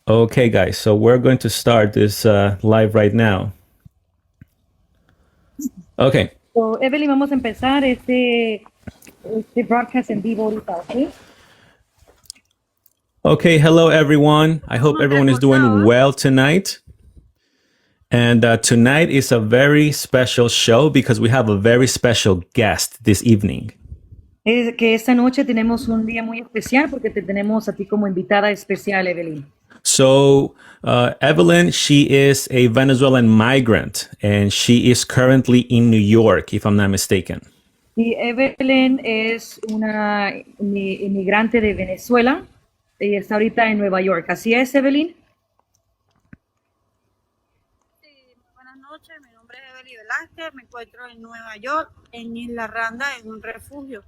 Okay, guys, so we're going to start this live right now. Okay. So, Evelyn, vamos a empezar este broadcast en vivo ahorita, ¿ok? Okay, hello, everyone. I hope everyone is doing well tonight. And tonight is a very special show because we have a very special guest this evening. Que esta noche tenemos un día muy especial porque te tenemos a ti como invitada especial, Evelyn. So, Evelyn, she is a Venezuelan migrant and she is currently in New York, if I'm not mistaken. Y Evelyn es una inmigrante de Venezuela y está ahorita en Nueva York. ¿Así es, Evelyn? Sí, muy buenas noches. Mi nombre es Evelyn Velázquez. Me encuentro en Nueva York, en Isla Randa, en un refugio.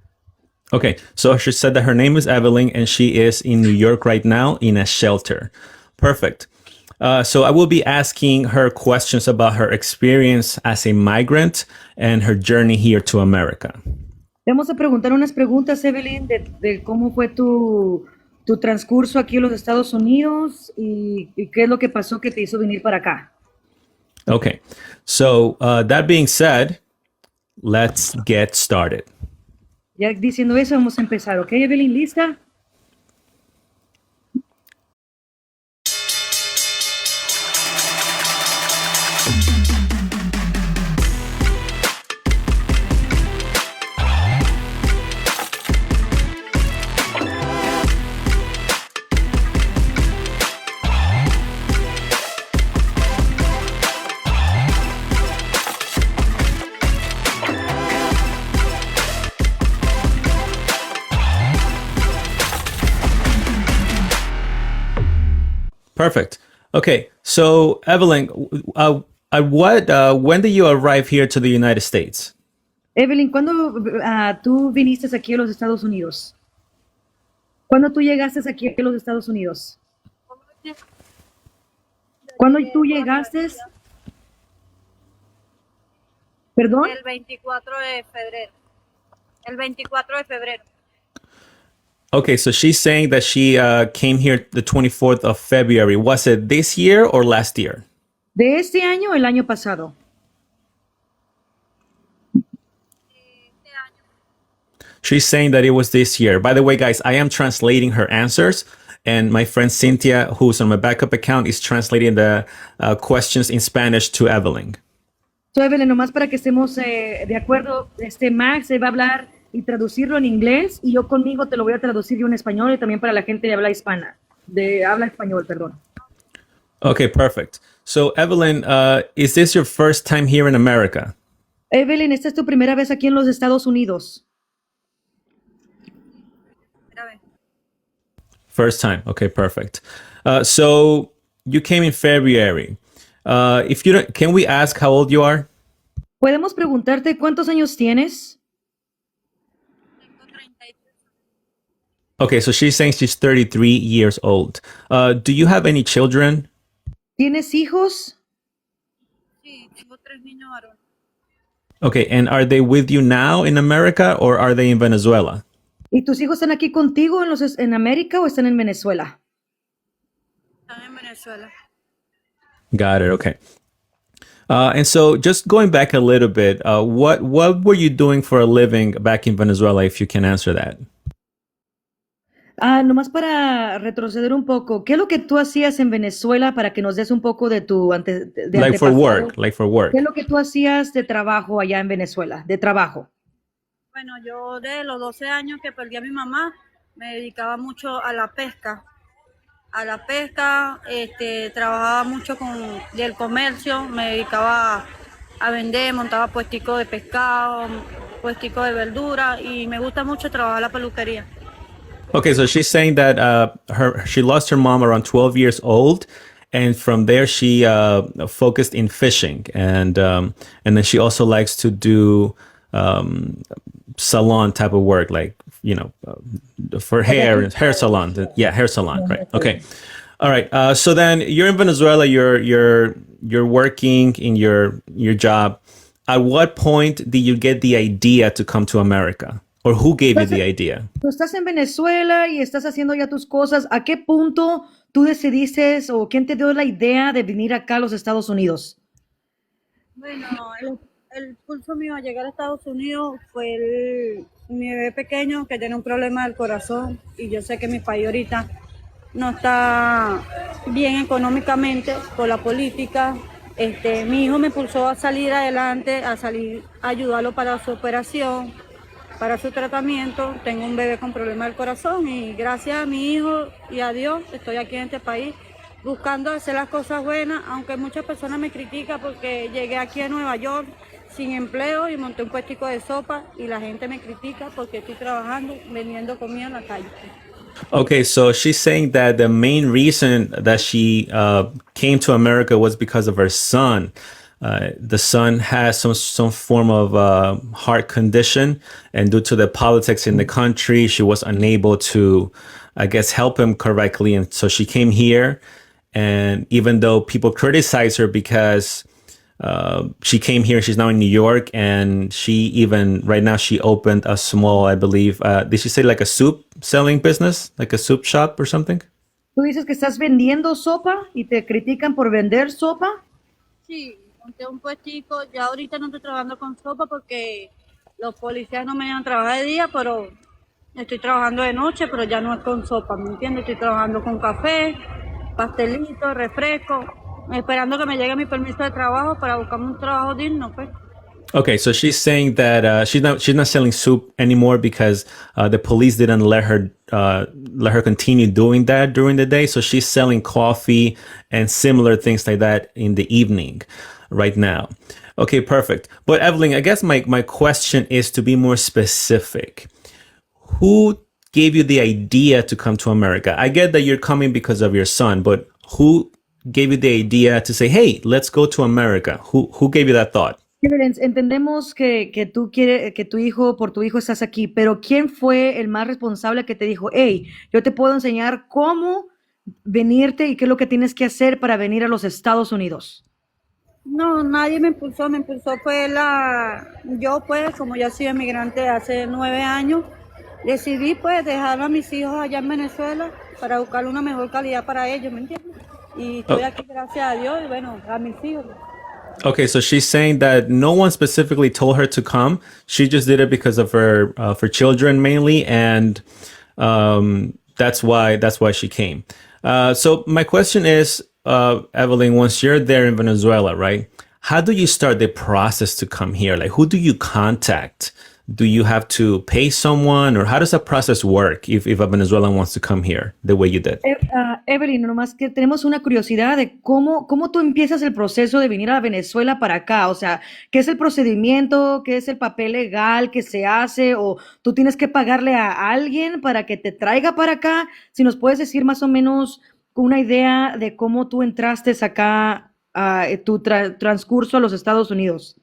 Okay, so she said that her name is Evelyn and she is in New York right now in a shelter. Perfect. So I will be asking her questions about her experience as a migrant and her journey here to America. Vamos a preguntar unas preguntas, Evelyn, de cómo fue tu transcurso aquí en los Estados Unidos y qué es lo que pasó que te hizo venir para acá. Okay, so that being said, let's get started. Ya diciendo eso, vamos a empezar, ¿ok, Evelyn? ¿Lista? Perfect. Okay, so Evelyn, when did you arrive here to the United States? Evelyn, ¿cuándo tú viniste aquí a los Estados Unidos? ¿Cuándo tú llegaste aquí a los Estados Unidos? ¿Cuándo tú llegaste? ¿Perdón? El 24 de febrero. El 24 de febrero. Okay, so she's saying that she came here the 24th of February. Was it this year or last year? ¿De este año o el año pasado? Este año. She's saying that it was this year. By the way, guys, I am translating her answers, and my friend Cynthia, who's on my backup account, is translating the questions in Spanish to Evelyn. So, Evelyn, nomás para que estemos de acuerdo, Max va a hablar y traducirlo en inglés y yo conmigo te lo voy a traducir yo en español y también para la gente de habla hispana, de habla español, perdón. Okay, perfect. So, Evelyn, is this your first time here in America? Evelyn, ¿esta es tu primera vez aquí en los Estados Unidos? Mira, ve. First time. Okay, perfect. So you came in February. If you don't, can we ask how old you are? ¿Podemos preguntarte cuántos años tienes? Tengo 33. Okay, so she's saying she's 33 years old. Do you have any children? ¿Tienes hijos? Sí, tengo 3 niños varones. Okay, and are they with you now in America or are they in Venezuela? ¿Y tus hijos están aquí contigo en América o están en Venezuela? Están en Venezuela. Got it. Okay. And so, just going back a little bit, what were you doing for a living back in Venezuela? If you can answer that. Nomás para retroceder un poco, ¿qué es lo que tú hacías en Venezuela para que nos des un poco de tu Like for antepasado? work, like for work. ¿Qué es lo que tú hacías de trabajo allá en Venezuela? De trabajo. Bueno, yo de los 12 años que perdí a mi mamá, me dedicaba mucho a la pesca. Trabajaba mucho del comercio, me dedicaba a vender, montaba puesticos de pescado, puesticos de verdura y me gusta mucho trabajar la peluquería. Okay, so she's saying that she lost her mom around 12 years old, and from there she focused in fishing, and then she also likes to do salon type of work, like for hair salon. Yeah, hair salon, right? Okay, all right. So then you're in Venezuela. You're working in your job. At what point did you get the idea to come to America? Or who gave you the idea? Tú estás en Venezuela y estás haciendo ya tus cosas. ¿A qué punto tú decidiste o quién te dio la idea de venir acá a los Estados Unidos? Bueno, el impulso mío a llegar a Estados Unidos fue mi bebé pequeño que tiene un problema del corazón y yo sé que mi país ahorita no está bien económicamente por la política. Mi hijo me impulsó a salir adelante, a ayudarlo para su operación, para su tratamiento. Tengo un bebé con problemas del corazón y gracias a mi hijo y a Dios estoy aquí en este país buscando hacer las cosas buenas, aunque muchas personas me critican porque llegué aquí a Nueva York sin empleo y monté un puestico de sopa y la gente me critica porque estoy trabajando vendiendo comida en la calle. Okay, so she's saying that the main reason that she came to America was because of her son. The son has some form of heart condition, and due to the politics in the country, she was unable to, I guess, help him correctly, and so she came here. And even though people criticize her because she came here, she's now in New York, and she even right now she opened a small, I believe, did she say like a soup selling business, like a soup shop or something? Tú dices que estás vendiendo sopa y te critican por vender sopa. Sí, monté un puestico, ya ahorita no estoy trabajando con sopa porque los policías no me dejan trabajar de día, pero estoy trabajando de noche, pero ya no es con sopa, ¿me entiendes? Estoy trabajando con café, pastelito, refresco, esperando que me llegue mi permiso de trabajo para buscarme un trabajo digno, pues. Okay, so she's saying that she's not selling soup anymore because the police didn't let her continue doing that during the day. So she's selling coffee and similar things like that in the evening right now. Okay, perfect. But Evelyn, I guess my question is to be more specific. Who gave you the idea to come to America? I get that you're coming because of your son, but who gave you the idea to say, "Hey, let's go to America"? Who gave you that thought? Evelyn, entendemos que tú quieres, que tu hijo, por tu hijo estás aquí, pero ¿quién fue el más responsable que te dijo, hey, yo te puedo enseñar cómo venirte y qué es lo que tienes que hacer para venir a los Estados Unidos? No, nadie me impulsó fue yo pues, como ya soy emigrante hace 9 años, decidí pues dejar a mis hijos allá en Venezuela para buscar una mejor calidad para ellos, ¿me entiendes? Y estoy aquí gracias a Dios y bueno, a mis hijos. Okay, so she's saying that no one specifically told her to come. She just did it because of her for children mainly, and that's why she came. So my question is, Evelyn, once you're there in Venezuela, right? How do you start the process to come here? Like, who do you contact? Do you have to pay someone, or how does that process work if a Venezuelan wants to come here the way you did? Evelyn, nomás que tenemos una curiosidad de cómo tú empiezas el proceso de venir a Venezuela para acá. O sea, ¿qué es el procedimiento? ¿Qué es el papel legal que se hace? ¿O tú tienes que pagarle a alguien para que te traiga para acá? Si nos puedes decir más o menos una idea de cómo tú entraste acá, tu transcurso a los Estados Unidos.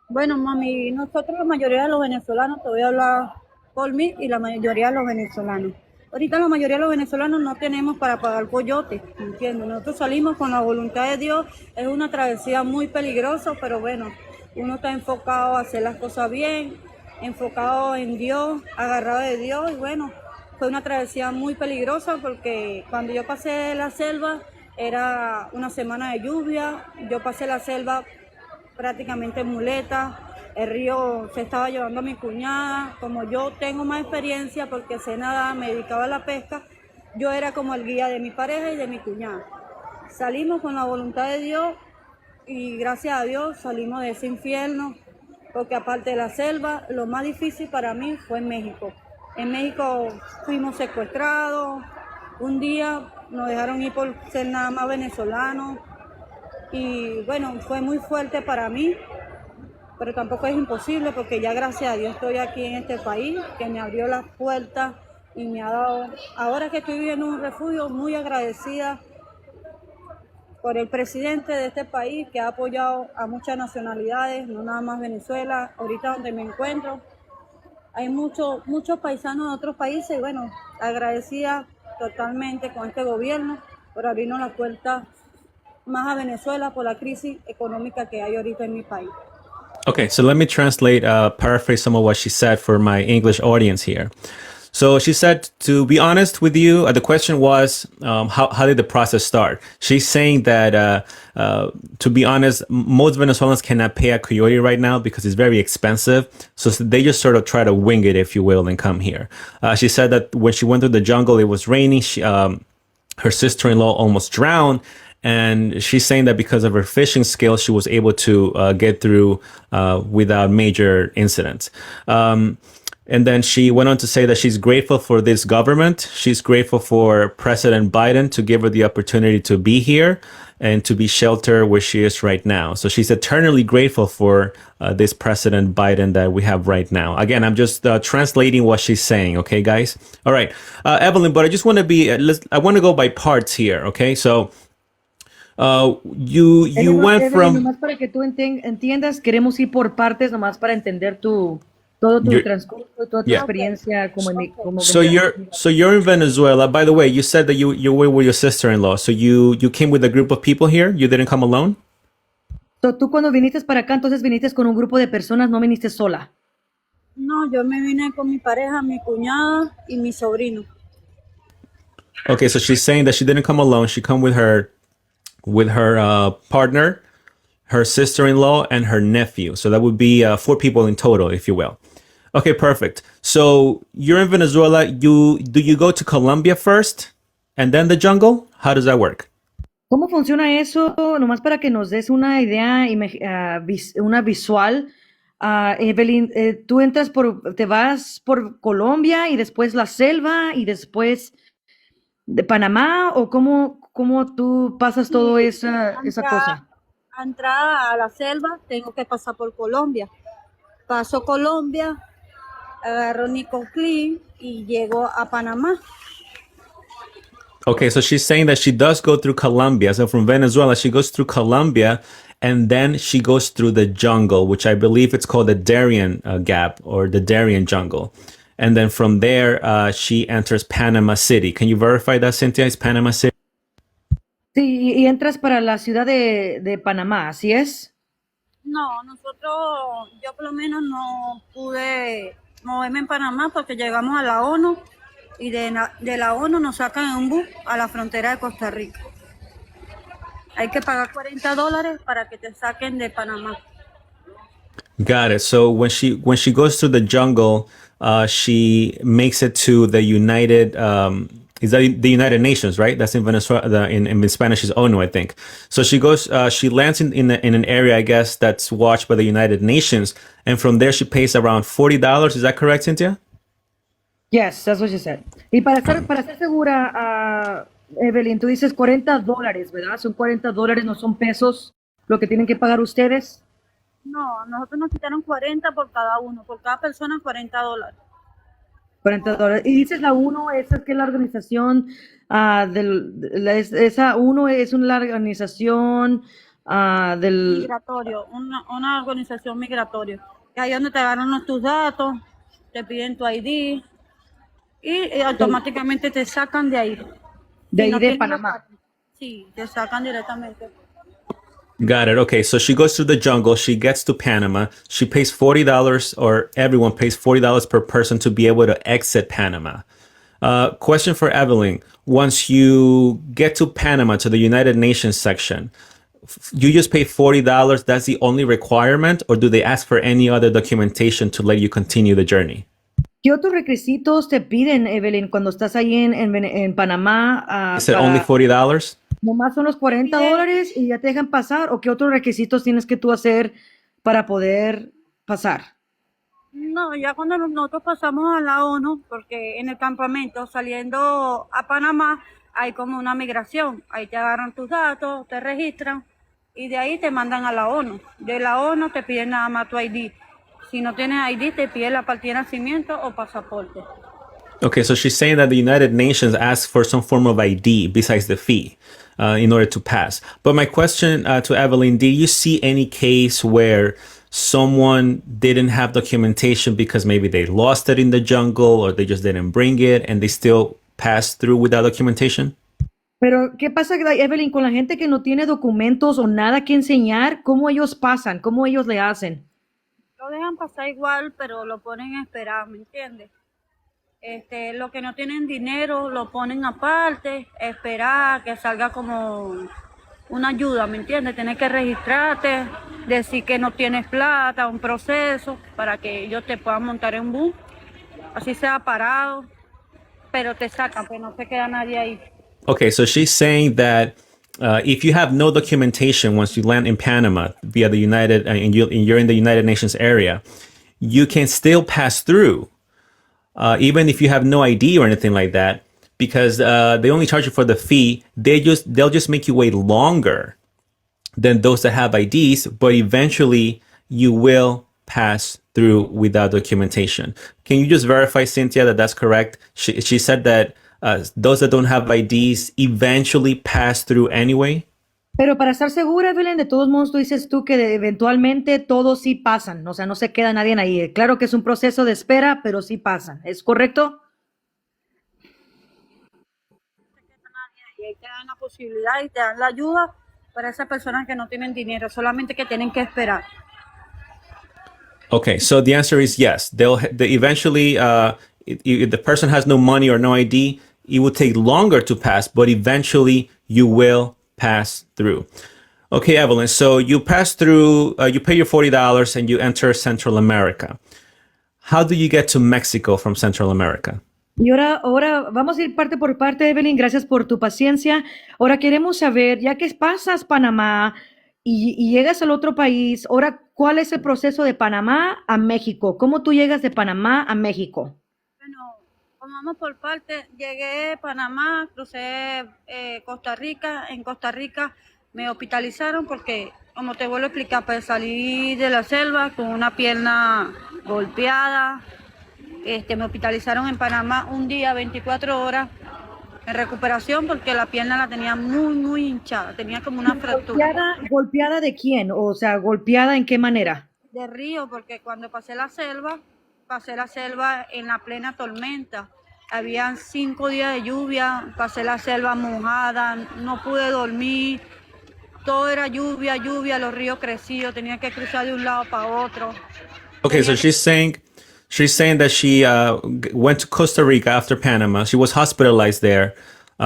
Bueno, mami, nosotros la mayoría de los venezolanos, te voy a hablar por mí y la mayoría de los venezolanos. Ahorita la mayoría de los venezolanos no tenemos para pagar coyote, ¿entiendes? Nosotros salimos con la voluntad de Dios, es una travesía muy peligrosa, pero bueno, uno está enfocado a hacer las cosas bien, enfocado en Dios, agarrado de Dios y bueno, fue una travesía muy peligrosa porque cuando yo pasé la selva era una semana de lluvia, yo pasé la selva prácticamente en muleta, el río se estaba llevando a mi cuñada, como yo tengo más experiencia porque sé nadar, me dedicaba a la pesca, yo era como el guía de mi pareja y de mi cuñada. Salimos con la voluntad de Dios y gracias a Dios salimos de ese infierno, porque aparte de la selva, lo más difícil para mí fue en México. En México fuimos secuestrados, un día nos dejaron ir por ser nada más venezolanos, y bueno, fue muy fuerte para mí, pero tampoco es imposible porque ya gracias a Dios estoy aquí en este país, que me abrió las puertas y me ha dado, ahora que estoy viviendo en un refugio, muy agradecida por el presidente de este país que ha apoyado a muchas nacionalidades, no nada más Venezuela, ahorita donde me encuentro. Hay muchos paisanos de otros países y bueno, agradecida totalmente con este gobierno por abrirnos las puertas más a Venezuela por la crisis económica que hay ahorita en mi país. Okay, so let me translate, paraphrase some of what she said for my English audience here. So she said, to be honest with you, the question was, how did the process start? She's saying that, to be honest, most Venezuelans cannot pay a coyote right now because it's very expensive. So they just sort of try to wing it, if you will, and come here. She said that when she went through the jungle, it was raining. Her sister-in-law almost drowned. And she's saying that because of her fishing skills, she was able to get through without major incidents. And then she went on to say that she's grateful for this government. She's grateful for President Biden to give her the opportunity to be here and to be sheltered where she is right now. So she's eternally grateful for this President Biden that we have right now. Again, I'm just translating what she's saying. Okay, guys. All right, Evelyn. But I just want to be. I want to go by parts here. Okay, so. You went Evelyn, from nomás para que tú entiendas, queremos ir por partes nomás para entender todo tu Your- transcurso, toda tu Yeah. experiencia como so you're in Venezuela. By the way, you said that you were with your sister-in-law. So you came with a group of people here. You didn't come alone. So, tú cuando viniste para acá, entonces viniste con un grupo de personas, no viniste sola. No, yo me vine con mi pareja, mi cuñada y mi sobrino. Okay, so she's saying that she didn't come alone. She come with her partner, her sister-in-law, and her nephew. So that would be 4 people in total, if you will. Okay, perfect. So you're in Venezuela. Do you go to Colombia first and then the jungle? How does that work? ¿Cómo funciona eso? Nomás para que nos des una idea, una visual. Evelyn, tú te vas por Colombia y después la selva y después de Panamá, o cómo tú pasas todo esa cosa. A entrar a la selva tengo que pasar por Colombia. Paso Colombia, agarro Nicoclí y llego a Panamá. Okay, so she's saying that she does go through Colombia. So from Venezuela, she goes through Colombia, and then she goes through the jungle, which I believe it's called the Darien Gap or the Darien Jungle. And then from there, she enters Panama City. Can you verify that, Cynthia? Is Panama City? Sí, y entras para la ciudad de Panamá, ¿así es? No, yo por lo menos no pude moverme en Panamá porque llegamos a la ONU y de la ONU nos sacan en un bus a la frontera de Costa Rica. Hay que pagar $40 para que te saquen de Panamá. Got it. So when she goes through the jungle, she makes it to the United. Is that the United Nations, right? That's in Venezuela. In Spanish is ONU, I think. So she goes. She lands in an area, I guess, that's watched by the United Nations, and from there she pays around $40. Is that correct, Cynthia? Yes, that's what she said. Y para estar segura, Evelyn, tú dices $40, ¿verdad? Son $40, no son pesos lo que tienen que pagar ustedes. No, nosotros nos quitaron 40 por cada uno, por cada persona $40. $40. Y dices la UNO, esa es que la organización esa UNO es una organización del Migratorio, una organización migratoria. Que ahí es donde te agarran tus datos, te piden tu ID y automáticamente te sacan de ahí. de Si ahí no de tienes Panamá. Sí, te sacan directamente. Got it. Okay, so she goes through the jungle. She gets to Panama. She pays $40, or everyone pays $40 per person to be able to exit Panama. Question for Evelyn: once you get to Panama, to the United Nations section, you just pay $40. That's the only requirement, or do they ask for any other documentation to let you continue the journey? ¿Qué otros requisitos te piden, Evelyn, cuando estás ahí en Panamá? Is it only $40? ¿Nomás son los $40 y ya te dejan pasar? ¿O qué otros requisitos tienes que tú hacer para poder pasar? No, ya cuando nosotros pasamos a la ONU, porque en el campamento saliendo a Panamá hay como una migración. Ahí te agarran tus datos, te registran y de ahí te mandan a la ONU. De la ONU te piden nada más tu ID. Si no tienes ID, te piden la partida de nacimiento o pasaporte. Okay, so she's saying that the United Nations asks for some form of ID besides the fee in order to pass. But my question to Evelyn, did you see any case where someone didn't have documentation because maybe they lost it in the jungle or they just didn't bring it and they still passed through without documentation? Pero, ¿qué pasa, Evelyn, con la gente que no tiene documentos o nada que enseñar? ¿Cómo ellos pasan? ¿Cómo ellos le hacen? Lo dejan pasar igual, pero lo ponen a esperar, ¿me entiendes? Los que no tienen dinero lo ponen aparte, esperar que salga como una ayuda, ¿me entiendes? Tienes que registrarte, decir que no tienes plata, un proceso para que ellos te puedan montar en bus, así sea parado, pero te sacan, pues no se queda nadie ahí. Okay, so she's saying that if you have no documentation once you land in Panama via the United, and you're in the United Nations area, you can still pass through, even if you have no ID or anything like that, because they only charge you for the fee. They'll just make you wait longer than those that have IDs, but eventually you will pass through without documentation. Can you just verify, Cynthia, that that's correct? She said that those that don't have IDs eventually pass through anyway. Pero para estar segura, Evelyn, de todos modos, tú dices tú que eventualmente todos sí pasan, o sea, no se queda nadie ahí. Claro que es un proceso de espera, pero sí pasan. ¿Es correcto? Y ahí te dan la posibilidad y te dan la ayuda para esas personas que no tienen dinero, solamente que tienen que esperar. Okay, so the answer is yes. They eventually, if the person has no money or no ID, it will take longer to pass, but eventually you will pass through. Okay, Evelyn. So you pass through, you pay your $40 and you enter Central America. How do you get to Mexico from Central America? Y ahora vamos a ir parte por parte, Evelyn, gracias por tu paciencia. Ahora queremos saber, ya que pasas Panamá y llegas al otro país, ahora, ¿cuál es el proceso de Panamá a México? ¿Cómo tú llegas de Panamá a México? Bueno, como vamos por parte, llegué a Panamá, crucé Costa Rica. En Costa Rica me hospitalizaron porque, como te vuelvo a explicar, pues salí de la selva con una pierna golpeada. Me hospitalizaron en Panamá un día, 24 horas, en recuperación porque la pierna la tenía muy, muy hinchada, tenía como una fractura. ¿Golpeada de quién? O sea, ¿golpeada en qué manera? De río, porque cuando pasé la selva en la plena tormenta. Habían 5 días de lluvia, pasé la selva mojada, no pude dormir, todo era lluvia, lluvia, los ríos crecidos, tenía que cruzar de un lado para otro. Okay, so she's saying that she went to Costa Rica after Panama. She was hospitalized there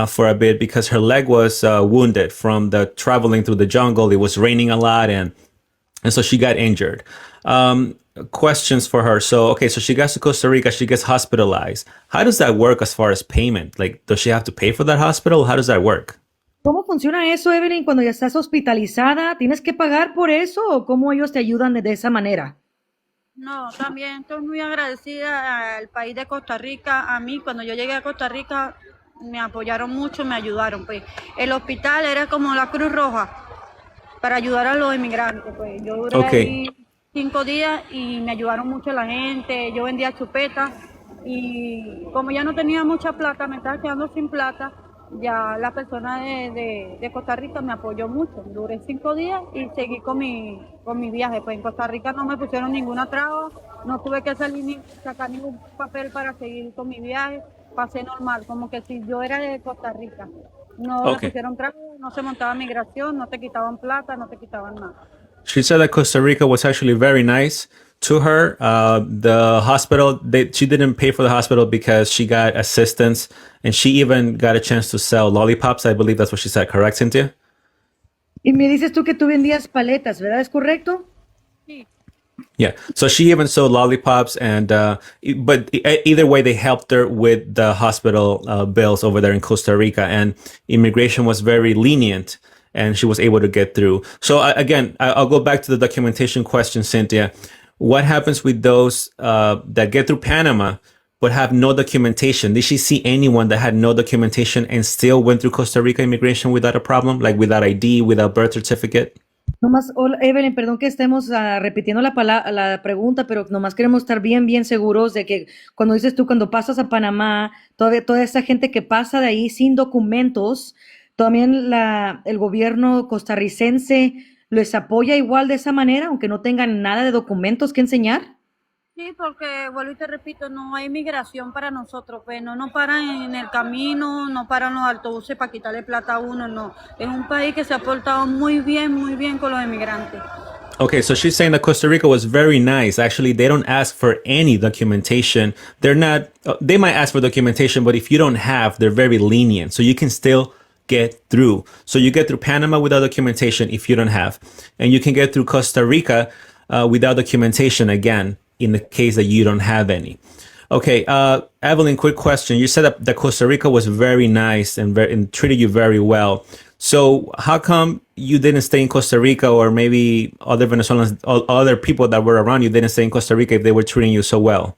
for a bit because her leg was wounded from the traveling through the jungle. It was raining a lot, and so she got injured. Questions for her. So, okay, so she gets to Costa Rica, she gets hospitalized. How does that work as far as payment? Like, does she have to pay for that hospital? How does that work? ¿Cómo funciona eso, Evelyn, cuando ya estás hospitalizada? ¿Tienes que pagar por eso o cómo ellos te ayudan de esa manera? No, también estoy muy agradecida al país de Costa Rica. A mí, cuando yo llegué a Costa Rica, me apoyaron mucho, me ayudaron. Pues el hospital era como la Cruz Roja para ayudar a los inmigrantes. Pues yo duré ahí 5 días y me ayudaron mucho la gente. Yo vendía chupetas y como ya no tenía mucha plata, me estaba quedando sin plata. Ya la persona de Costa Rica me apoyó mucho. Duré 5 días y seguí con mi viaje. Pues en Costa Rica no me pusieron ninguna traba, no tuve que salir ni sacar ningún papel para seguir con mi viaje. Pasé normal, como que si yo era de Costa Rica. No me pusieron traba, no se montaba migración, no te quitaban plata, no te quitaban nada. She said that Costa Rica was actually very nice to her. The hospital, she didn't pay for the hospital because she got assistance, and she even got a chance to sell lollipops. I believe that's what she said. Correct, Cynthia? Y me dices tú que tú vendías paletas, ¿verdad? ¿Es correcto? Sí. Yeah. So she even sold lollipops, and but either way, they helped her with the hospital bills over there in Costa Rica, and immigration was very lenient, and she was able to get through. So again, I'll go back to the documentation question, Cynthia. What happens with those that get through Panama but have no documentation? Did she see anyone that had no documentation and still went through Costa Rica immigration without a problem, like without ID, without birth certificate? Nomás, hola, Evelyn, perdón que estemos repitiendo la pregunta, pero nomás queremos estar bien seguros de que cuando dices tú, cuando pasas a Panamá, toda esa gente que pasa de ahí sin documentos, también el gobierno costarricense les apoya igual de esa manera, aunque no tengan nada de documentos que enseñar. Sí, porque vuelvo y te repito, no hay migración para nosotros, pues no nos paran en el camino, no paran los autobuses para quitarle plata a uno, no. Es un país que se ha portado muy bien con los inmigrantes. Okay, so she's saying that Costa Rica was very nice. Actually, they don't ask for any documentation. They're not, they might ask for documentation, but if you don't have, they're very lenient. So you can still get through. So you get through Panama without documentation if you don't have. And you can get through Costa Rica without documentation again in the case that you don't have any. Okay, Evelyn, quick question. You said that Costa Rica was very nice and treated you very well. So how come you didn't stay in Costa Rica, or maybe other Venezuelans, other people that were around you didn't stay in Costa Rica if they were treating you so well?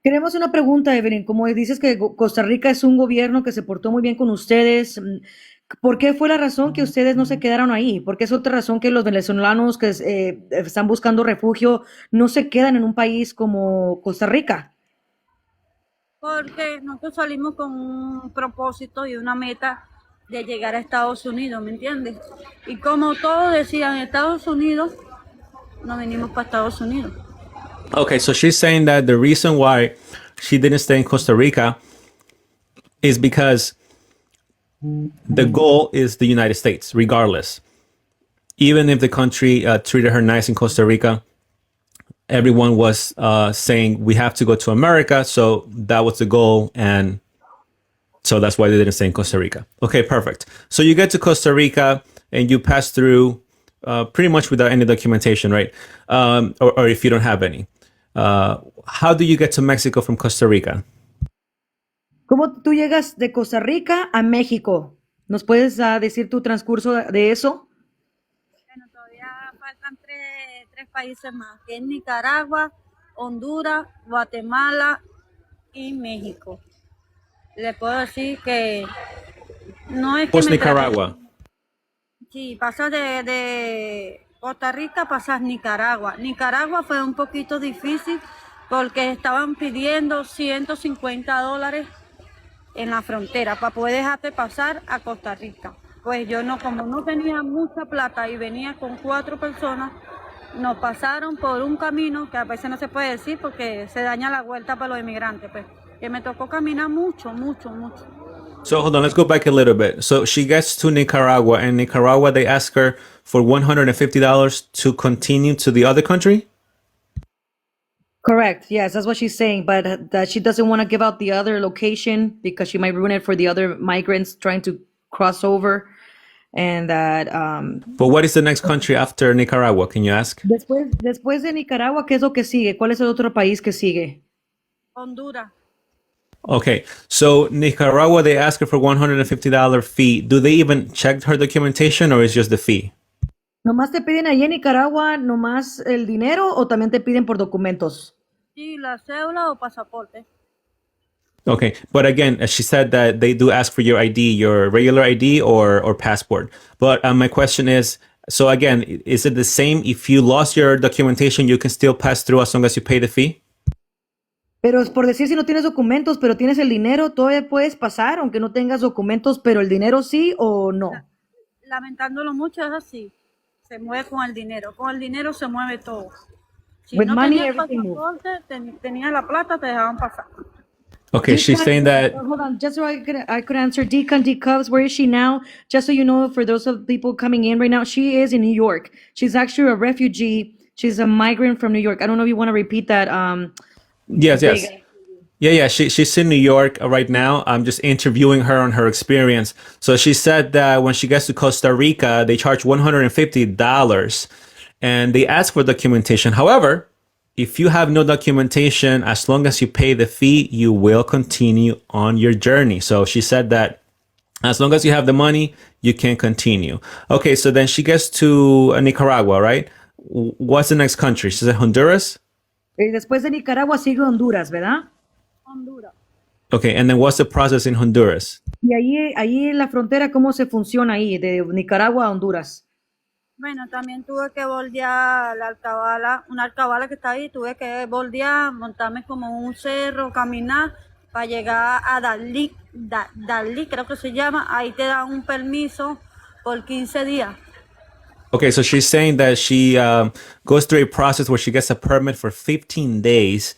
Queremos una pregunta, Evelyn. Como dices que Costa Rica es un gobierno que se portó muy bien con ustedes, ¿por qué fue la razón que ustedes no se quedaron ahí? ¿Por qué es otra razón que los venezolanos que están buscando refugio no se quedan en un país como Costa Rica? Porque nosotros salimos con un propósito y una meta de llegar a Estados Unidos, ¿me entiendes? Y como todos decían Estados Unidos, nos venimos para Estados Unidos. Okay, so she's saying that the reason why she didn't stay in Costa Rica is because the goal is the United States, regardless. Even if the country treated her nice in Costa Rica, everyone was saying we have to go to America. So that was the goal. And so that's why they didn't stay in Costa Rica. Okay, perfect. So you get to Costa Rica and you pass through pretty much without any documentation, right? Or if you don't have any. How do you get to Mexico from Costa Rica? ¿Cómo tú llegas de Costa Rica a México? ¿Nos puedes decir tu transcurso de eso? Bueno, todavía faltan tres países más, que es Nicaragua, Honduras, Guatemala y México. Le puedo decir que no es que Pues me Nicaragua. Sí, pasas de Costa Rica, pasas Nicaragua. Nicaragua fue un poquito difícil porque estaban pidiendo $150 en la frontera para poder dejarte pasar a Costa Rica. Pues yo no, como no tenía mucha plata y venía con 4 personas, nos pasaron por un camino que a veces no se puede decir porque se daña la vuelta para los inmigrantes, pues, que me tocó caminar mucho. So hold on, let's go back a little bit. So she gets to Nicaragua, and Nicaragua, they ask her for $150 to continue to the other country? Correct. Yes, that's what she's saying. But that she doesn't want to give out the other location because she might ruin it for the other migrants trying to cross over. And that But what is the next country after Nicaragua, can you ask? después de Nicaragua, ¿qué es lo que sigue? ¿Cuál es el otro país que sigue? Honduras. Okay, so Nicaragua, they ask her for $150 fee. Do they even check her documentation, or is just the fee? ¿Nomás te piden ahí en Nicaragua nomás el dinero o también te piden por documentos? Sí, la cédula o pasaporte. Okay, but again, she said that they do ask for your ID, your regular ID or passport. But my question is, so again, is it the same if you lost your documentation, you can still pass through as long as you pay the fee? Pero es por decir, si no tienes documentos, pero tienes el dinero, todavía puedes pasar, aunque no tengas documentos, pero el dinero sí o no. Lamentándolo mucho, es así. Se mueve con el dinero. Con el dinero se mueve todo. Si With no money, tenías everything moves. pasaporte, tenías la plata, te dejaban pasar. Okay, she's saying that. Hold on, just so I could answer. Deacon D Cubs, where is she now? Just so you know, for those of people coming in right now, she is in New York. She's actually a refugee. She's a migrant from New York. I don't know if you want to repeat that. Yes. Yeah. She's in New York right now. I'm just interviewing her on her experience. So she said that when she gets to Costa Rica, they charge $150 and they ask for documentation. However, if you have no documentation, as long as you pay the fee, you will continue on your journey. So she said that as long as you have the money, you can continue. Okay, so then she gets to Nicaragua, right? What's the next country? She said Honduras? Después de Nicaragua sigue Honduras, ¿verdad? Honduras. Okay, and then what's the process in Honduras? Y ahí en la frontera, ¿cómo se funciona ahí, de Nicaragua a Honduras? Bueno, también tuve que voltear la alcabala, una alcabala que está ahí, tuve que voltear, montarme como en un cerro, caminar para llegar a Dalí, creo que se llama, ahí te dan un permiso por 15 días. Okay, so she's saying that she goes through a process where she gets a permit for 15 days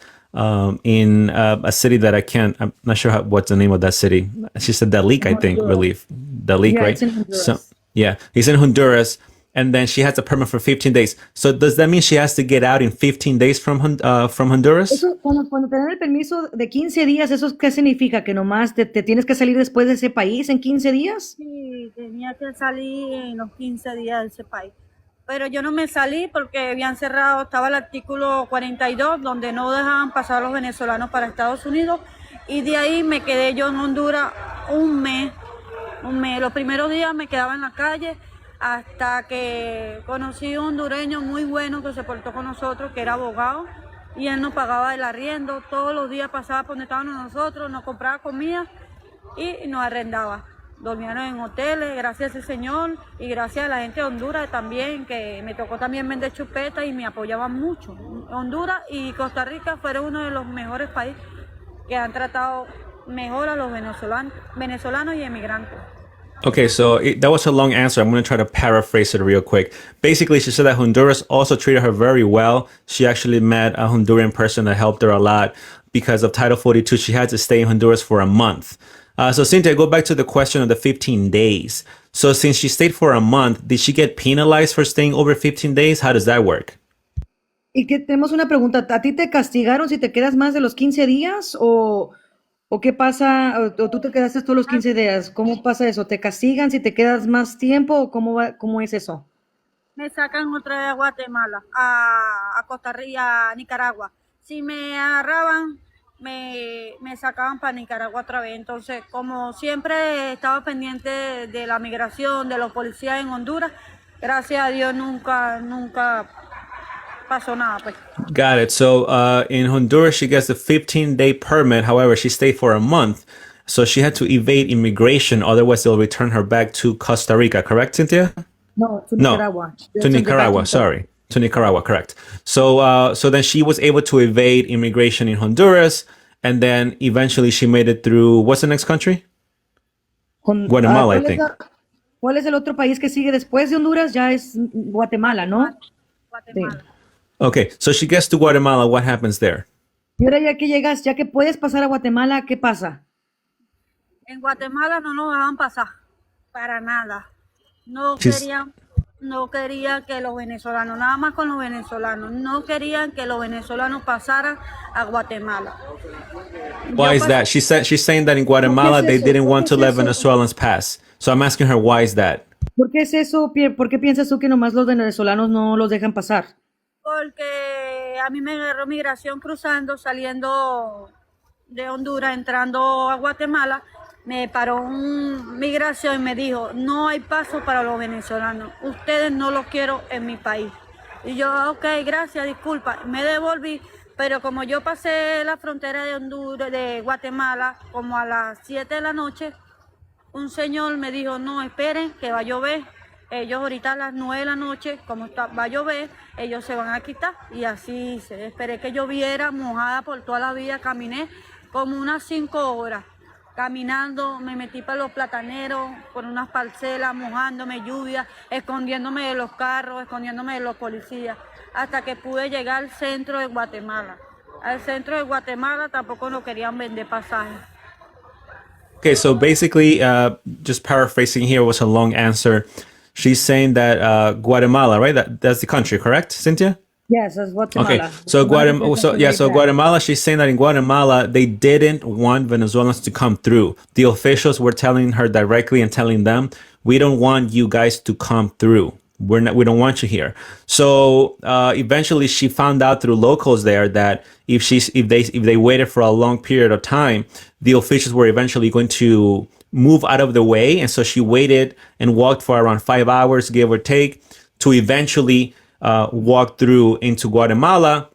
in a city that I'm not sure what's the name of that city. She said Dalik, I think, believe. Dalik, Yeah, right? it's in Honduras. So, yeah, he's in Honduras. and then she has a permit for 15 days. So does that mean she has to get out in 15 days from Honduras? Eso, cuando te dan el permiso de 15 días, ¿eso qué significa? ¿Que nomás te tienes que salir después de ese país en 15 días? Sí, tenía que salir en los 15 días de ese país. Pero yo no me salí porque habían cerrado, estaba el artículo 42, donde no dejaban pasar a los venezolanos para Estados Unidos. Y de ahí me quedé yo en Honduras un mes. Los primeros días me quedaba en la calle hasta que conocí un hondureño muy bueno que se portó con nosotros, que era abogado, y él nos pagaba el arriendo. Todos los días pasaba por donde estábamos nosotros, nos compraba comida y nos arrendaba. Dormían en hoteles, gracias a ese señor y gracias a la gente de Honduras también, que me tocó también vender chupetas y me apoyaban mucho. Honduras y Costa Rica fueron uno de los mejores países que han tratado mejor a los venezolanos y emigrantes. Okay, so that was a long answer. I'm going to try to paraphrase it real quick. Basically, she said that Honduras also treated her very well. She actually met a Honduran person that helped her a lot. Because of Title 42, she had to stay in Honduras for a month. So Cynthia, go back to the question of the 15 days. So since she stayed for a month, did she get penalized for staying over 15 days? How does that work? Y que tenemos una pregunta, ¿a ti te castigaron si te quedas más de los 15 días o qué pasa, o tú te quedaste todos los 15 días? ¿Cómo pasa eso? ¿Te castigan si te quedas más tiempo o cómo es eso? Me sacan otra vez a Guatemala, a Costa Rica, a Nicaragua. Si me agarraban, me sacaban para Nicaragua otra vez. Entonces, como siempre estaba pendiente de la migración, de los policías en Honduras, gracias a Dios nunca pasó nada, pues. Got it. So in Honduras, she gets the 15-day permit. However, she stayed for a month. So she had to evade immigration. Otherwise, they'll return her back to Costa Rica. Correct, Cynthia? No, to No, Nicaragua. to Nicaragua. Sorry. To Nicaragua, correct. So then she was able to evade immigration in Honduras. And then eventually she made it through, what's the next country? Guatemala, I think. ¿Cuál es el otro país que sigue después de Honduras? Ya es Guatemala, ¿no? Guatemala. Sí. Okay, so she gets to Guatemala. What happens there? Y ahora ya que llegas, ya que puedes pasar a Guatemala, ¿qué pasa? En Guatemala no nos dejaban pasar, para nada. No She's- querían que los venezolanos, nada más con los venezolanos, no querían que los venezolanos pasaran a Guatemala. Why is that? She's saying that in Guatemala they didn't want to let Venezuelans pass. So I'm asking her, why is that? ¿Por qué es eso, Pierre? ¿Por qué piensas tú que nomás los venezolanos no los dejan pasar? Porque a mí me agarró migración cruzando, saliendo de Honduras, entrando a Guatemala. Me paró un migración y me dijo, no hay paso para los venezolanos, ustedes no los quiero en mi país. Y yo, ok, gracias, disculpa, me devolví, pero como yo pasé la frontera de Honduras, de Guatemala, como a las 7 de la noche, un señor me dijo, no, esperen, que va a llover. Ellos ahorita a las 9 de la noche, va a llover, ellos se van a quitar. Y así hice. Esperé que lloviera, mojada por toda la vida, caminé como unas 5 horas. Caminando, me metí para los plataneros, por unas parcelas, mojándome, lluvia, escondiéndome de los carros, escondiéndome de los policías, hasta que pude llegar al centro de Guatemala. Al centro de Guatemala tampoco nos querían vender pasajes. Okay, so basically, just paraphrasing here was a long answer. She's saying that Guatemala, right? That's the country, correct, Cynthia? Yes, es Guatemala. Okay, so Guatemala. She's saying that in Guatemala they didn't want Venezuelans to come through. The officials were telling her directly and telling them, "We don't want you guys to come through. We don't want you here." So eventually, she found out through locals there that if they waited for a long period of time, the officials were eventually going to move out of the way, and so she waited and walked for around 5 hours, give or take, to eventually walk through into Guatemala.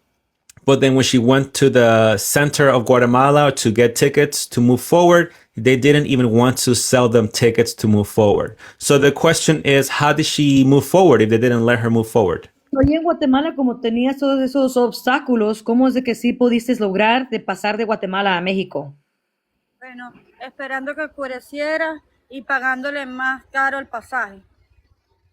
But then when she went to the center of Guatemala to get tickets to move forward, they didn't even want to sell them tickets to move forward. So the question is, how did she move forward if they didn't let her move forward? Oye, en Guatemala, como tenías todos esos obstáculos, ¿cómo es de que sí pudiste lograr de pasar de Guatemala a México? Bueno, esperando que oscureciera y pagándole más caro el pasaje.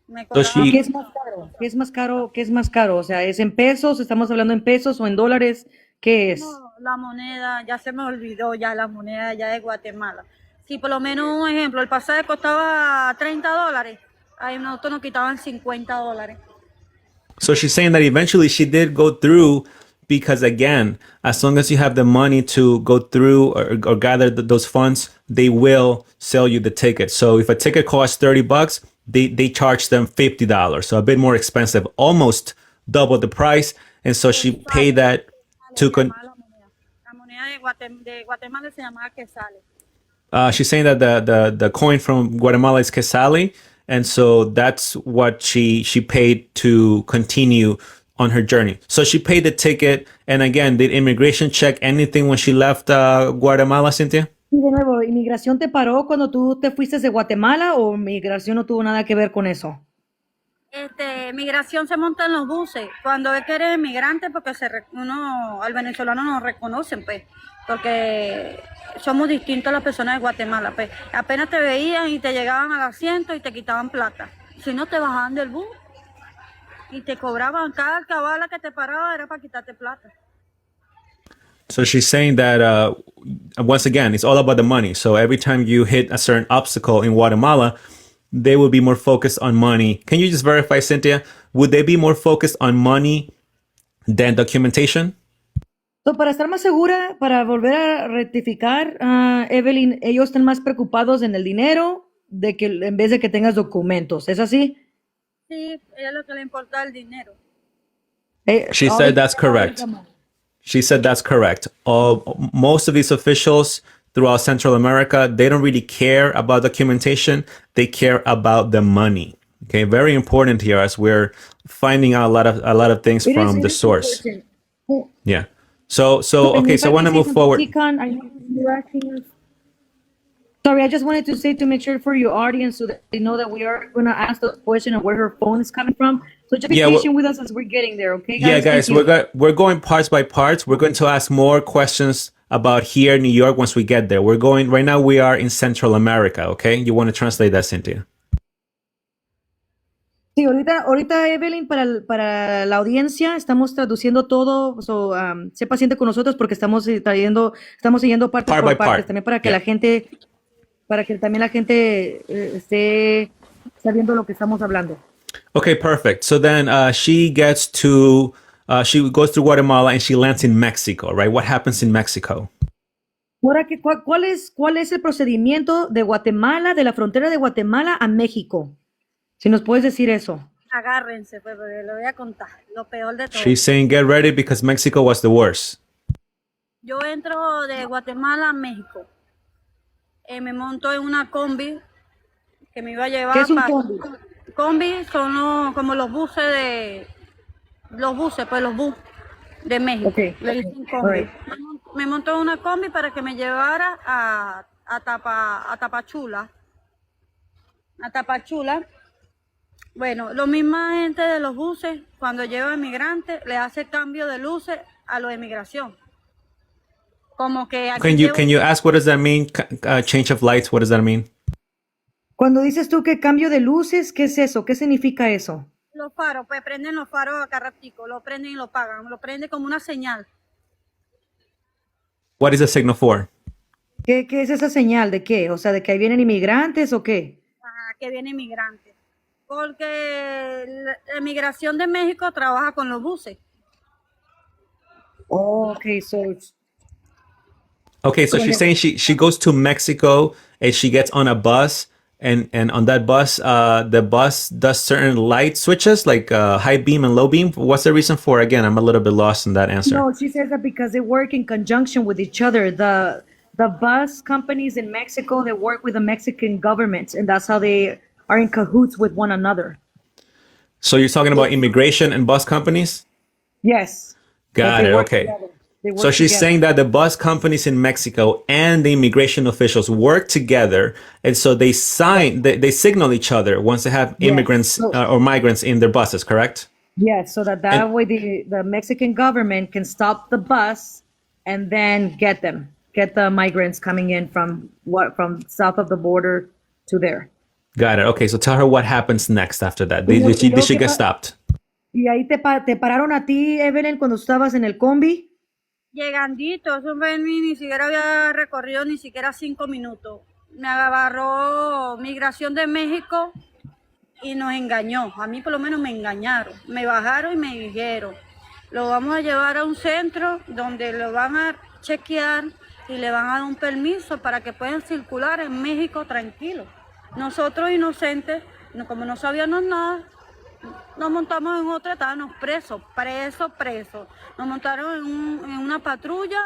Me So cobraban- she- ¿Qué es más caro? ¿Qué es más caro? ¿Qué es más caro? O sea, ¿es en pesos? ¿Estamos hablando en pesos o en dólares? ¿Qué es? No, la moneda, ya se me olvidó ya la moneda ya de Guatemala. Si por lo menos un ejemplo, el pasaje costaba $30, Ahí nosotros nos quitaban $50. So she's saying that eventually she did go through because, again, as long as you have the money to go through or gather those funds, they will sell you the ticket. So if a ticket costs $30, they charge them $50. So a bit more expensive, almost double the price. And so she paid that Se to llamaba la moneda. La moneda de Guatemala se llamaba quesales. she's saying that the coin from Guatemala is quesali, and so that's what she paid to continue on her journey. So she paid the ticket, and again, did immigration check anything when she left Guatemala, Cynthia? Y de nuevo, ¿inmigración te paró cuando tú te fuiste de Guatemala o migración no tuvo nada que ver con eso? Migración se monta en los buses cuando ve que eres migrante, porque al venezolano nos reconocen, pues, porque somos distintos a las personas de Guatemala, pues. Apenas te veían y te llegaban al asiento y te quitaban plata. Si no, te bajaban del bus y te cobraban. Cada cabala que te paraba era para quitarte plata. So she's saying that once again, it's all about the money. So every time you hit a certain obstacle in Guatemala, they will be more focused on money. Can you just verify, Cynthia? Would they be more focused on money than documentation? So, para estar más segura, para volver a rectificar, Evelyn, ellos están más preocupados en el dinero de que en vez de que tengas documentos. ¿Es así? Sí, a ella lo que le importa es el dinero. She said that's correct. She said that's correct. Most of these officials throughout Central America, they don't really care about documentation. They care about the money. Okay, very important here as we're finding out a lot of things from the source. Yeah. So okay. So I want to move forward. Sorry, I just wanted to say to make sure for your audience so that they know that we are going to ask the question of where her phone is coming from. So just be patient with us as we're getting there, okay, guys? Yeah, guys, we're going parts by parts. We're going to ask more questions about here in New York once we get there. We're going right now. We are in Central America, okay? You want to translate that, Cynthia? Sí, ahorita Evelyn, para la audiencia, estamos traduciendo todo, sé paciente con nosotros porque estamos siguiendo partes Part por by partes, part. también para que Yeah. para que también la gente esté sabiendo lo que estamos hablando. Okay, perfect. So then she goes through Guatemala and she lands in Mexico, right? What happens in Mexico? Ahora, ¿cuál es el procedimiento de Guatemala, de la frontera de Guatemala a México? Si nos puedes decir eso. Agárrense, pues, porque lo voy a contar. Lo peor de todo. She's saying get ready because Mexico was the worst. Yo entro de Guatemala a México. Me monto en una combi que me iba a llevar. ¿Qué es un combi? Combi son como los buses los buses de México. Okay. Le dicen combi. Right. Me montó en una combi para que me llevara a Tapachula. A Tapachula. Bueno, lo misma gente de los buses, cuando lleva inmigrantes, le hace cambio de luces a los de inmigración. Como que aquí Can you ask what does that mean? Change of lights, what does that mean? Cuando dices tú que cambio de luces, ¿qué es eso? ¿Qué significa eso? Los faros, pues prenden los faros acá ratico, lo prenden y lo pagan, lo prende como una señal. What is the signal for? ¿Qué es esa señal? ¿De qué? O sea, ¿de que ahí vienen inmigrantes o qué? Que viene inmigrante. Porque la migración de México trabaja con los buses. Oh, okay, so She's saying she goes to Mexico and she gets on a bus and on that bus the bus does certain light switches like high beam and low beam. What's the reason for? Again, I'm a little bit lost in that answer. no, she says that because they work in conjunction with each other. The bus companies in Mexico, they work with the Mexican government, and that's how they are in cahoots with one another. So you're talking about immigration and bus companies? Yes. Got it. Okay. So she's saying that the bus companies in Mexico and the immigration officials work together, and so they signal each other once they have immigrants or migrants in their buses, correct? Yes, so that way the Mexican government can stop the bus and then get the migrants coming in from south of the border to there. Got it. Okay, so tell her what happens next after that. Did she get stopped? ¿Y ahí te pararon a ti, Evelyn, cuando estabas en el combi? Llegandito, eso ni siquiera había recorrido ni siquiera 5 minutos. Me agarró Migración de México y nos engañó. A mí por lo menos me engañaron. Me bajaron y me dijeron, lo vamos a llevar a un centro donde lo van a chequear y le van a dar un permiso para que puedan circular en México tranquilo. Nosotros inocentes, como no sabíamos nada, nos montamos en otra, estábamos presos. Nos montaron en una patrulla,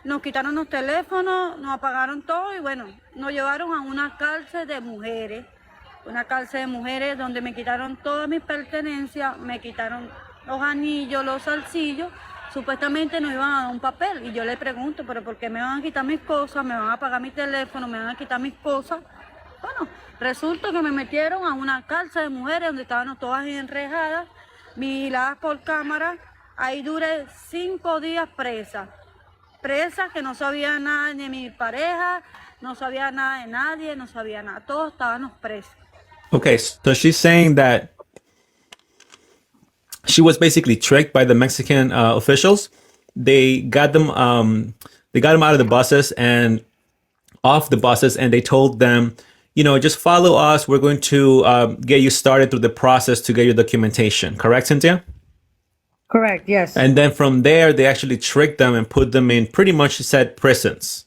nos quitaron los teléfonos, nos apagaron todo y bueno, nos llevaron a una cárcel de mujeres. Una cárcel de mujeres donde me quitaron todas mis pertenencias, me quitaron los anillos, los zarcillos. Supuestamente nos iban a dar un papel y yo le pregunto, pero ¿por qué me van a quitar mis cosas? ¿Me van a apagar mi teléfono? ¿Me van a quitar mis cosas? Bueno, resulta que me metieron a una cárcel de mujeres donde estaban todas enrejadas, vigiladas por cámara. Ahí duré 5 días presa. Presa que no sabía nada de mi pareja, no sabía nada de nadie, no sabía nada. Todos estábamos presos. Okay, so she's saying that she was basically tricked by the Mexican officials. They got them. They got them out of the buses and off the buses, and they told them, you know, just follow us. We're going to get you started through the process to get your documentation. Correct, Cynthia? Correct, yes. And then from there, they actually tricked them and put them in pretty much, she said, prisons.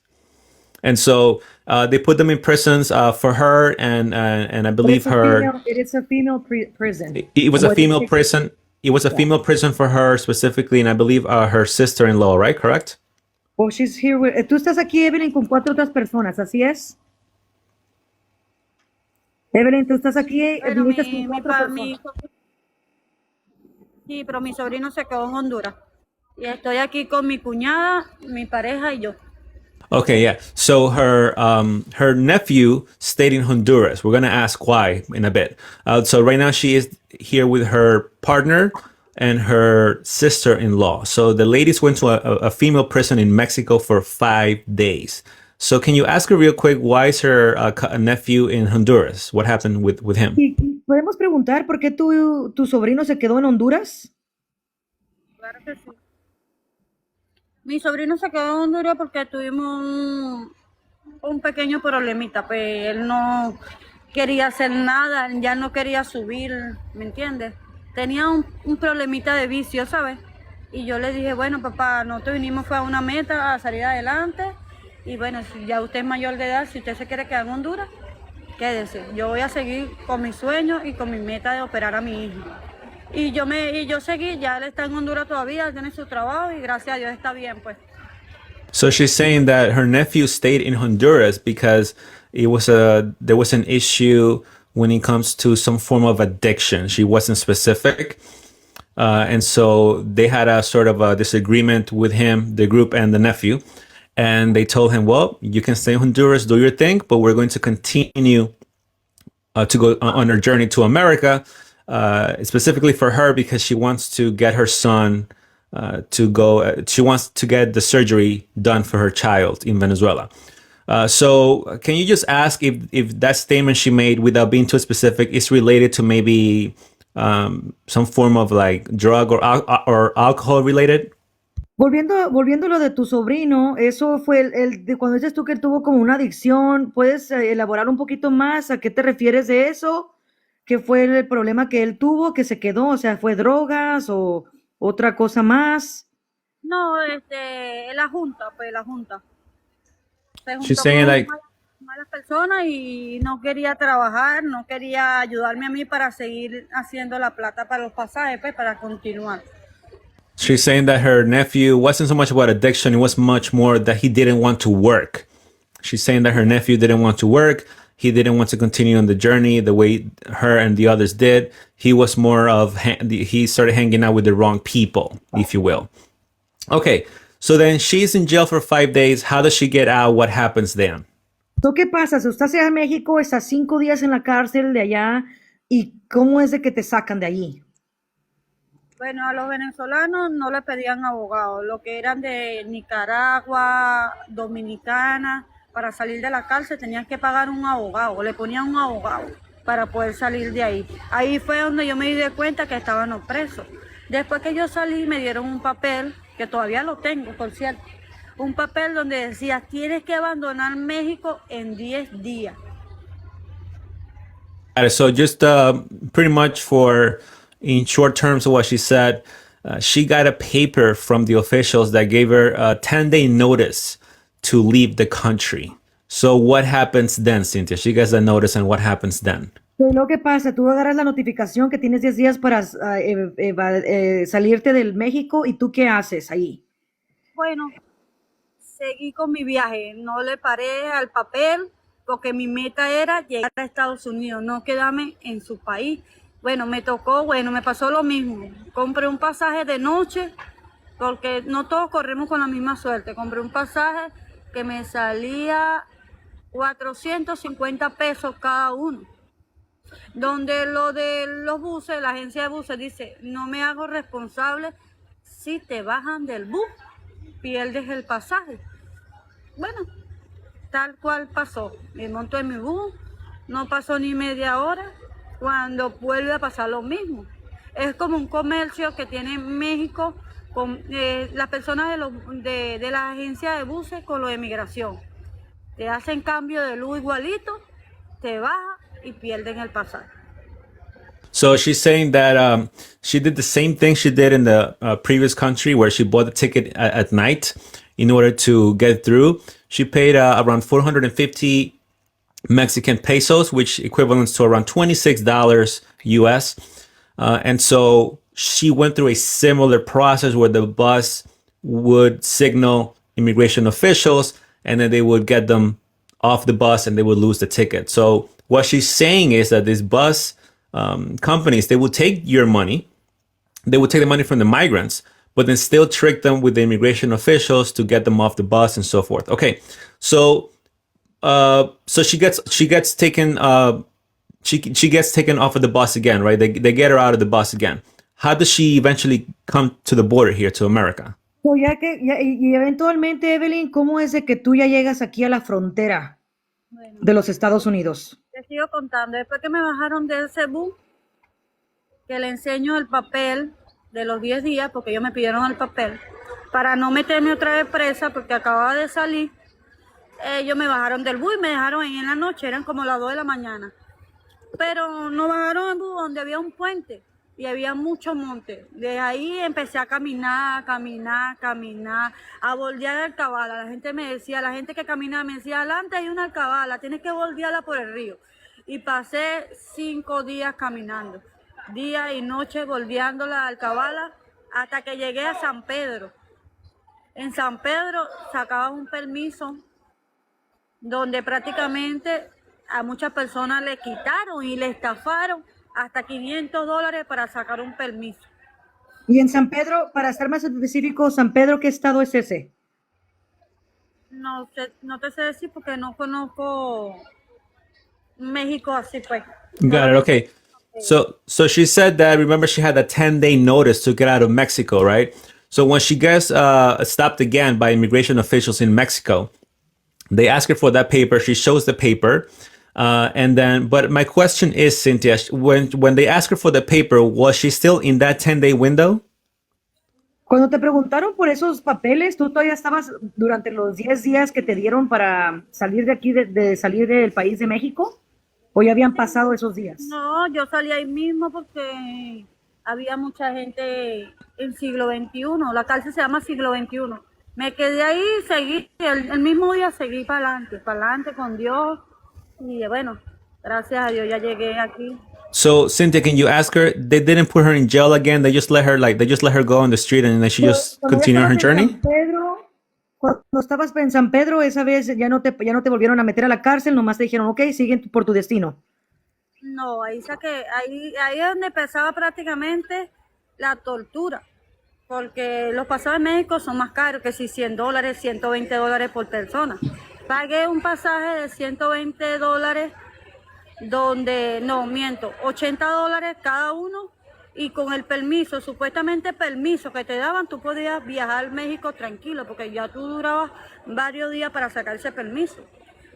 And so they put them in prisons for her and I believe her. It is a female prison. It was a female prison. It was a female prison for her specifically, and I believe her sister-in-law, right? Correct? Well, she's here with, tú estás aquí, Evelyn, con 4 otras personas, ¿así es? Evelyn, tú estás aquí, Pero viniste con 4 personas. Sí, pero mi sobrino se quedó en Honduras. Y estoy aquí con mi cuñada, mi pareja y yo. Okay, yeah. So her nephew stayed in Honduras. We're gonna ask why in a bit. So right now she is here with her partner and her sister-in-law. So the ladies went to a female prison in Mexico for 5 days. So can you ask her real quick why is her nephew in Honduras? What happened with him? ¿Y podemos preguntar por qué tu sobrino se quedó en Honduras? Claro que sí. Mi sobrino se quedó en Honduras porque tuvimos un pequeño problemita, pues él no quería hacer nada, ya no quería subir, ¿me entiendes? Tenía un problemita de vicio, ¿sabes? Y yo le dije, bueno, papá, nosotros vinimos fue a una meta, a salir adelante, y bueno, si ya usted es mayor de edad, si usted se quiere quedar en Honduras, quédese. Yo voy a seguir con mis sueños y con mi meta de operar a mi hijo. Y yo seguí, ya él está en Honduras todavía, él tiene su trabajo y gracias a Dios está bien, pues. So she's saying that her nephew stayed in Honduras because there was an issue when it comes to some form of addiction. She wasn't specific. And so they had a sort of a disagreement with him, the group and the nephew. And they told him, well, you can stay in Honduras, do your thing, but we're going to continue to go on her journey to America, specifically for her because she wants to get her son to go. She wants to get the surgery done for her child in Venezuela. So can you just ask if that statement she made, without being too specific, is related to maybe some form of like drug or alcohol related? Volviendo a lo de tu sobrino, eso fue de cuando dices tú que él tuvo como una adicción, ¿puedes elaborar un poquito más a qué te refieres de eso? ¿Qué fue el problema que él tuvo, que se quedó? O sea, ¿fue drogas o otra cosa más? No, la junta, pues la junta. Se juntó She's saying con like, malas personas y no quería trabajar, no quería ayudarme a mí para seguir haciendo la plata para los pasajes, pues para continuar. she's saying that her nephew wasn't so much about addiction, it was much more that he didn't want to work. She's saying that her nephew didn't want to work. He didn't want to continue on the journey the way her and the others did. He was more of, he started hanging out with the wrong people, if you will. Okay, so then she's in jail for 5 days. How does she get out? What happens then? ¿Tú qué pasa? Si usted se va a México, está 5 días en la cárcel de allá, ¿y cómo es de que te sacan de allí? Bueno, a los venezolanos no le pedían abogados, lo que eran de Nicaragua, Dominicana, para salir de la cárcel tenían que pagar un abogado, le ponían un abogado para poder salir de ahí. Ahí fue donde yo me di cuenta que estaban los presos. Después que yo salí me dieron un papel, que todavía lo tengo, por cierto, un papel donde decía, tienes que abandonar México en 10 días. Got it. So just pretty much for in short terms of what she said, she got a paper from the officials that gave her a 10-day notice to leave the country. So what happens then, Cynthia? She gets a notice, and what happens then? Pero lo que pasa, tú agarras la notificación que tienes 10 días para salirte del México y tú qué haces ahí. Bueno, seguí con mi viaje, no le paré al papel porque mi meta era llegar a Estados Unidos, no quedarme en su país. Bueno, me tocó, bueno, me pasó lo mismo. Compré un pasaje de noche porque no todos corremos con la misma suerte. Compré un pasaje que me salía 450 pesos cada uno. Donde lo de los buses, la agencia de buses dice, no me hago responsable si te bajan del bus, pierdes el pasaje. Bueno, tal cual pasó. Me monto en mi bus, no pasó ni media hora cuando vuelve a pasar lo mismo. Es como un comercio que tiene México con las personas de la agencia de buses con lo de migración. Te hacen cambio de luz igualito, te baja y pierden el pasaje. So she's saying that she did the same thing she did in the previous country, where she bought the ticket at night in order to get through. She paid around 450 Mexican pesos, which equivalents to around $26 US. And so she went through a similar process where the bus would signal immigration officials, and then they would get them off the bus and they would lose the ticket. So what she's saying is that these bus companies, they would take your money, they would take the money from the migrants, but then still trick them with the immigration officials to get them off the bus and so forth. Okay, so she gets taken she gets taken off of the bus again, right? They get her out of the bus again. How does she eventually come to the border here to America? So, y eventualmente, Evelyn, ¿cómo es de que tú ya llegas aquí a la frontera Bueno, de los Estados Unidos? te sigo contando. Después que me bajaron de ese bus, que le enseño el papel de los 10 días, porque ellos me pidieron el papel, para no meterme otra vez presa, porque acababa de salir, ellos me bajaron del bus y me dejaron en la noche, eran como las 2 de la mañana. Pero no bajaron el bus donde había un puente y había mucho monte. De ahí empecé a caminar, a bordear la alcabala. La gente me decía, la gente que caminaba me decía, adelante hay una alcabala, tienes que bordearla por el río. Y pasé 5 días caminando, día y noche bordeando la alcabala hasta que llegué a San Pedro. En San Pedro sacaba un permiso donde prácticamente a muchas personas le quitaron y le estafaron hasta $500 para sacar un permiso. Y en San Pedro, para estar más específico, San Pedro, ¿qué estado es ese? No sé, no te sé decir porque no conozco México así pues. Got it. Okay. So she said that, remember, she had a 10-day notice to get out of Mexico, right? So when she gets stopped again by immigration officials in Mexico, they ask her for that paper. She shows the paper. And then, but my question is, Cynthia, when they ask her for the paper, was she still in that 10-day window? Cuando te preguntaron por esos papeles, ¿tú todavía estabas durante los 10 días que te dieron para salir de aquí, de salir del país de México? ¿O ya habían pasado esos días? No, yo salí ahí mismo porque había mucha gente en siglo XXI. La cárcel se llama siglo XXI. Me quedé ahí, seguí, el mismo día seguí para adelante con Dios. Y bueno, gracias a Dios ya llegué aquí. So Cynthia, can you ask her? They didn't put her in jail again. They just let her go on the street, and then she just Cuando ya continued her estabas en journey. San Pedro, cuando estabas en San Pedro, esa vez ya no te volvieron a meter a la cárcel, nomás te dijeron, ok, siguen por tu destino. No, ahí saqué, ahí es donde empezaba prácticamente la tortura. Porque los pasajes en México son más caros que si $100, $120 por persona. Pagué un pasaje de $120 donde, no, miento, $80 cada uno y con el permiso, supuestamente permiso que te daban, tú podías viajar a México tranquilo porque ya tú durabas varios días para sacar ese permiso.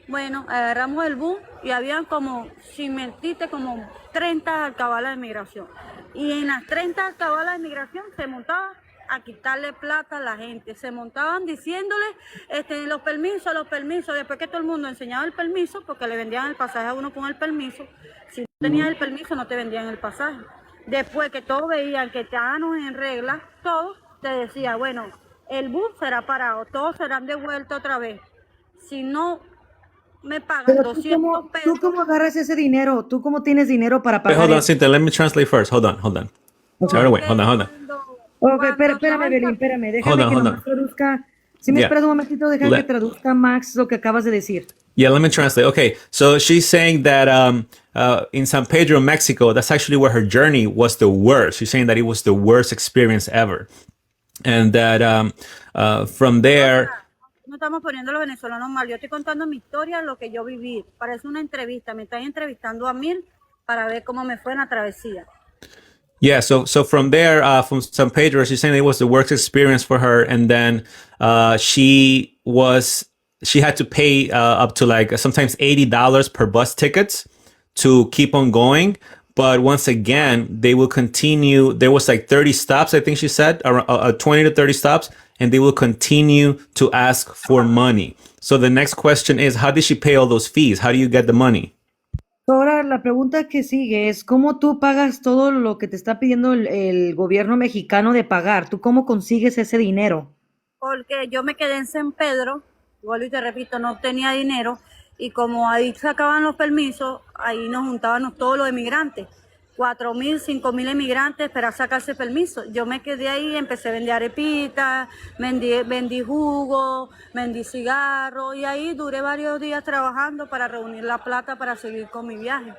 Bueno, agarramos el bus y habían como, sin mentirte, como 30 alcabalas de migración. Y en las 30 alcabalas de migración se montaba a quitarle plata a la gente. Se montaban diciéndole los permisos, después que todo el mundo enseñaba el permiso, porque le vendían el pasaje a uno con el permiso. Si tenías el permiso, no te vendían el pasaje. Después que todos veían que estábamos en regla, todos te decía, bueno, el bus será parado, todos serán devueltos otra vez. Si no me pagan Pero 200 ¿tú pesos, cómo agarras ese dinero? ¿Tú cómo tienes dinero para Wait, pagar hold on, eso? Cynthia. Let me translate first. Hold on, hold on. Sorry, wait. Hold on, porque hold on. Ok, cuando espérame, estaba en Belín, espérame. Hold Déjame on, que hold nomás on. traduzca. Si me Yeah. esperas un momentito, deja que Let, traduzca Max lo que acabas de decir. yeah, let me translate. Okay, so she's saying that in San Pedro, Mexico, that's actually where her journey was the worst. She's saying that it was the worst experience ever. And that from there, no estamos poniendo a los venezolanos mal. Yo estoy contando mi historia, lo que yo viví. Parece una entrevista. Me están entrevistando a mí para ver cómo me fue en la travesía. yeah, so from there, from San Pedro, she's saying it was the worst experience for her. And then she had to pay up to like sometimes $80 per bus tickets to keep on going. But once again, they will continue. There was like 30 stops, I think she said, around 20 to 30 stops, and they will continue to ask for money. So the next question is, how did she pay all those fees? How do you get the money? Ahora, la pregunta que sigue es, ¿cómo tú pagas todo lo que te está pidiendo el gobierno mexicano de pagar? ¿Tú cómo consigues ese dinero? Porque yo me quedé en San Pedro, vuelvo y te repito, no tenía dinero. Y como ahí sacaban los permisos, ahí nos juntábamos todos los emigrantes. 4.000, 5.000 emigrantes para sacarse permiso. Yo me quedé ahí, empecé a vender arepitas, vendí jugo, vendí cigarros y ahí duré varios días trabajando para reunir la plata para seguir con mi viaje.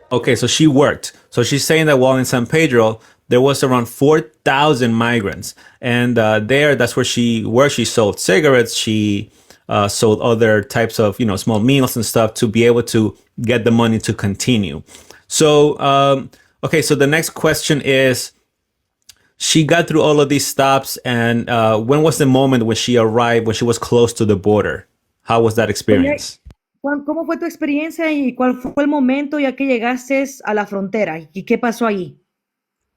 Okay, so she worked. So she's saying that while in San Pedro, there was around 4,000 migrants. And there, that's where she worked. She sold cigarettes. She sold other types of, small meals and stuff to be able to get the money to continue. So, okay, so the next question is, she got through all of these stops, and when was the moment when she arrived, when she was close to the border? How was that experience? ¿Cómo fue tu experiencia y cuál fue el momento ya que llegaste a la frontera? ¿Y qué pasó ahí?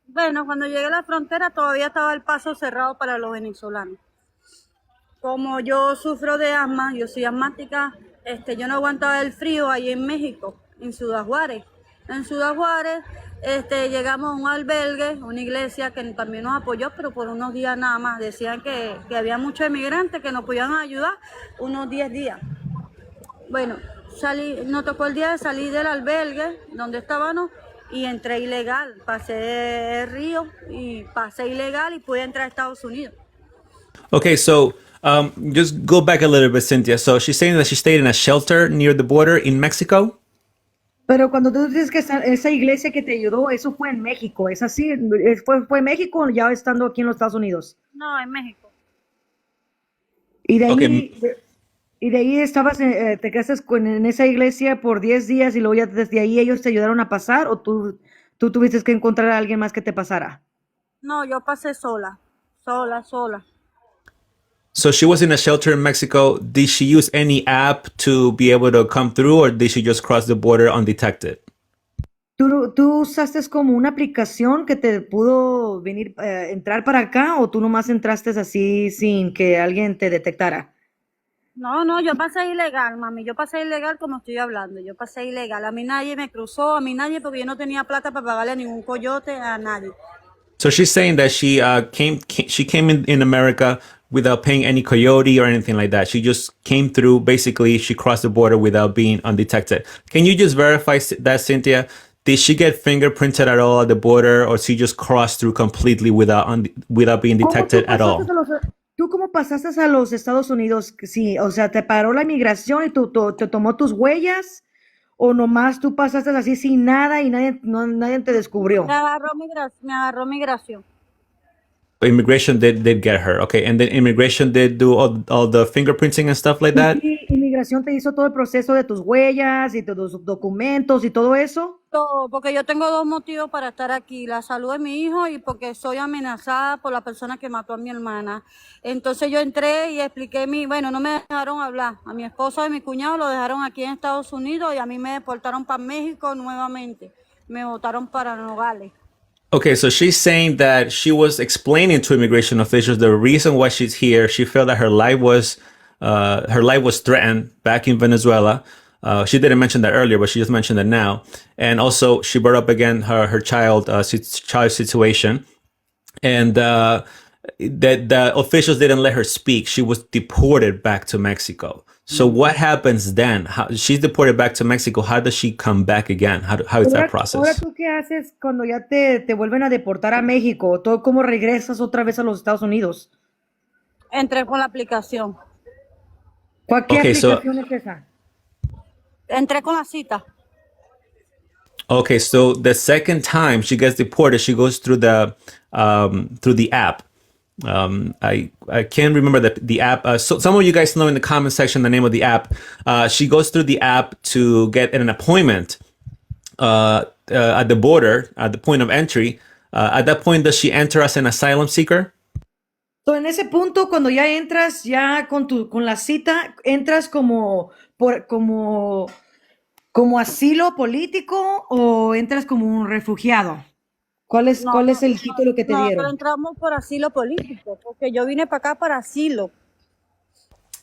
Bueno, cuando llegué a la frontera todavía estaba el paso cerrado para los venezolanos. Como yo sufro de asma, yo soy asmática, yo no aguantaba el frío ahí en México, en Ciudad Juárez. En Ciudad Juárez llegamos a un albergue, una iglesia que también nos apoyó, pero por unos días nada más. Decían que había muchos emigrantes que nos podían ayudar unos 10 días. Bueno, nos tocó el día de salir del albergue donde estábamos y entré ilegal. Pasé el río y pasé ilegal y pude entrar a Estados Unidos. Okay, so just go back a little bit, Cynthia. So she's saying that she stayed in a shelter near the border in Mexico? Pero cuando tú dices que esa iglesia que te ayudó, eso fue en México, ¿es así? ¿Fue en México ya estando aquí en los Estados Unidos? No, en México. Y de ahí, Okay. y de ahí estabas, te quedaste en esa iglesia por 10 días y luego ya desde ahí ellos te ayudaron a pasar o tú tuviste que encontrar a alguien más que te pasara. No, yo pasé sola. So she was in a shelter in Mexico. Did she use any app to be able to come through, or did she just cross the border undetected? ¿Tú usaste como una aplicación que te pudo venir, entrar para acá o tú nomás entraste así sin que alguien te detectara? No, yo pasé ilegal, mami. Yo pasé ilegal como estoy hablando. Yo pasé ilegal. A mí nadie me cruzó, a mí nadie, porque yo no tenía plata para pagarle a ningún coyote, a nadie. So she's saying that she came in America without paying any coyote or anything like that. She just came through. Basically, she crossed the border without being undetected. Can you just verify that, Cynthia? Did she get fingerprinted at all at the border, or she just crossed through completely without being detected at all? ¿Tú cómo pasaste a los Estados Unidos? Sí, o sea, ¿te paró la inmigración y te tomó tus huellas? ¿O nomás tú pasaste así sin nada y nadie te descubrió? Me agarró migración. Immigration did get her. Okay, and then immigration did do all the fingerprinting and stuff like that? ¿Y inmigración te hizo todo el proceso de tus huellas y tus documentos y todo eso? Todo, porque yo tengo 2 motivos para estar aquí: la salud de mi hijo y porque soy amenazada por la persona que mató a mi hermana. Entonces yo entré y expliqué bueno, no me dejaron hablar. A mi esposo y mi cuñado lo dejaron aquí en Estados Unidos y a mí me deportaron para México nuevamente. Me botaron para Nogales. Okay, so she's saying that she was explaining to immigration officials the reason why she's here. She felt that her life was threatened back in Venezuela. She didn't mention that earlier, but she just mentioned it now. And also, she brought up again her child situation, and that the officials didn't let her speak. She was deported back to Mexico. So what happens then? She's deported back to Mexico. How does she come back again? How is that Ahora, process? ¿tú qué haces cuando ya te vuelven a deportar a México? ¿Tú cómo regresas otra vez a los Estados Unidos? Entré con la aplicación. ¿Qué Okay, so aplicación es esa? Entré con la cita. okay, so the second time she gets deported, she goes through the app. I can't remember the app. So some of you guys know in the comment section the name of the app. She goes through the app to get an appointment at the border, at the point of entry. At that point, does she enter as an asylum seeker? So, en ese punto, cuando ya entras, ya con la cita, entras como asilo político o entras como un refugiado. ¿Cuál es el título que te Nosotros dieron? entramos por asilo político, porque yo vine para acá para asilo.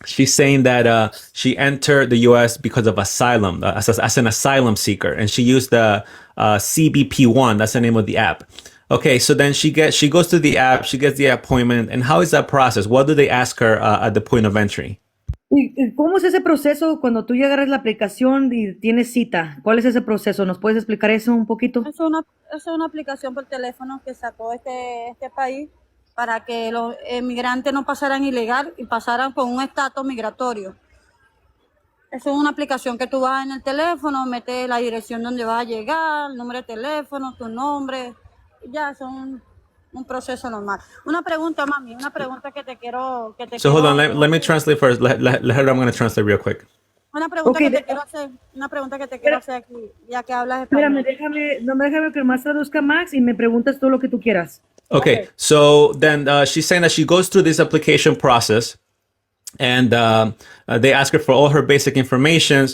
She's saying that she entered the U.S. because of asylum, as an asylum seeker, and she used the CBP1. That's the name of the app. Okay, so then she goes to the app, she gets the appointment, and how is that process? What do they ask her at the point of entry? ¿Y cómo es ese proceso cuando tú ya agarras la aplicación y tienes cita? ¿Cuál es ese proceso? ¿Nos puedes explicar eso un poquito? Es una aplicación por teléfono que sacó este país para que los emigrantes no pasaran ilegal y pasaran con un estatus migratorio. Eso es una aplicación que tú vas en el teléfono, metes la dirección donde vas a llegar, el número de teléfono, tu nombre, y ya son un proceso normal. Una pregunta, mami, una pregunta que te quiero... So hold on, let me translate first. Let her, I'm going to translate real quick. Una pregunta Ok, una pregunta que te quiero hacer aquí, ya que hablas español. Espérame, déjame que más traduzca Max y me preguntas todo lo que tú quieras. Okay, so then she's saying that she goes through this application process, and they ask her for all her basic information,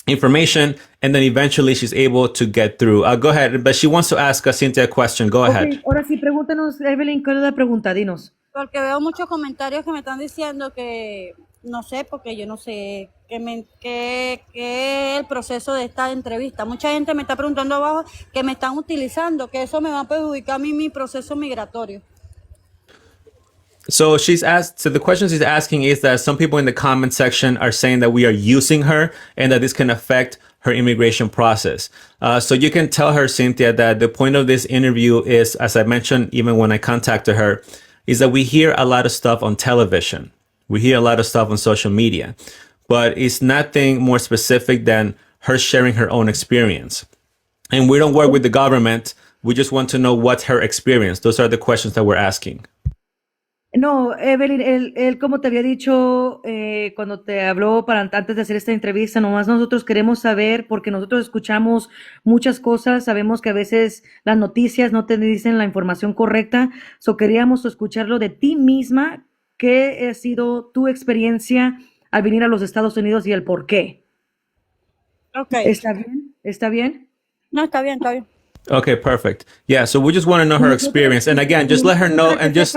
and then eventually she's able to get through. Go ahead, but she wants to ask Cynthia a question. Go ahead. Ok, ahora sí, pregúntanos, Evelyn, ¿cuál es la pregunta? Dinos. Porque veo muchos comentarios que me están diciendo que, no sé, porque yo no sé qué es el proceso de esta entrevista. Mucha gente me está preguntando abajo que me están utilizando, que eso me va a perjudicar a mí mi proceso migratorio. So so the question she's asking is that some people in the comment section are saying that we are using her and that this can affect her immigration process. So you can tell her, Cynthia, that the point of this interview is, as I mentioned, even when I contacted her, is that we hear a lot of stuff on television. We hear a lot of stuff on social media, but it's nothing more specific than her sharing her own experience. And we don't work with the government. We just want to know what's her experience. Those are the questions that we're asking. No, Evelyn, él como te había dicho cuando te habló antes de hacer esta entrevista, nomás nosotros queremos saber, porque nosotros escuchamos muchas cosas, sabemos que a veces las noticias no te dicen la información correcta, so queríamos escucharlo de ti misma, qué ha sido tu experiencia al venir a los Estados Unidos y el por qué. Okay. ¿Está bien? ¿Está bien? No, está bien, está bien. Okay, perfect. Yeah, so we just want to know her experience. And again, just let her know and just...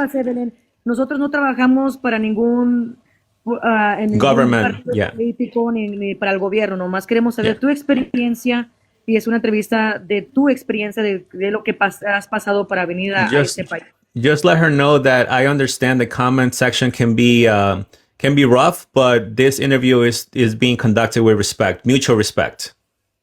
Nosotros no trabajamos para ningún government, partido yeah. político ni para el gobierno, nomás queremos saber tu experiencia y es una entrevista de tu experiencia de lo que has pasado para venir a este país. Just let her know that I understand the comment section can be rough, but this interview is being conducted with respect, mutual respect.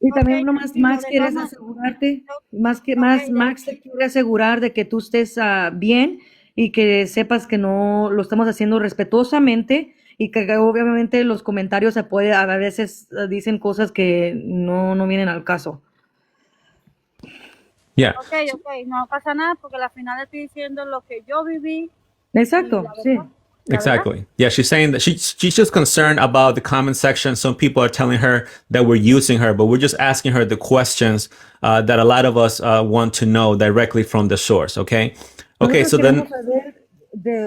Y también nomás Max quieres asegurarte, Max te quiere asegurar de que tú estés bien y que sepas que no lo estamos haciendo respetuosamente y que obviamente los comentarios a veces dicen cosas que no vienen al caso. Yeah. Okay, no pasa nada porque al final estoy diciendo lo que yo viví. Exacto, sí. Exactly. Yeah, she's saying that she's just concerned about the comment section. Some people are telling her that we're using her, but we're just asking her the questions that a lot of us want to know directly from the source, okay? Okay, so then...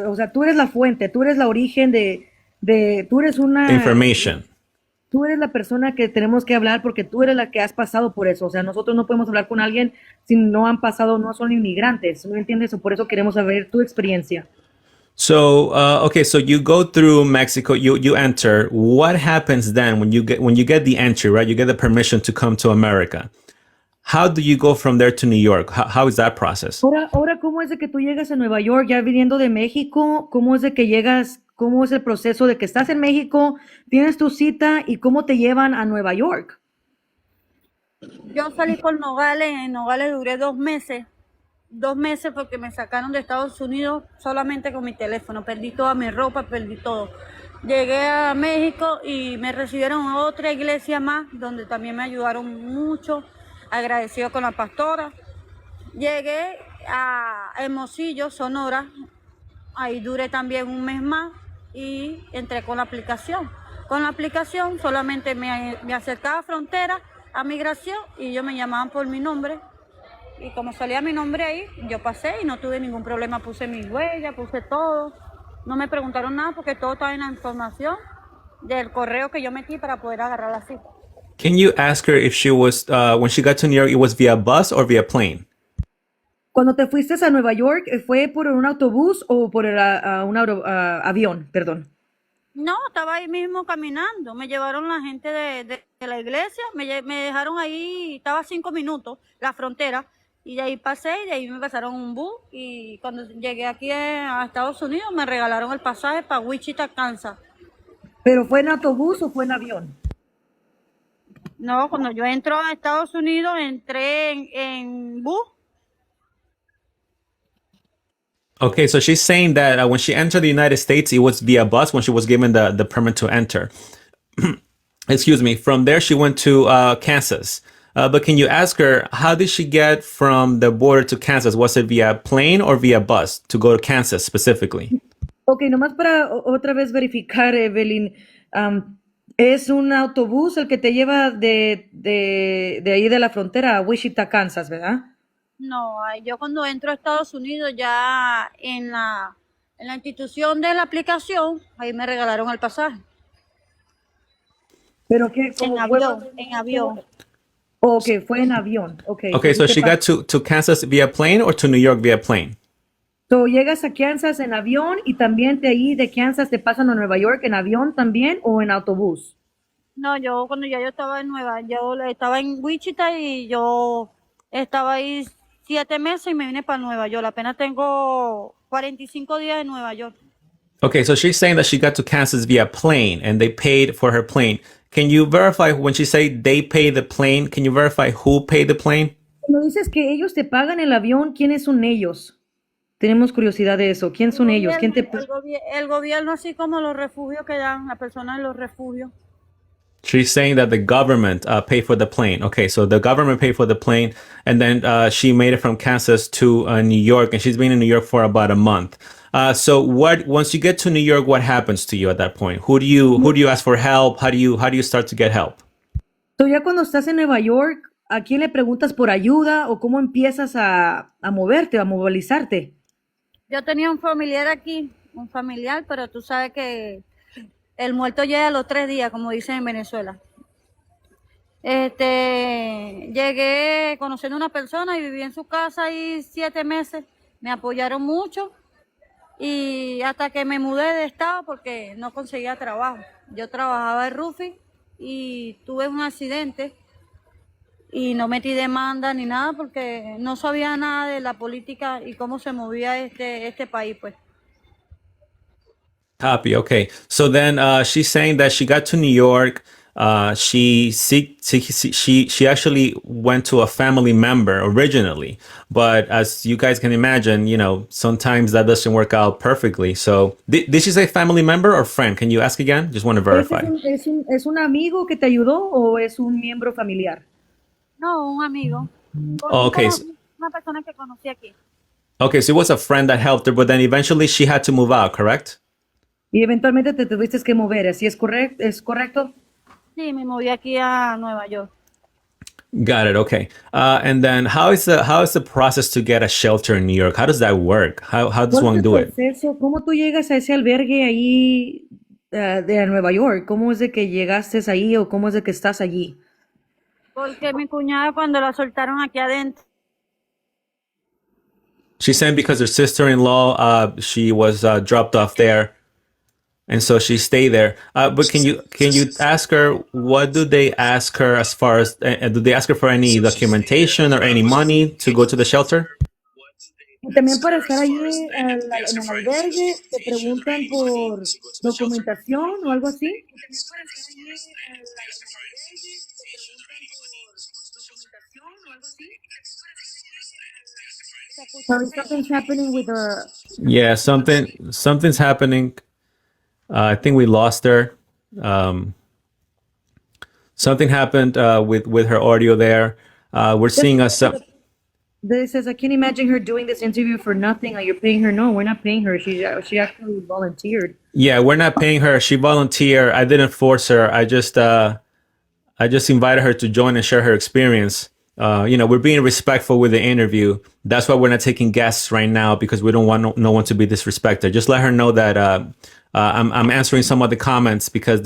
o sea, tú eres la fuente, tú eres la origen tú eres una... Information. Tú eres la persona que tenemos que hablar porque tú eres la que has pasado por eso. O sea, nosotros no podemos hablar con alguien si no han pasado, no son inmigrantes, ¿no entiendes? O por eso queremos saber tu experiencia. So okay, so you go through Mexico, you enter. What happens then when you get the entry, right? You get the permission to come to America. How do you go from there to New York? How is that process? Ahora, ¿cómo es de que tú llegas a Nueva York ya viniendo de México? ¿Cómo es de que llegas? ¿Cómo es el proceso de que estás en México, tienes tu cita y cómo te llevan a Nueva York? Yo salí por Nogales, en Nogales duré 2 meses porque me sacaron de Estados Unidos solamente con mi teléfono, perdí toda mi ropa, perdí todo. Llegué a México y me recibieron a otra iglesia más, donde también me ayudaron mucho, agradecido con la pastora. Llegué a Hermosillo, Sonora, ahí duré también un mes más y entré con la aplicación. Con la aplicación solamente me acercaba a frontera, a migración, y ellos me llamaban por mi nombre. Y como salía mi nombre ahí, yo pasé y no tuve ningún problema. Puse mis huellas, puse todo. No me preguntaron nada porque todo estaba en la información del correo que yo metí para poder agarrar la cita. Can you ask her if she was when she got to New York, it was via bus or via plane? Cuando te fuiste a Nueva York, ¿fue por un autobús o por un avión? Perdón. No, estaba ahí mismo caminando. Me llevaron la gente de la iglesia, me dejaron ahí, estaba a 5 minutos, la frontera, y de ahí pasé y de ahí me pasaron un bus. Y cuando llegué aquí a Estados Unidos, me regalaron el pasaje para Wichita, Kansas. ¿Pero fue en autobús o fue en avión? No, cuando yo entro a Estados Unidos, entré en bus. Okay, so she's saying that when she entered the United States, it was via bus when she was given the permit to enter. Excuse me. From there, she went to Kansas. But can you ask her, how did she get from the border to Kansas? Was it via plane or via bus to go to Kansas specifically? Ok, nomás para otra vez verificar, Evelyn, es un autobús el que te lleva de ahí de la frontera a Wichita, Kansas, ¿verdad? No, yo cuando entro a Estados Unidos ya en la institución de la aplicación, ahí me regalaron el pasaje. Pero que En avión, en avión. Ok, fue en avión. Ok, Okay, so she pa- got to Kansas via plane or to New York via plane? so, llegas a Kansas en avión y también de ahí de Kansas te pasan a Nueva York en avión también o en autobús. No, yo cuando ya yo estaba yo estaba en Wichita y yo estaba ahí 7 meses y me vine para Nueva York. Apenas tengo 45 días en Nueva York. Okay, so she's saying that she got to Kansas via plane and they paid for her plane. Can you verify when she say they pay the plane? Can you verify who paid the plane? Cuando dices que ellos te pagan el avión, ¿quiénes son ellos? Tenemos curiosidad de eso. ¿Quién son ellos? ¿Quién te El gobierno, así como los refugios que dan, las personas en los refugios. She's saying that the government paid for the plane. Okay, so the government paid for the plane, and then she made it from Kansas to New York, and she's been in New York for about a month. So what? Once you get to New York, what happens to you at that point? Who do you ask for help? How do you start to get help? So, ya cuando estás en Nueva York, ¿a quién le preguntas por ayuda o cómo empiezas a moverte, a movilizarte? Yo tenía un familiar aquí, un familiar, pero tú sabes que el muerto llega a los 3 días, como dicen en Venezuela. Llegué conociendo a una persona y viví en su casa ahí 7 meses. Me apoyaron mucho y hasta que me mudé de estado porque no conseguía trabajo. Yo trabajaba en roofing y tuve un accidente y no metí demanda ni nada porque no sabía nada de la política y cómo se movía este país, pues. Copy. Okay. So then she's saying that she got to New York. She actually went to a family member originally, but as you guys can imagine, sometimes that doesn't work out perfectly. So did she say family member or friend? Can you ask again? Just want to verify. ¿Es un amigo que te ayudó o es un miembro familiar? No, un amigo. Oh, okay. Una persona que conocí aquí. Okay. So it was a friend that helped her, but then eventually she had to move out, correct? Y eventualmente te tuviste que mover, ¿así es correcto? ¿Es correcto? Sí, me moví aquí a Nueva York. Got it. Okay. And then how is the process to get a shelter in New York? How does that work? How does ¿Cuál one es do el it? proceso? ¿Cómo tú llegas a ese albergue ahí de Nueva York? ¿Cómo es de que llegaste ahí o cómo es de que estás allí? Porque mi cuñada cuando la soltaron aquí adentro, She's saying because her sister-in-law, she was dropped off there, and so she stayed there. But can you ask her what do they ask her as far as do they ask her for any documentation or any money to go to the shelter? Y también para estar allí en el albergue, te preguntan por documentación o algo así. Sorry, something's happening with the. Yeah, something's happening. I think we lost her. Um, Something happened with her audio there. We're seeing us. This says, I can't imagine her doing this interview for nothing. Are you paying her? No, we're not paying her. She actually volunteered. Yeah, we're not paying her. She volunteered. I didn't force her. I just invited her to join and share her experience. We're being respectful with the interview. That's why we're not taking guests right now because we don't want no one to be disrespected. Just let her know that I'm answering some of the comments because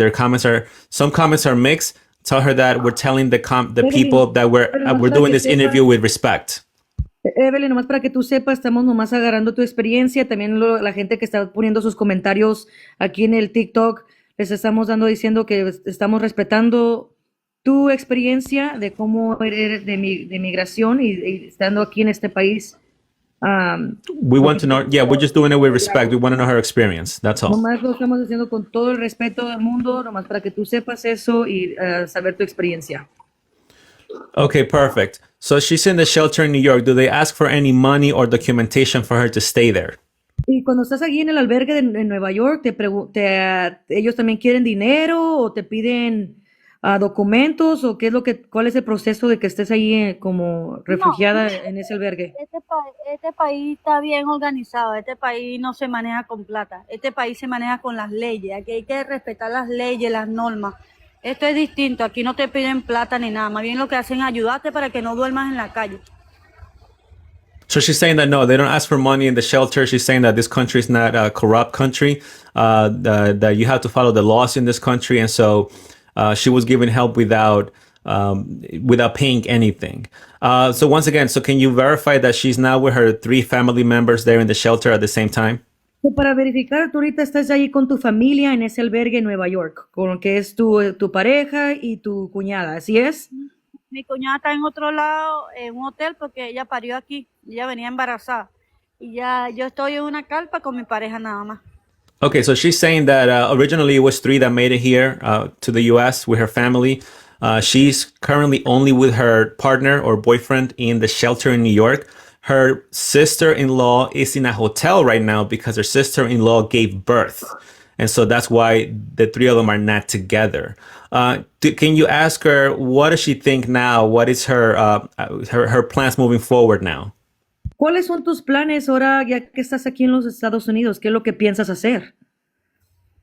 some comments are mixed. Tell her that we're telling the people that we're doing this interview with respect. Evelyn, nomás para que tú sepas, estamos nomás agarrando tu experiencia. También la gente que está poniendo sus comentarios aquí en el TikTok, les estamos diciendo que estamos respetando tu experiencia de cómo eres de migración y estando aquí en este país. We want to know, yeah, we're just doing it with respect. We want to know her experience. That's all. Nomás lo estamos haciendo con todo el respeto del mundo, nomás para que tú sepas eso y saber tu experiencia. Okay, perfect. So she's in the shelter in New York. Do they ask for any money or documentation for her to stay there? Y cuando estás allí en el albergue en Nueva York, ellos también quieren dinero o te piden documentos o cuál es el proceso de que estés ahí como refugiada en ese albergue. Este país está bien organizado, este país no se maneja con plata, este país se maneja con las leyes, aquí hay que respetar las leyes, las normas. Esto es distinto, aquí no te piden plata ni nada, más bien lo que hacen es ayudarte para que no duermas en la calle. So she's saying that no, they don't ask for money in the shelter. She's saying that this country is not a corrupt country, that you have to follow the laws in this country. And so she was given help without paying anything. So once again, so can you verify that she's now with her 3 family members there in the shelter at the same time? Para verificar, tú ahorita estás ahí con tu familia en ese albergue en Nueva York, con que es tu pareja y tu cuñada, ¿así es? Mi cuñada está en otro lado, en un hotel, porque ella parió aquí, ella venía embarazada. Y ya yo estoy en una carpa con mi pareja nada más. Okay, so she's saying that originally it was 3 that made it here to the U.S. with her family. She's currently only with her partner or boyfriend in the shelter in New York. Her sister-in-law is in a hotel right now because her sister-in-law gave birth. And so that's why the 3 of them are not together. Can you ask her, what does she think now? What is her plans moving forward now? ¿Cuáles son tus planes ahora ya que estás aquí en los Estados Unidos? ¿Qué es lo que piensas hacer?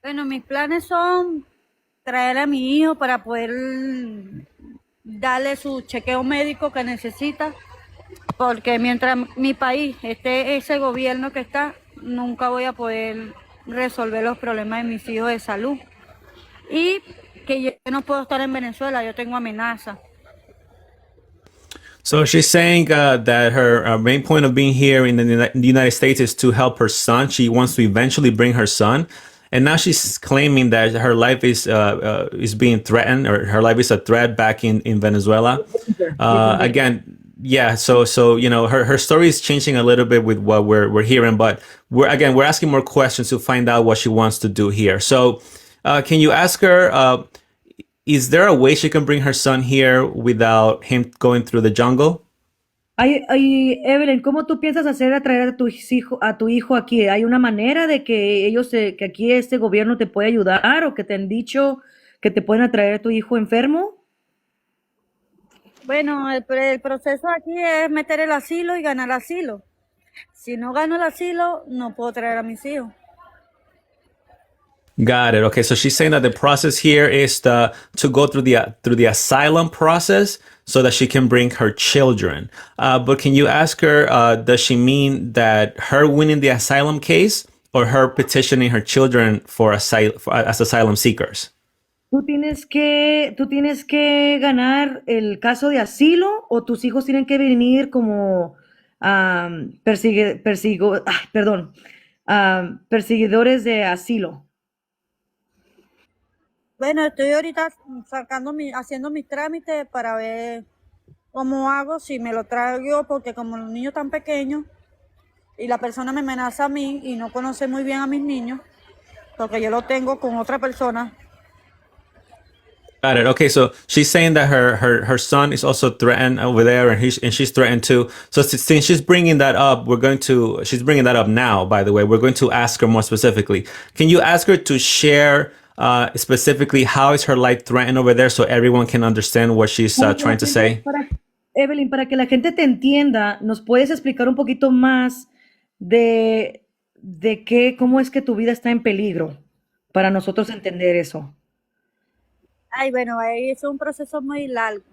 Bueno, mis planes son traer a mi hijo para poder darle su chequeo médico que necesita, porque mientras mi país esté ese gobierno que está, nunca voy a poder resolver los problemas de mis hijos de salud. Y que yo no puedo estar en Venezuela, yo tengo amenaza. So she's saying that her main point of being here in the United States is to help her son. She wants to eventually bring her son. And now she's claiming that her life is being threatened, or her life is a threat back in Venezuela. Again, yeah. So her story is changing a little bit with what we're hearing, but we're asking more questions to find out what she wants to do here. So can you ask her? Is there a way she can bring her son here without him going through the jungle? Evelyn, ¿cómo tú piensas hacer atraer a tu hijo aquí? ¿Hay una manera de que que aquí este gobierno te puede ayudar o que te han dicho que te pueden atraer a tu hijo enfermo? Bueno, el proceso aquí es meter el asilo y ganar asilo. Si no gano el asilo, no puedo traer a mis hijos. Got it. Okay, so she's saying that the process here is to go through the asylum process so that she can bring her children. But can you ask her, does she mean that her winning the asylum case or her petitioning her children as asylum seekers? Tú tienes que ganar el caso de asilo o tus hijos tienen que venir como perdón, perseguidores de asilo. Bueno, estoy ahorita haciendo mis trámites para ver cómo hago, si me lo traigo, porque como los niños tan pequeños y la persona me amenaza a mí y no conoce muy bien a mis niños, porque yo lo tengo con otra persona. Got it. Okay, so she's saying that her son is also threatened over there, and she's threatened too. So since she's bringing that up, she's bringing that up now. By the way, we're going to ask her more specifically. Can you ask her to share specifically how is her life threatened over there, so everyone can understand what she's trying to say? Evelyn, para que la gente te entienda, ¿nos puedes explicar un poquito más cómo es que tu vida está en peligro para nosotros entender eso? Ay, bueno, ahí es un proceso muy largo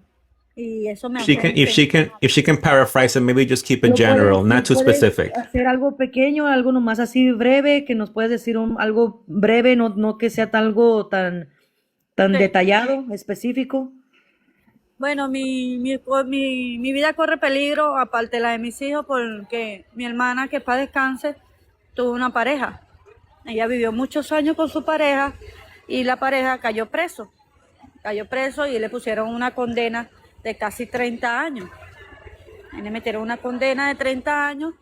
y eso me She can, if afecta. she can paraphrase it, maybe just keep it ¿Lo general, not too puedes specific. hacer algo pequeño, algo nomás así breve, que nos puedes decir algo breve, no que sea algo tan Sí. detallado, específico? Bueno, mi vida corre peligro, aparte de la de mis hijos, porque mi hermana, que para descanse, tuvo una pareja. Ella vivió muchos años con su pareja y la pareja cayó preso. Cayó preso y le pusieron una condena de casi 30 años. A él le metieron una condena de 30 años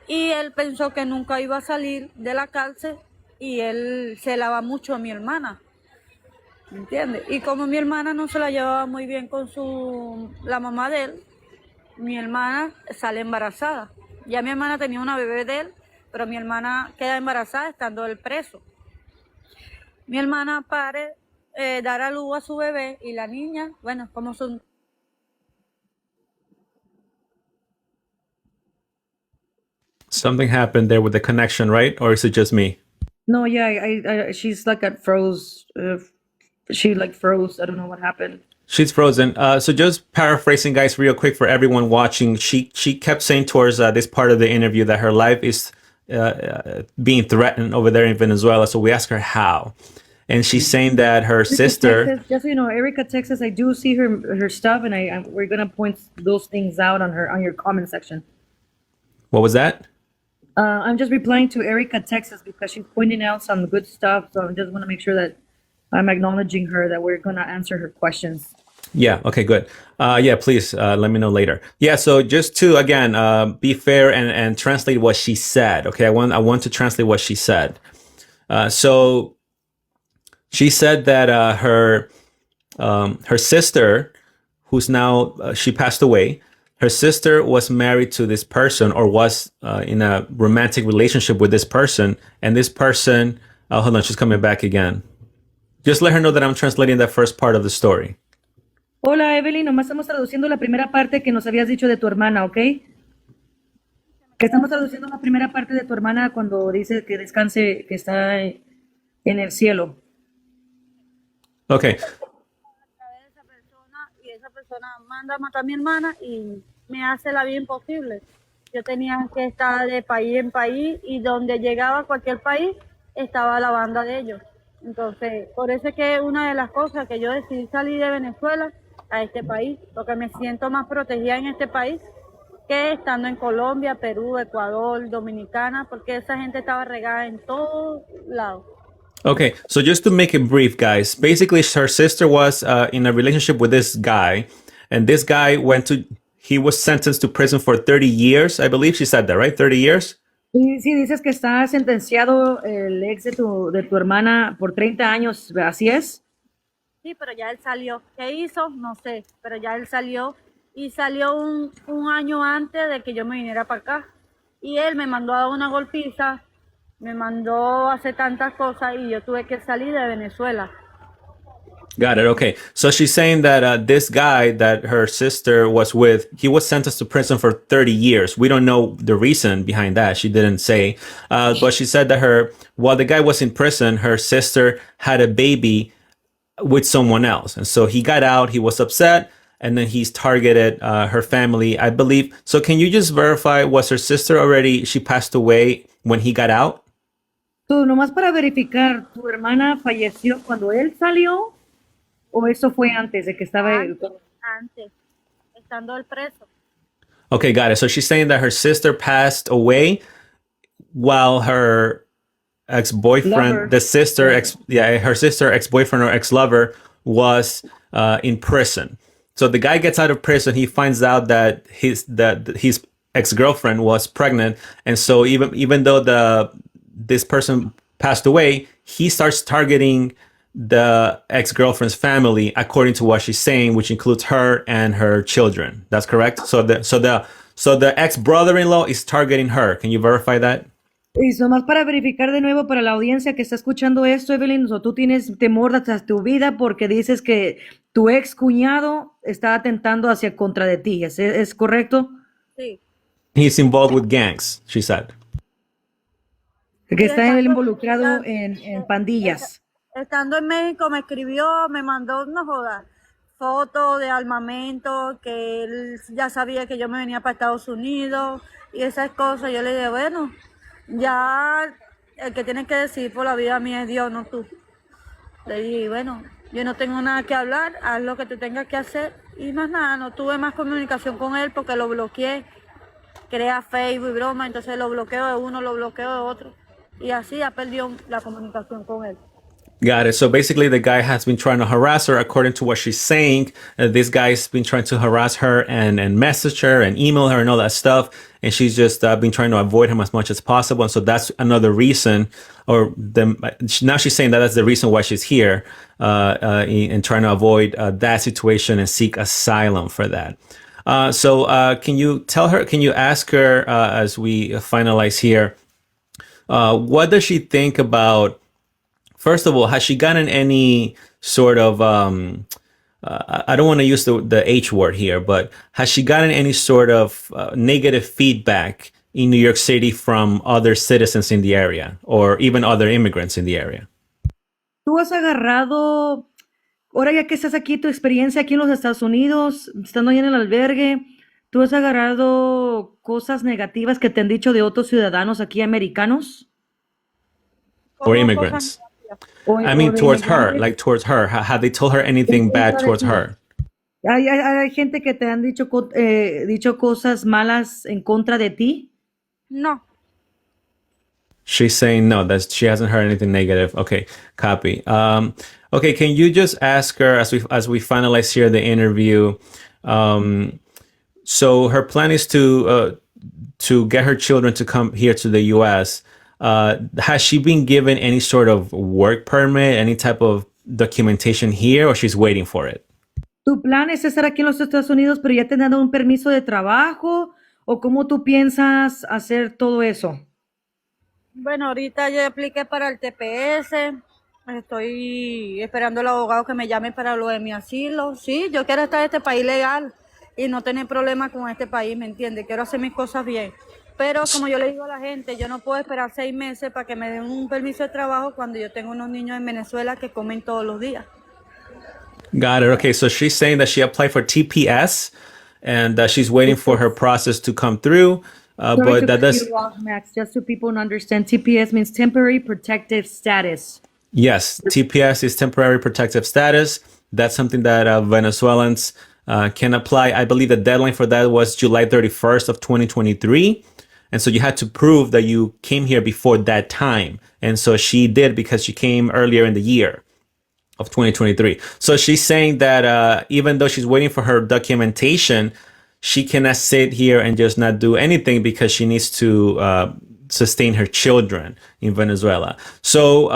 y él pensó que nunca iba a salir de la cárcel y él celaba mucho a mi hermana. ¿Me entiendes? Y como mi hermana no se la llevaba muy bien con la mamá de él, mi hermana sale embarazada. Ya mi hermana tenía una bebé de él, pero mi hermana queda embarazada estando él preso. Mi hermana dar a luz a su bebé y la niña, bueno, como son... Something happened there with the connection, right? Or is it just me? No, yeah, she's like at froze. She like froze. I don't know what happened. She's frozen. So just paraphrasing, guys, real quick for everyone watching. She kept saying towards this part of the interview that her life is being threatened over there in Venezuela. So we asked her how, and she's saying that her sister. Texas, just so you know, Erica, Texas. I do see her stuff, and we're gonna point those things out on your comment section. What was that? I'm just replying to Erica, Texas, because she's pointing out some good stuff. So I just want to make sure that I'm acknowledging her, that we're gonna answer her questions. Yeah. Okay. Good. Yeah. Please let me know later. Yeah. So just to again be fair and translate what she said. Okay. I want to translate what she said. So she said that her sister, who's now she passed away. Her sister was married to this person, or was in a romantic relationship with this person, and this person. Hold on, she's coming back again. Just let her know that I'm translating that first part of the story. Hola, Evelyn, nomás estamos traduciendo la primera parte que nos habías dicho de tu hermana, ¿ok? Que estamos traduciendo la primera parte de tu hermana cuando dice que descanse, que está en el cielo. Okay. Y esa persona manda a matar a mi hermana y me hace la vida imposible. Yo tenía que estar de país en país y donde llegaba a cualquier país estaba la banda de ellos. Entonces, por eso es que una de las cosas que yo decidí salir de Venezuela a este país, porque me siento más protegida en este país que estando en Colombia, Perú, Ecuador, Dominicana, porque esa gente estaba regada en todos lados. Okay, so just to make it brief, guys, basically her sister was in a relationship with this guy, and this guy he was sentenced to prison for 30 years, I believe she said that, right? 30 years? Sí, sí, dices que está sentenciado el ex de tu hermana por 30 años, ¿así es? Sí, pero ya él salió. ¿Qué hizo? No sé, pero ya él salió y salió un año antes de que yo me viniera para acá. Y él me mandó a dar una golpiza, me mandó a hacer tantas cosas y yo tuve que salir de Venezuela. Got it. Okay. So she's saying that this guy that her sister was with, he was sentenced to prison for 30 years. We don't know the reason behind that. She didn't say. But she said that while the guy was in prison, her sister had a baby with someone else. And so he got out, he was upset, and then he's targeted her family, I believe. So can you just verify, was her sister she passed away when he got out? Tú, nomás para verificar, ¿tu hermana falleció cuando él salió o eso fue antes de que estaba Antes, estando él preso. Okay, got it. So she's saying that her sister passed away while her ex-boyfriend, Lover. the sister, her sister, ex-boyfriend or ex-lover was in prison. So the guy gets out of prison. He finds out that his ex-girlfriend was pregnant, and so even though this person passed away, he starts targeting the ex-girlfriend's family, according to what she's saying, which includes her and her children. That's correct. So the ex-brother-in-law is targeting her. Can you verify that? Y nomás para verificar de nuevo para la audiencia que está escuchando esto, Evelyn, o tú tienes temor hasta tu vida porque dices que tu ex cuñado está atentando hacia contra de ti. ¿Es correcto? Sí. He's involved with gangs, she said. Que Sí, está él estando, involucrado esta- en pandillas. estando en México me escribió, me mandó, no jodas, fotos de armamento, que él ya sabía que yo me venía para Estados Unidos y esas cosas. Yo le dije, bueno, ya el que tiene que decir por la vida mía es Dios, no tú. Le dije, bueno, yo no tengo nada que hablar, haz lo que tú tengas que hacer. Y más nada, no tuve más comunicación con él porque lo bloqueé, crea Facebook y broma, entonces lo bloqueo de uno, lo bloqueo de otro. Y así ha perdido la comunicación con él. Got it. So basically, the guy has been trying to harass her, according to what she's saying. This guy's been trying to harass her and message her and email her and all that stuff. And she's just been trying to avoid him as much as possible. And so that's another reason, now she's saying that that's the reason why she's here, and trying to avoid that situation and seek asylum for that. So can you ask her, as we finalize here, what does she think about? First of all, has she gotten any sort of, I don't want to use the H word here, but has she gotten any sort of negative feedback in New York City from other citizens in the area or even other immigrants in the area? ¿Tú has agarrado, ahora ya que estás aquí, tu experiencia aquí en los Estados Unidos, estando ahí en el albergue, tú has agarrado cosas negativas que te han dicho de otros ciudadanos aquí americanos? Or Como immigrants? cosas I mean, De towards her, inmigrantes like towards her. Have they told her en anything bad contra de towards ti. her? ¿Hay gente que te han dicho cosas malas en contra de ti? no. She's saying no, that she hasn't heard anything negative. Okay, copy. Okay, can you just ask her as we finalize here the interview? So her plan is to get her children to come here to the U.S. Has she been given any sort of work permit, any type of documentation here, or she's waiting for it? ¿Tu plan es estar aquí en los Estados Unidos, pero ya te han dado un permiso de trabajo? ¿O cómo tú piensas hacer todo eso? Bueno, ahorita yo apliqué para el TPS, estoy esperando al abogado que me llame para lo de mi asilo. Sí, yo quiero estar en este país legal y no tener problemas con este país, ¿me entiendes? Quiero hacer mis cosas bien. Pero como yo le digo a la gente, yo no puedo esperar 6 meses para que me den un permiso de trabajo cuando yo tengo unos niños en Venezuela que comen todos los días. Got it. Okay, so she's saying that she applied for TPS and that she's waiting for her process to come through. Sorry But to that cut does, you off, Max, just so people understand. TPS means temporary protective status. yes, TPS is temporary protective status. That's something that Venezuelans can apply. I believe the deadline for that was July 31st of 2023. And so you had to prove that you came here before that time. And so she did because she came earlier in the year of 2023. So she's saying that even though she's waiting for her documentation, she cannot sit here and just not do anything because she needs to sustain her children in Venezuela. So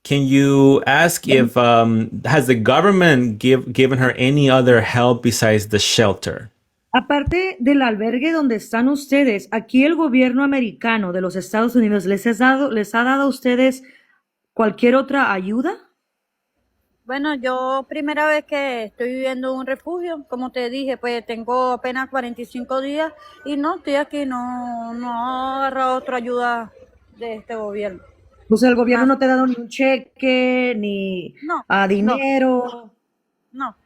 can you ask if has the government given her any other help besides the shelter? Aparte del albergue donde están ustedes, aquí el gobierno americano de los Estados Unidos les ha dado a ustedes cualquier otra ayuda? Bueno, yo primera vez que estoy viviendo en un refugio, como te dije, pues tengo apenas 45 días y no estoy aquí, no he agarrado otra ayuda de este gobierno. O sea, el gobierno Más, no te ha dado ni un cheque, ni no, no, dinero. no.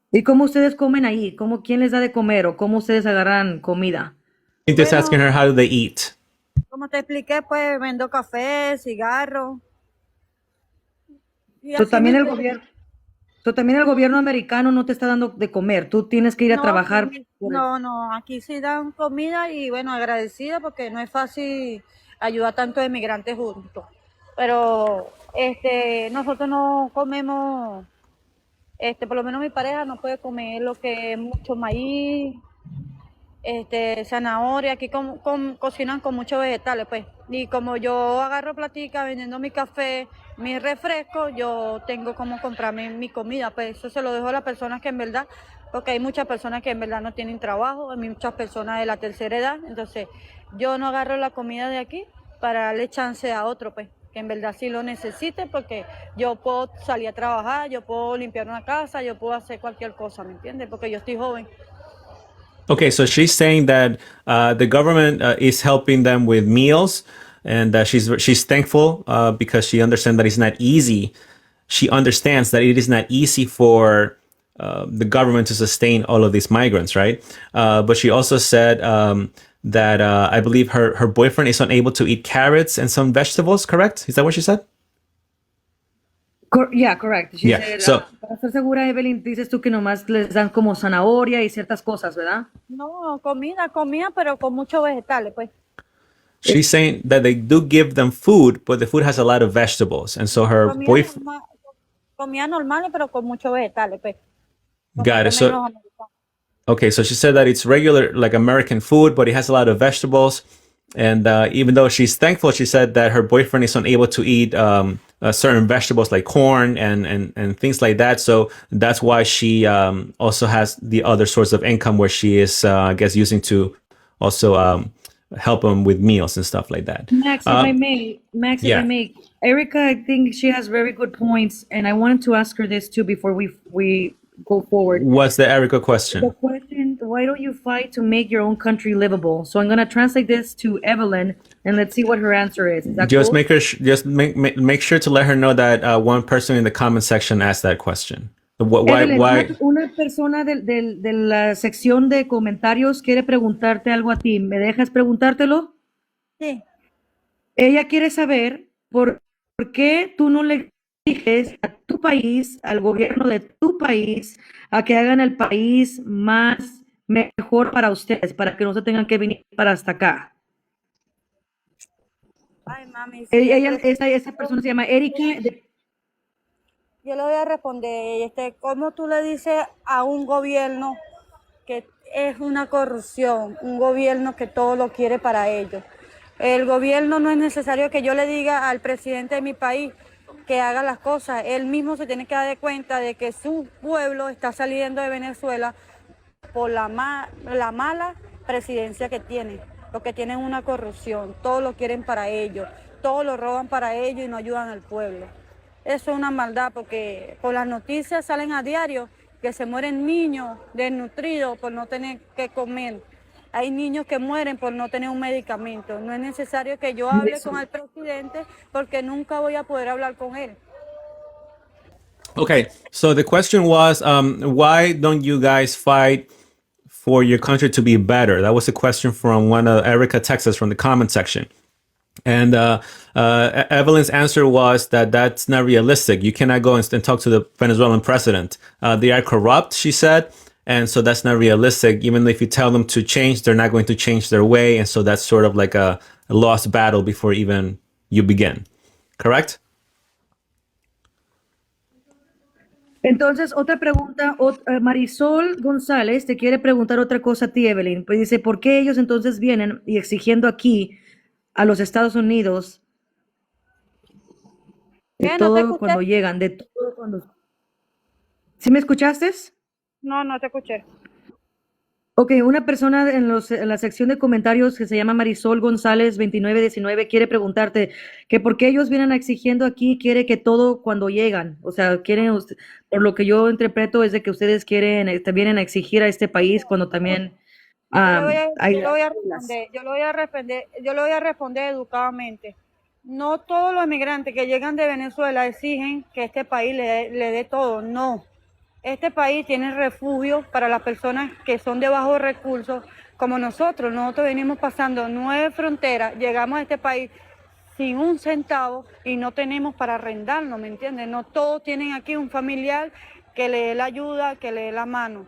¿Y cómo ustedes comen ahí? ¿Quién les da de comer o cómo ustedes agarran comida? I'm just asking Bueno, her, how do they eat? como te expliqué, pues vendo café, cigarros y Entonces así me también el entretengo. gobierno, También el gobierno americano no te está dando de comer, tú tienes que ir a No, trabajar por eso. no, aquí sí dan comida y bueno, agradecida porque no es fácil ayudar a tantos emigrantes juntos. Pero nosotros no comemos, por lo menos mi pareja no puede comer lo que es mucho maíz, zanahoria, aquí cocinan con muchos vegetales, pues. Y como yo agarro platica vendiendo mi café, mi refresco, yo tengo como comprarme mi comida, pues eso se lo dejo a las personas que en verdad, porque hay muchas personas que en verdad no tienen trabajo, hay muchas personas de la tercera edad, entonces yo no agarro la comida de aquí para darle chance a otro, pues que en verdad sí lo necesite, porque yo puedo salir a trabajar, yo puedo limpiar una casa, yo puedo hacer cualquier cosa, ¿me entiendes? Porque yo estoy joven. Okay, so she's saying that the government is helping them with meals, and she's thankful because she understands that it's not easy. She understands that it is not easy for the government to sustain all of these migrants, right? But she also said that I believe her boyfriend is unable to eat carrots and some vegetables. Correct? Is that what she said? Yeah, correct. She Yeah. said, So para estar segura, Evelyn, dices tú que nomás les dan como zanahoria y ciertas cosas, ¿verdad? No, comida, pero con muchos vegetales, pues. she's saying that they do give them food, but the food has a lot of vegetables, and so her Comida boyfriend normal, comida normal, pero con muchos vegetales, pues. Como got it. comen So los americanos. okay, so she said that it's regular, like American food, but it has a lot of vegetables. And even though she's thankful, she said that her boyfriend is unable to eat certain vegetables like corn and things like that. So that's why she also has the other source of income where she is, I guess, using to also help him with meals and stuff like that. Max, if I Yeah. may, Erica, I think she has very good points, and I wanted to ask her this too before we go forward. What's the Erica The question? question, why don't you fight to make your own country livable? So I'm gonna translate this to Evelyn, and let's see what her answer is. Is that Just cool? make her make sure to let her know that one person in the comment section asked that question. Evelyn, Why? una persona de la sección de comentarios quiere preguntarte algo a ti. ¿Me dejas preguntártelo? Sí. Ella quiere saber por qué tú no le exiges a tu país, al gobierno de tu país, a que hagan el país más mejor para ustedes, para que no se tengan que venir para hasta acá. Ay, mami, sí, Esa persona se llama Erika. yo le voy a responder, ¿cómo tú le dices a un gobierno que es una corrupción, un gobierno que todo lo quiere para ellos? El gobierno no es necesario que yo le diga al presidente de mi país que haga las cosas, él mismo se tiene que dar de cuenta de que su pueblo está saliendo de Venezuela por la mala presidencia que tiene, porque tienen una corrupción, todo lo quieren para ellos, todo lo roban para ellos y no ayudan al pueblo. Eso es una maldad, porque por las noticias salen a diario que se mueren niños desnutridos por no tener que comer. Hay niños que mueren por no tener un medicamento. No es necesario que yo hable con el presidente porque nunca voy a poder hablar con él. Okay, so the question was, why don't you guys fight for your country to be better? That was a question from one of Erica, Texas, from the comment section. And Evelyn's answer was that that's not realistic. You cannot go and talk to the Venezuelan president. They are corrupt, she said. And so that's not realistic. Even if you tell them to change, they're not going to change their way. And so that's sort of like a lost battle before even you begin. Correct? Entonces, otra pregunta, Marisol González te quiere preguntar otra cosa a ti, Evelyn. Pues dice, ¿por qué ellos entonces vienen y exigiendo aquí a los Estados Unidos de ¿Qué? ¿No te todo escuché? cuando llegan, de todo cuando... ¿Sí me escuchaste? No, no te escuché. Ok, una persona en la sección de comentarios que se llama Marisol González 2919 quiere preguntarte que por qué ellos vienen exigiendo aquí, quiere que todo cuando llegan, o sea, por lo que yo interpreto es de que ustedes quieren, vienen a exigir a este país cuando también hay... Yo lo voy a responder, yo lo voy a responder educadamente. No todos los inmigrantes que llegan de Venezuela exigen que este país le dé todo, no. Este país tiene refugio para las personas que son de bajos recursos, como nosotros. Nosotros venimos pasando 9 fronteras, llegamos a este país sin un centavo y no tenemos para arrendarnos, ¿me entiendes? No todos tienen aquí un familiar que le dé la ayuda, que le dé la mano.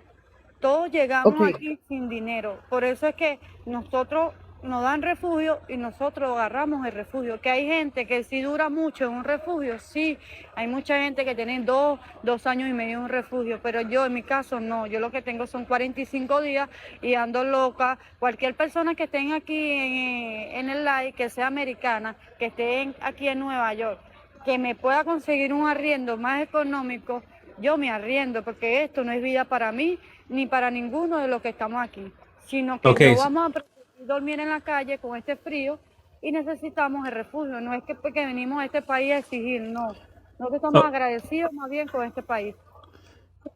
Todos llegamos Ok. aquí sin dinero. Por eso es que nosotros nos dan refugio y nosotros agarramos el refugio. Que hay gente que sí dura mucho en un refugio, sí. Hay mucha gente que tiene 2 años y medio en un refugio, pero yo en mi caso no. Yo lo que tengo son 45 días y ando loca. Cualquier persona que esté aquí en el live, que sea americana, que esté aquí en Nueva York, que me pueda conseguir un arriendo más económico, yo me arriendo, porque esto no es vida para mí ni para ninguno de los que estamos aquí, sino que Okay. no vamos a preferir dormir en la calle con este frío y necesitamos el refugio. No es que porque venimos a este país a exigir, no. Nosotros estamos Oh, agradecidos más bien con este país.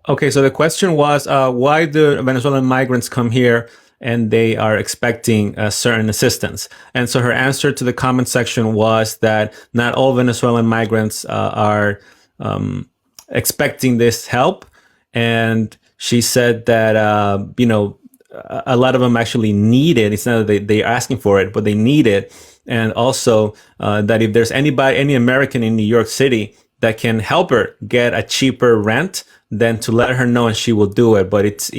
okay. So the question was, why do Venezuelan migrants come here and they are expecting a certain assistance? And so her answer to the comment section was that not all Venezuelan migrants are expecting this help, and she said that a lot of them actually need it. It's not that they're asking for it, but they need it. And also that if there's any American in New York City that can help her get a cheaper rent, then to let her know and she will do it. But it's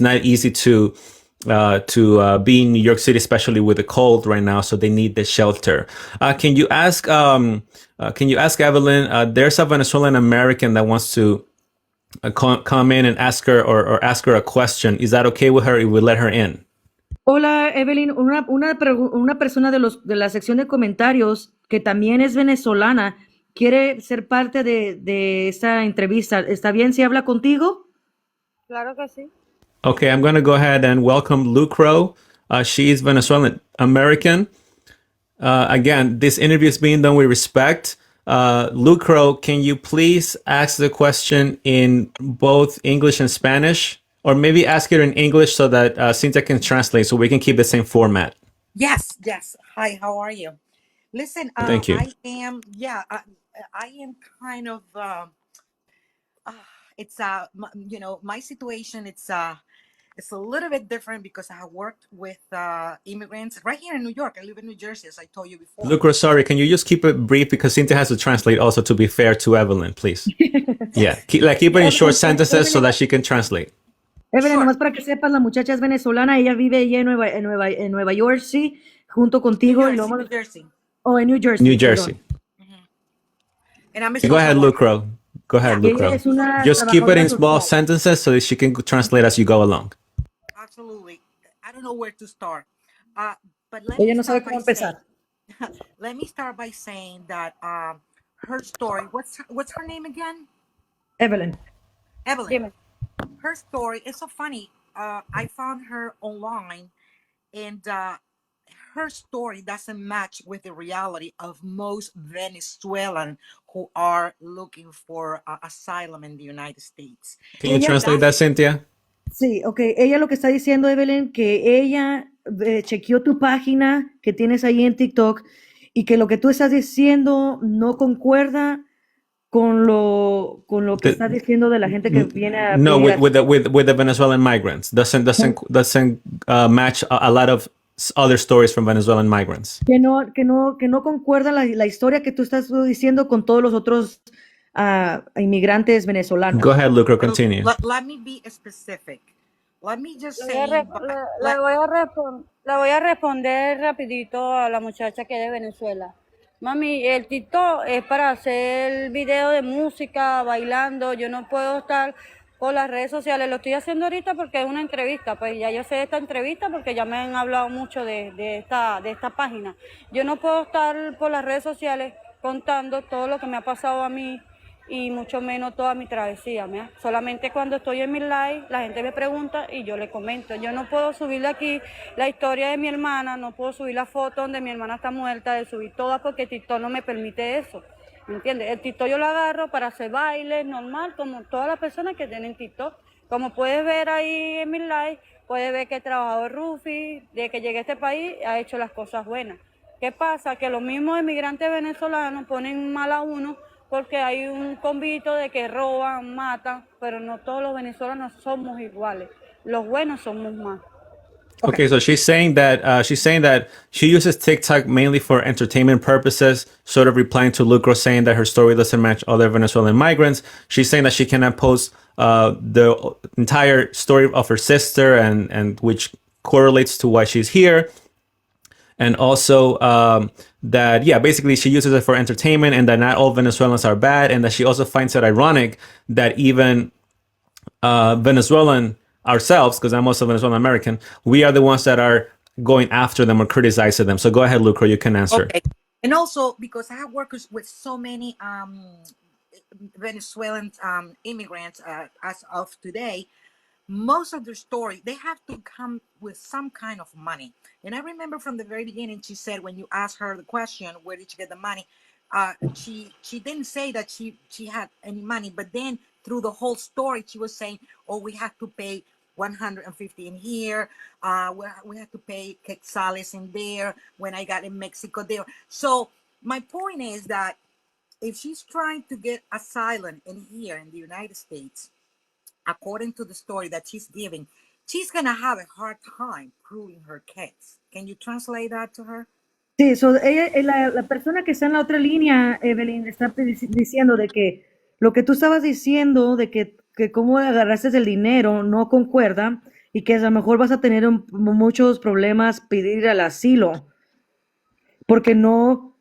not easy to be in New York City, especially with the cold right now. So they need the shelter. Can you ask Evelyn? There's a Venezuelan American that wants to come in and ask her or ask her a question. Is that okay with her if we let her in? Hola, Evelyn, una persona de la sección de comentarios que también es venezolana quiere ser parte de esta entrevista. ¿Está bien si habla contigo? Claro que sí. Okay, I'm going to go ahead and welcome Lucro. She is Venezuelan American. Again, this interview is being done with respect. Lucro, can you please ask the question in both English and Spanish? Or maybe ask it in English so that Cynthia can translate so we can keep the same format. Yes, yes. Hi, how are you? Listen, Thank you. I am, yeah, I am kind of, it's, my situation, it's a little bit different because I have worked with immigrants right here in New York. I live in New Jersey, as I told you before. Lucro, sorry, can you just keep it brief because Cynthia has to translate also to be fair to Evelyn, please. Yeah, keep it in short sentences so that she can translate. Evelyn, Sure. nomás para que sepas, la muchacha es venezolana, ella vive allá en Nueva York, sí, junto contigo. New Y Jersey, luego, New Jersey. oh, en New Jersey. New perdón. Jersey. And I'm a Go ahead, social worker. Lucro. Go ahead, Y ella Lucro. es una Just keep it in trabajadora small social. sentences so that she can translate as you go along. Absolutely. I don't know where to start. But let Ella me no sabe start cómo by saying, empezar. let me start by saying that her story, what's her name again? Evelyn. Evelyn. Dime. Her story is so funny. I found her online, and her story doesn't match with the reality of most Venezuelan who are looking for asylum in the United States. Can you Ella, translate that, Cynthia? sí, ok. Ella lo que está diciendo, Evelyn, que ella chequeó tu página que tienes ahí en TikTok y que lo que tú estás diciendo no concuerda con lo que The- estás diciendo de la gente que viene a No, pedir with the Venezuelan migrants doesn't match a lot of other stories from Venezuelan migrants. que no concuerda la historia que tú estás diciendo con todos los otros inmigrantes venezolanos. Go ahead, Lucro. Well, Continue. let me be specific. Let me just Le voy a, say, re- le voy a responder rapidito a la muchacha que es de Venezuela. Mami, el TikTok es para hacer video de música, bailando. Yo no puedo estar por las redes sociales. Lo estoy haciendo ahorita porque es una entrevista. Pues ya yo sé de esta entrevista porque ya me han hablado mucho de esta página. Yo no puedo estar por las redes sociales contando todo lo que me ha pasado a mí y mucho menos toda mi travesía. ¿me? Solamente cuando estoy en mi live, la gente me pregunta y yo le comento. Yo no puedo subir aquí la historia de mi hermana, no puedo subir la foto donde mi hermana está muerta, de subir todas porque TikTok no me permite eso. ¿Me entiendes? El TikTok yo lo agarro para hacer bailes normal, como todas las personas que tienen TikTok. Como puedes ver ahí en mi live, puedes ver que he trabajado en Rufi, de que llegué a este país, ha hecho las cosas buenas. ¿Qué pasa? Que los mismos inmigrantes venezolanos ponen mal a uno porque hay un convito de que roban, matan, pero no todos los venezolanos somos iguales. Los buenos somos más. Okay, so she's saying that she uses TikTok mainly for entertainment purposes, sort of replying to Lucro saying that her story doesn't match other Venezuelan migrants. She's saying that she cannot post the entire story of her sister and which correlates to why she's here. And also that, yeah, basically she uses it for entertainment and that not all Venezuelans are bad. And that she also finds it ironic that even Venezuelan ourselves, because I'm also Venezuelan American, we are the ones that are going after them or criticizing them. So go ahead, Lucro, you can answer. Okay. And also because I have workers with so many Venezuelan immigrants as of today, most of their story they have to come with some kind of money. And I remember from the very beginning she said when you asked her the question where did she get the money, she didn't say that she had any money, but then through the whole story she was saying, oh, we have to pay 150 in here, we have to pay quetzales in there, when I got in Mexico there. So my point is that if she's trying to get asylum in here in the United States, according to the story that she's giving, she's gonna have a hard time proving her case. Can you translate that to her? Sí, la persona que está en la otra línea, Evelyn, está diciendo de que lo que tú estabas diciendo, de que cómo agarraste el dinero, no concuerda y que a lo mejor vas a tener muchos problemas pedir el asilo, porque no,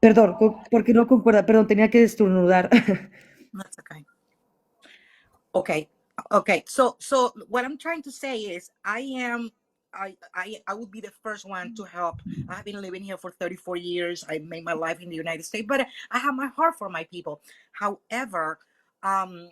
perdón, porque no concuerda, perdón, tenía que estornudar. That's okay. Okay. So what I'm trying to say is I would be the first one to help. I've been living here for 34 years. I made my life in the United States, but I have my heart for my people. However, um,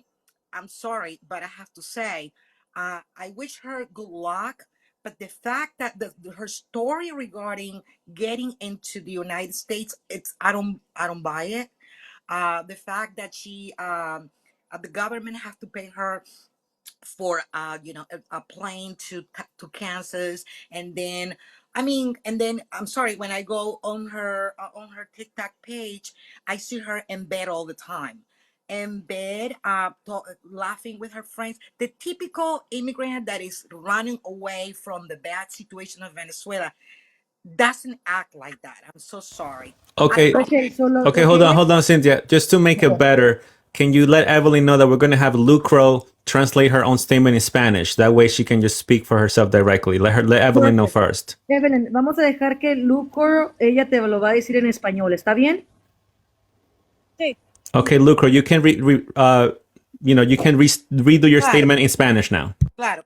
I'm sorry, but I have to say, I wish her good luck. But the fact that her story regarding getting into the United States, I don't buy it. The fact that the government have to pay her for a plane to Kansas, and then I'm sorry, when I go on her TikTok page, I see her in bed all the time, in bed, laughing with her friends, the typical immigrant that is running away from the bad situation of Venezuela doesn't act like that. I'm so sorry. Okay. Okay, so Okay, hold on, Cynthia. Just to make it better, can you let Evelyn know that we're going to have Lucro translate her own statement in Spanish? That way she can just speak for herself directly. Let Evelyn know first. Evelyn, vamos a dejar que Lucro, ella te lo va a decir en español, ¿está bien? Sí. Okay, Lucro, you can redo your Claro. statement in Spanish now. Claro.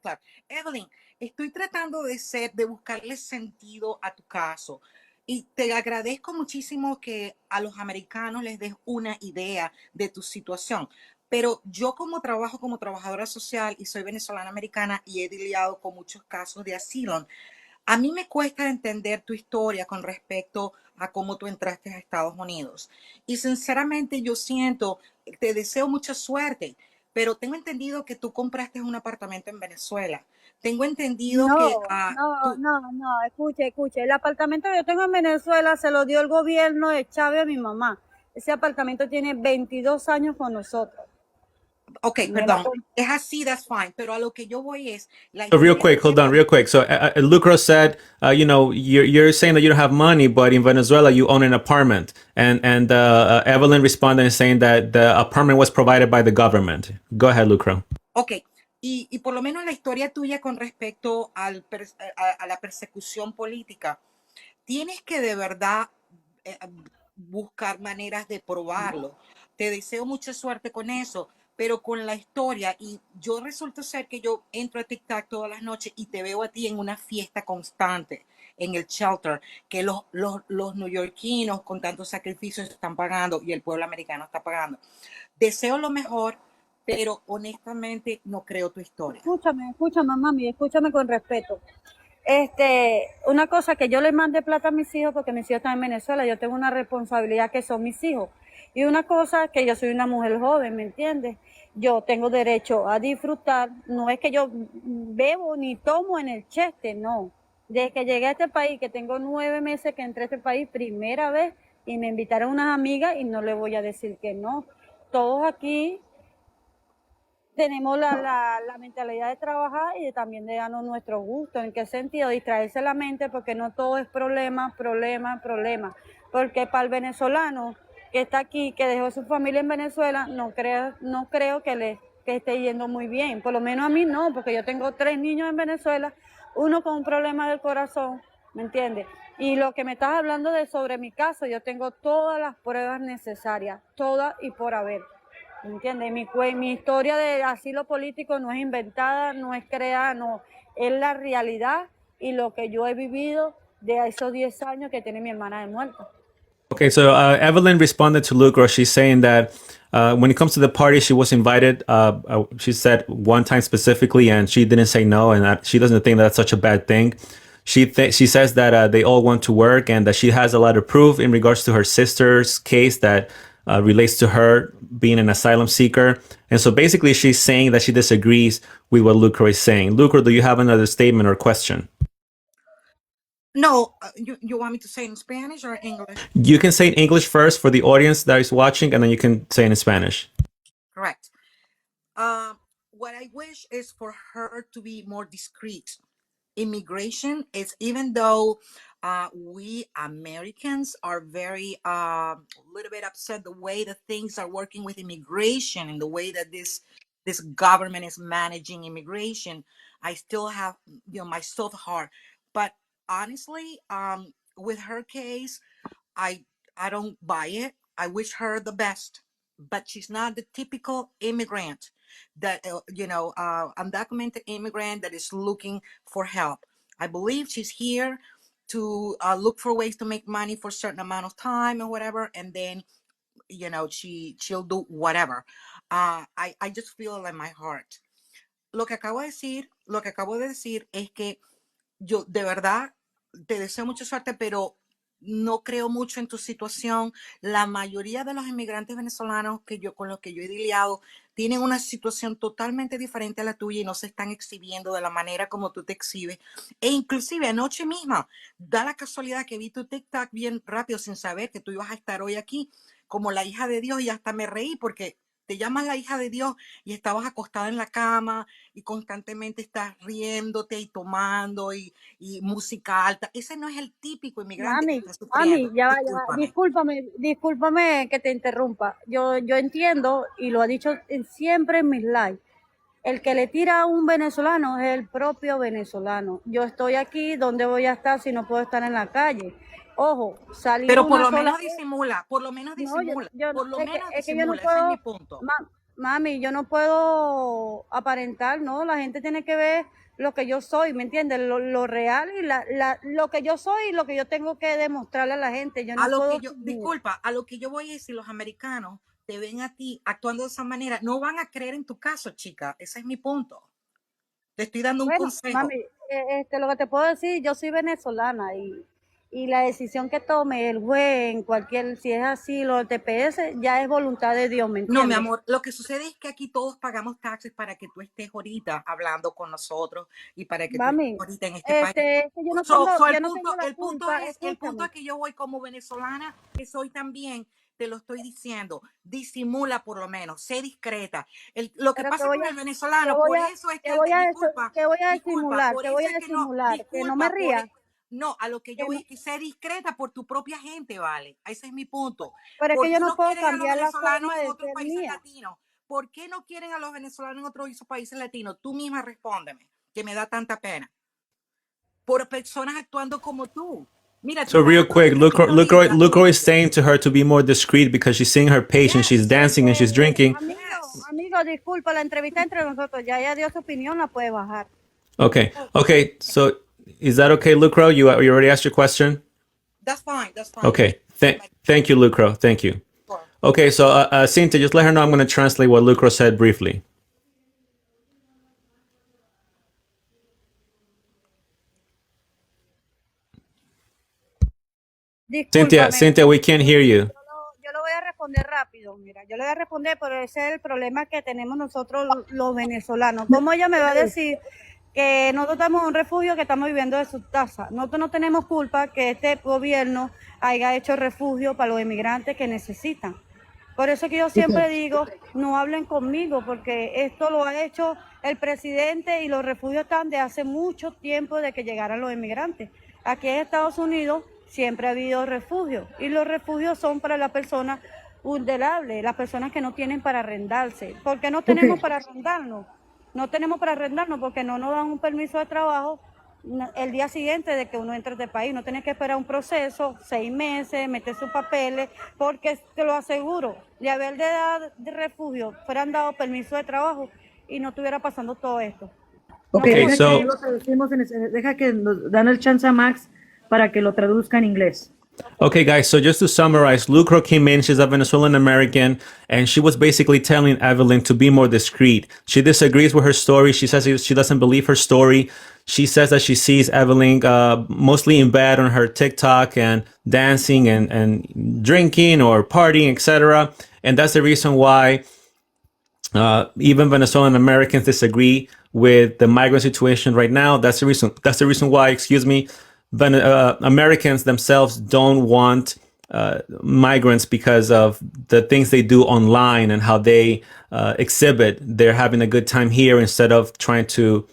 Evelyn, estoy tratando de buscarle sentido a tu caso. Y te agradezco muchísimo que a los americanos les des una idea de tu situación. Pero yo trabajo como trabajadora social y soy venezolana americana y he lidiado con muchos casos de asilo. A mí me cuesta entender tu historia con respecto a cómo tú entraste a Estados Unidos. Y sinceramente te deseo mucha suerte, pero tengo entendido que tú compraste un apartamento en Venezuela. Tengo entendido que No, escuche. El apartamento que yo tengo en Venezuela se lo dio el gobierno de Chávez a mi mamá. Ese apartamento tiene 22 años con nosotros. Ok, perdón, es así, that's fine, pero a lo que yo voy es... So real quick, hold on, real quick. So Lucro said, you're saying that you don't have money, but in Venezuela you own an apartment. And Evelyn responded and saying that the apartment was provided by the government. Go ahead, Lucro. Ok, y por lo menos la historia tuya con respecto a la persecución política, tienes que de verdad buscar maneras de probarlo. Te deseo mucha suerte con eso, pero con la historia, y yo resulta ser que yo entro a TikTok todas las noches y te veo a ti en una fiesta constante en el shelter, que los neoyorquinos con tantos sacrificios están pagando y el pueblo americano está pagando. Deseo lo mejor, pero honestamente no creo tu historia. Escúchame, mami, escúchame con respeto. Una cosa, que yo le mande plata a mis hijos porque mis hijos están en Venezuela, yo tengo una responsabilidad que son mis hijos. Y una cosa, que yo soy una mujer joven, ¿me entiendes? Yo tengo derecho a disfrutar, no es que yo bebo ni tomo en el cheste, no. Desde que llegué a este país, que tengo 9 meses que entré a este país, primera vez, y me invitaron unas amigas y no le voy a decir que no. Todos aquí tenemos la mentalidad de trabajar y también de darnos nuestro gusto. ¿En qué sentido? Distraerse la mente, porque no todo es problema. Porque para el venezolano que está aquí, que dejó su familia en Venezuela, no creo que que esté yendo muy bien. Por lo menos a mí no, porque yo tengo 3 niños en Venezuela, uno con un problema del corazón, ¿me entiendes? Y lo que me estás hablando de sobre mi caso, yo tengo todas las pruebas necesarias, todas y por haber. ¿Me entiendes? Mi historia de asilo político no es inventada, no es creada, no, es la realidad y lo que yo he vivido de esos 10 años que tiene mi hermana de muerta. Okay, so Evelyn responded to Lucro. She's saying that when it comes to the party, she was invited. She said one time specifically, and she didn't say no, and that she doesn't think that's such a bad thing. She says that they all want to work, and that she has a lot of proof in regards to her sister's case that relates to her being an asylum seeker. And so basically, she's saying that she disagrees with what Lucro is saying. Lucro, do you have another statement or question? No, you want me to say in Spanish or English? You can say in English first for the audience that is watching, and then you can say in Spanish. Correct. What I wish is for her to be more discreet. Immigration is, even though we Americans are very a little bit upset the way that things are working with immigration and the way that this government is managing immigration, I still have my soft heart. But honestly, with her case, I I don't buy it. I wish her the best, but she's not the typical immigrant that undocumented immigrant that is looking for help. I believe she's here to look for ways to make money for a certain amount of time or whatever, and then she'll do whatever. I just feel in my heart. Lo que acabo de decir es que yo de verdad te deseo mucha suerte, pero no creo mucho en tu situación. La mayoría de los inmigrantes venezolanos con los que yo he lidiado tienen una situación totalmente diferente a la tuya y no se están exhibiendo de la manera como tú te exhibes. E inclusive anoche misma, da la casualidad que vi tu TikTok bien rápido sin saber que tú ibas a estar hoy aquí como la hija de Dios y hasta me reí porque te llamas la hija de Dios y estabas acostada en la cama y constantemente estás riéndote y tomando y música alta. Ese no es el típico inmigrante que está sufriendo. Ya va, Discúlpame. discúlpame que te interrumpa. Yo entiendo y lo ha dicho siempre en mis lives. El que le tira a un venezolano es el propio venezolano. Yo estoy aquí, ¿dónde voy a estar si no puedo estar en la calle? Ojo, salir Pero por una lo sola menos vez. disimula, por lo menos No, disimula, por lo menos es que yo no disimula, ese es mi puedo, punto. mami, yo no puedo aparentar, ¿no? La gente tiene que ver lo que yo soy, ¿me entiendes? Lo real y lo que yo soy y lo que yo tengo que demostrarle a la gente. Yo A no lo puedo que yo, fingir. disculpa, a lo que yo voy a decir, los americanos te ven a ti actuando de esa manera, no van a creer en tu caso, chica. Ese es mi punto. Te estoy dando un Bueno, consejo. mami, lo que te puedo decir, yo soy venezolana y la decisión que tome el juez en cualquier, si es así, lo del TPS, ya es voluntad de Dios, ¿me No, mi entiendes? amor, lo que sucede es que aquí todos pagamos taxes para que tú estés ahorita hablando con nosotros y para que tú estés Mami, ahorita en este país. que yo no tengo, yo no tengo la culpa, El punto escúchame. es que yo voy como venezolana, que soy también, te lo estoy diciendo, disimula por lo menos, sé discreta. Lo que Pero pasa con el venezolano, por eso es que, que por voy eso a es que no, disimular, que no me ría, no, a lo que yo que voy no, es que sé discreta por tu propia gente, ¿vale? Ese es mi punto. pero es ¿Por que yo qué no no puedo quieren a los cambiar la venezolanos forma en de otros ser países mía. latinos? ¿Por qué no quieren a los venezolanos en otros países latinos? Tú misma respóndeme, que me da tanta pena. Por personas actuando como tú. Mira, tú So estás real hablando quick, de Pepito Orilla. Lucro is saying to her to be more discreet because she's seeing her patient, she's Yes, dancing and she's drinking. yes. Amigo, disculpa, la entrevista entre nosotros, ya ella dio su opinión, la puede bajar. Okay, okay. So is that okay, Lucro? You already asked your question. That's fine, that's fine. Okay. Thank you, Lucro. Thank you. Sure. Okay, so Cynthia, just let her know I'm going to translate what Lucro said briefly. Discúlpame, Cynthia, we can't hear you. yo lo voy a responder rápido, mira, yo le voy a responder, pero ese es el problema que tenemos nosotros los venezolanos. ¿Cómo ella me va a decir que nosotros estamos en un refugio que estamos viviendo de su casa? Nosotros no tenemos culpa que este gobierno haya hecho refugio para los inmigrantes que necesitan. Por eso que yo siempre digo, no hablen conmigo, porque esto lo ha hecho el presidente y los refugios están de hace mucho tiempo de que llegaran los inmigrantes. Aquí en Estados Unidos siempre ha habido refugios y los refugios son para las personas vulnerables, las personas que no tienen para arrendarse. ¿Por qué no Okay. tenemos para arrendarnos? No tenemos para arrendarnos porque no nos dan un permiso de trabajo el día siguiente de que uno entre este país. No tiene que esperar un proceso, 6 meses, meter sus papeles, porque te lo aseguro, de haber de dar de refugio, fueran dado permiso de trabajo y no estuviera pasando todo esto. No Okay, Okay, como deja que aquí. so lo traducimos deja que nos dan el chance a Max para que lo traduzca en inglés. Okay, guys, so just to summarize, Lucro came in, she's a Venezuelan American, and she was basically telling Evelyn to be more discreet. She disagrees with her story. She says she doesn't believe her story. She says that she sees Evelyn mostly in bed on her TikTok and dancing and drinking or partying, etc. And that's the reason why even Venezuelan Americans disagree with the migrant situation right now. That's the reason. That's the reason why, excuse me, Americans themselves don't want migrants because of the things they do online and how they exhibit they're having a good time here instead of trying to,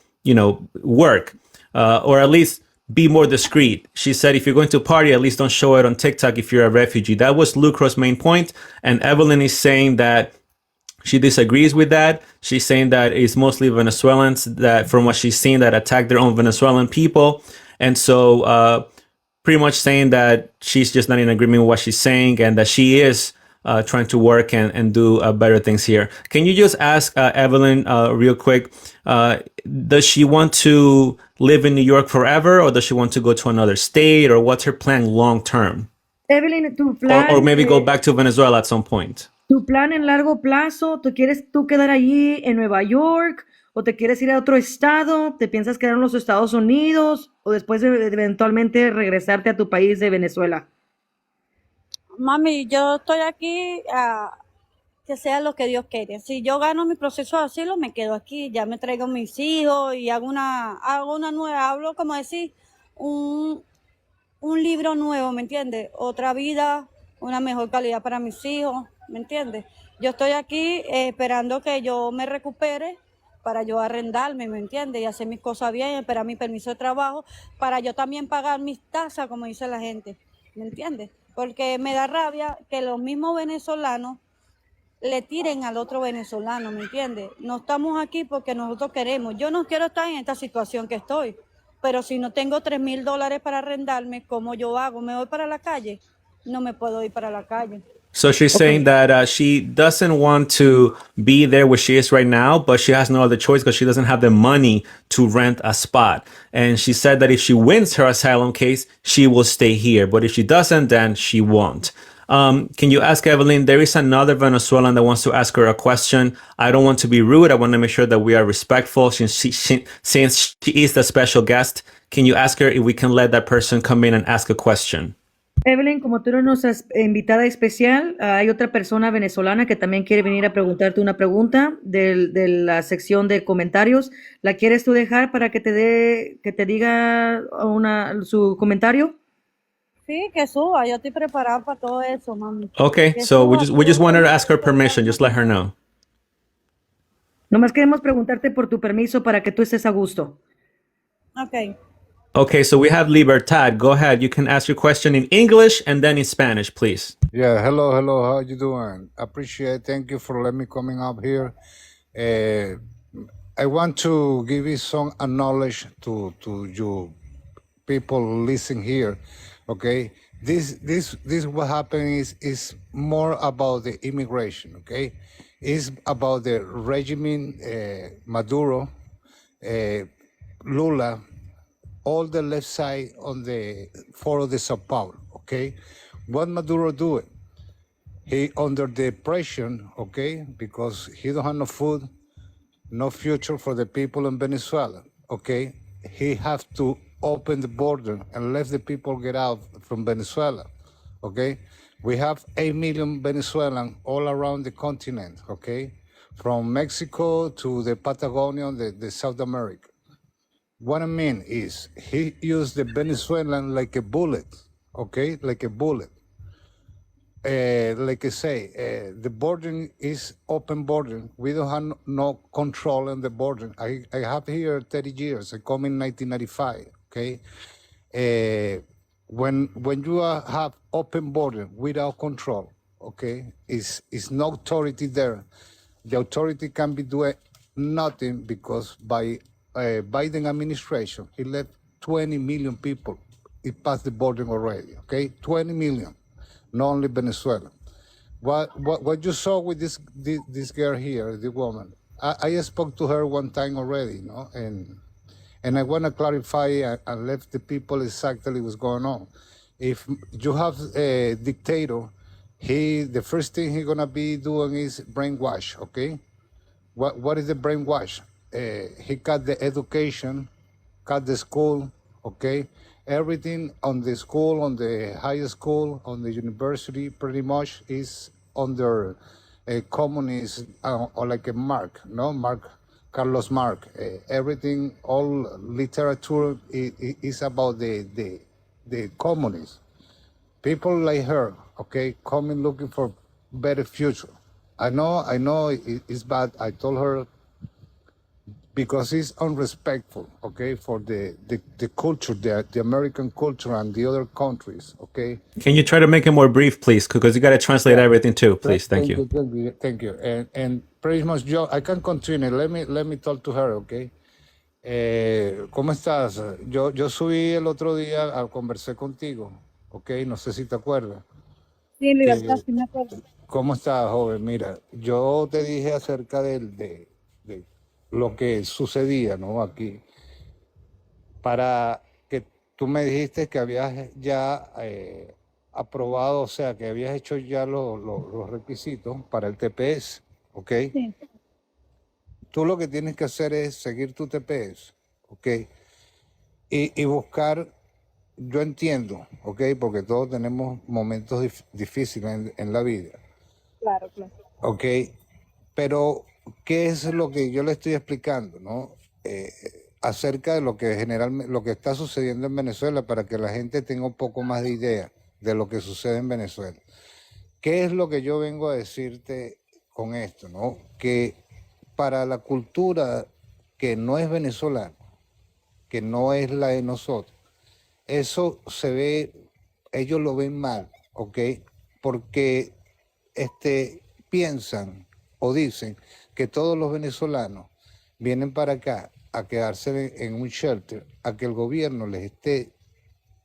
work or at least be more discreet. She said, if you're going to party, at least don't show it on TikTok if you're a refugee. That was Lucro's main point. And Evelyn is saying that she disagrees with that. She's saying that it's mostly Venezuelans that, from what she's seen, that attack their own Venezuelan people. And so, pretty much saying that she's just not in agreement with what she's saying and that she is trying to work and do better things here. Can you just ask Evelyn real quick? Does she want to live in New York forever, or does she want to go to another state, or what's her plan long term? Evelyn, Or maybe go back to Venezuela at some point. tu plan en largo plazo, ¿te quieres tú quedar allí en Nueva York o te quieres ir a otro estado? ¿Te piensas quedar en los Estados Unidos o después de eventualmente regresarte a tu país de Venezuela? Mami, yo estoy aquí a que sea lo que Dios quiere. Si yo gano mi proceso de asilo, me quedo aquí, ya me traigo mis hijos y hago una nueva, hablo como decir, un, un libro nuevo, ¿me entiendes? Otra vida, una mejor calidad para mis hijos, ¿me entiendes? Yo estoy aquí esperando que yo me recupere para yo arrendarme, ¿me entiendes? Y hacer mis cosas bien, esperar mi permiso de trabajo, para yo también pagar mis tasas, como dice la gente, ¿me entiendes? Porque me da rabia que los mismos venezolanos le tiren al otro venezolano, ¿me entiendes? No estamos aquí porque nosotros queremos. Yo no quiero estar en esta situación que estoy, pero si no tengo $3,000 para arrendarme, ¿cómo yo hago? ¿Me voy para la calle? No me puedo ir para la calle. So she's saying that she doesn't want to be there where she is right now, but she has no other choice because she doesn't have the money to rent a spot. And she said that if she wins her asylum case, she will stay here. But if she doesn't, then she won't. Can you ask Evelyn? There is another Venezuelan that wants to ask her a question. I don't want to be rude. I want to make sure that we are respectful since she is the special guest. Can you ask her if we can let that person come in and ask a question? Evelyn, como tú eres nuestra invitada especial, hay otra persona venezolana que también quiere venir a preguntarte una pregunta de la sección de comentarios. ¿La quieres tú dejar para que te diga su comentario? Sí, que suba, yo estoy preparada para todo eso, mami. Okay, Que so suba, we just suba. want her to ask her permission. Just let her know. Nomás queremos preguntarte por tu permiso para que tú estés a gusto. Ok. Okay, so we have Libertad. Go ahead. You can ask your question in English and then in Spanish, please. Yeah, hello, how you doing? Appreciate, thank you for letting me coming up here. I want to give you some knowledge to you people listening here. Okay, this what happened is more about the immigration. Okay, it's about the regime, Maduro, Lula, all the left side on the foro de Sao Paulo. Okay, what Maduro doing? He under depression, okay, because he don't have no food, no future for the people in Venezuela, okay? He have to open the border and let the people get out from Venezuela, okay? We have 8 million Venezuelans all around the continent, okay? From Mexico to the Patagonia, the South America. What I mean is he used the Venezuelan like a bullet, okay? Like a bullet. Like I say, the border is open border. We don't have no control on the border. I have here 30 years. I come in 1995. Okay, when you have open border without control, okay, is no authority there. The authority can be doing nothing because by Biden administration, he let 20 million people. It passed the border already, okay? 20 million, not only Venezuela. What you saw with this girl here, the woman, I spoke to her one time already, and I want to clarify and let the people exactly what's going on. If you have a dictator, the first thing he's gonna be doing is brainwash. Okay, what is the brainwash? He cut the education, cut the school. Okay, everything on the school, on the high school, on the university, pretty much is under a communist or like a Mark, no Mark. Carlos Mark, everything, all literature is about the communists. People like her, okay, coming looking for better future. I know it's bad. I told her because it's unrespectful, okay, for the culture, the American culture and the other countries, okay. Can you try to make it more brief, please? Because you got to translate everything too, please. Thank you. Thank you. And pretty much, Joe, I can continue. Let me talk to her, okay. ¿Cómo estás? Yo subí el otro día, conversé contigo, ok, no sé si te acuerdas. Sí, libertad, sí me acuerdo. ¿Cómo estás, joven? Mira, yo te dije acerca de lo que sucedía, ¿no? Aquí, para que tú me dijiste que habías ya aprobado, o sea, que habías hecho ya los requisitos para el TPS, ¿ok? Sí. Tú lo que tienes que hacer es seguir tu TPS, ¿ok? Y buscar, yo entiendo, ¿ok? Porque todos tenemos momentos difíciles en la vida, Claro, claro. ¿ok? Pero, ¿qué es lo que yo le estoy explicando, no? Acerca de lo que generalmente, lo que está sucediendo en Venezuela para que la gente tenga un poco más de idea de lo que sucede en Venezuela. ¿Qué es lo que yo vengo a decirte con esto, no? Que para la cultura que no es venezolana, que no es la de nosotros, eso se ve, ellos lo ven mal, ¿ok? Porque piensan o dicen que todos los venezolanos vienen para acá a quedarse en un shelter, a que el gobierno les esté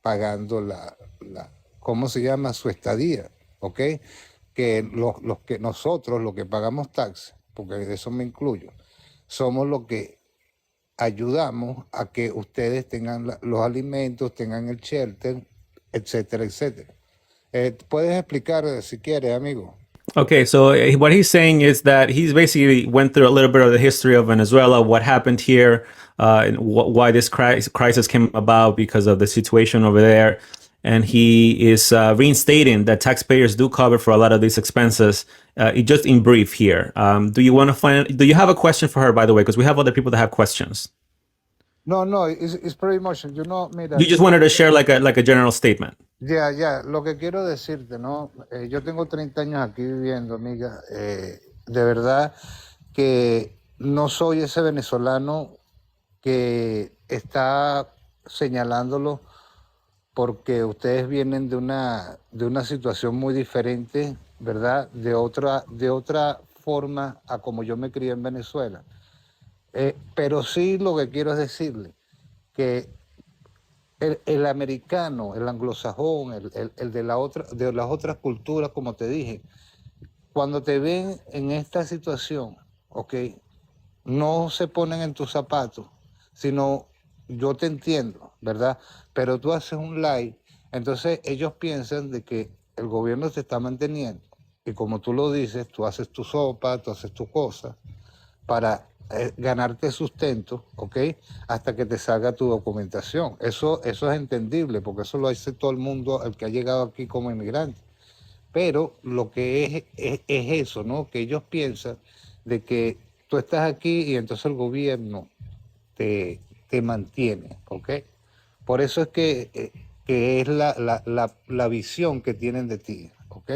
pagando ¿cómo se llama? Su estadía, ¿ok? Que los que nosotros, los que pagamos taxes, porque de eso me incluyo, somos los que ayudamos a que ustedes tengan los alimentos, tengan el shelter, etcétera, etcétera. ¿Puedes explicar si quieres, amigo? Okay, so what he's saying is that he's basically went through a little bit of the history of Venezuela, what happened here, and why this crisis came about because of the situation over there. And he is reinstating that taxpayers do cover for a lot of these expenses. Just in brief here, do you have a question for her, by the way? Because we have other people that have questions. No, it's pretty much, mira. You just wanted to share like a general statement. Ya, lo que quiero decirte, ¿no? Yo tengo 30 años aquí viviendo, amiga. De verdad que no soy ese venezolano que está señalándolo porque ustedes vienen de una situación muy diferente, ¿verdad? De otra forma a como yo me crié en Venezuela. Pero sí lo que quiero es decirle que el americano, el anglosajón, el de las otras culturas, como te dije, cuando te ven en esta situación, ¿ok? No se ponen en tus zapatos, sino yo te entiendo, ¿verdad? Pero tú haces un live, entonces ellos piensan de que el gobierno te está manteniendo. Y como tú lo dices, tú haces tu sopa, tú haces tu cosa para ganarte sustento, ¿ok? Hasta que te salga tu documentación. Eso es entendible, porque eso lo hace todo el mundo, el que ha llegado aquí como inmigrante. Pero lo que es eso, ¿no? Que ellos piensan de que tú estás aquí y entonces el gobierno te mantiene, ¿ok? Por eso es que es la visión que tienen de ti, ¿ok?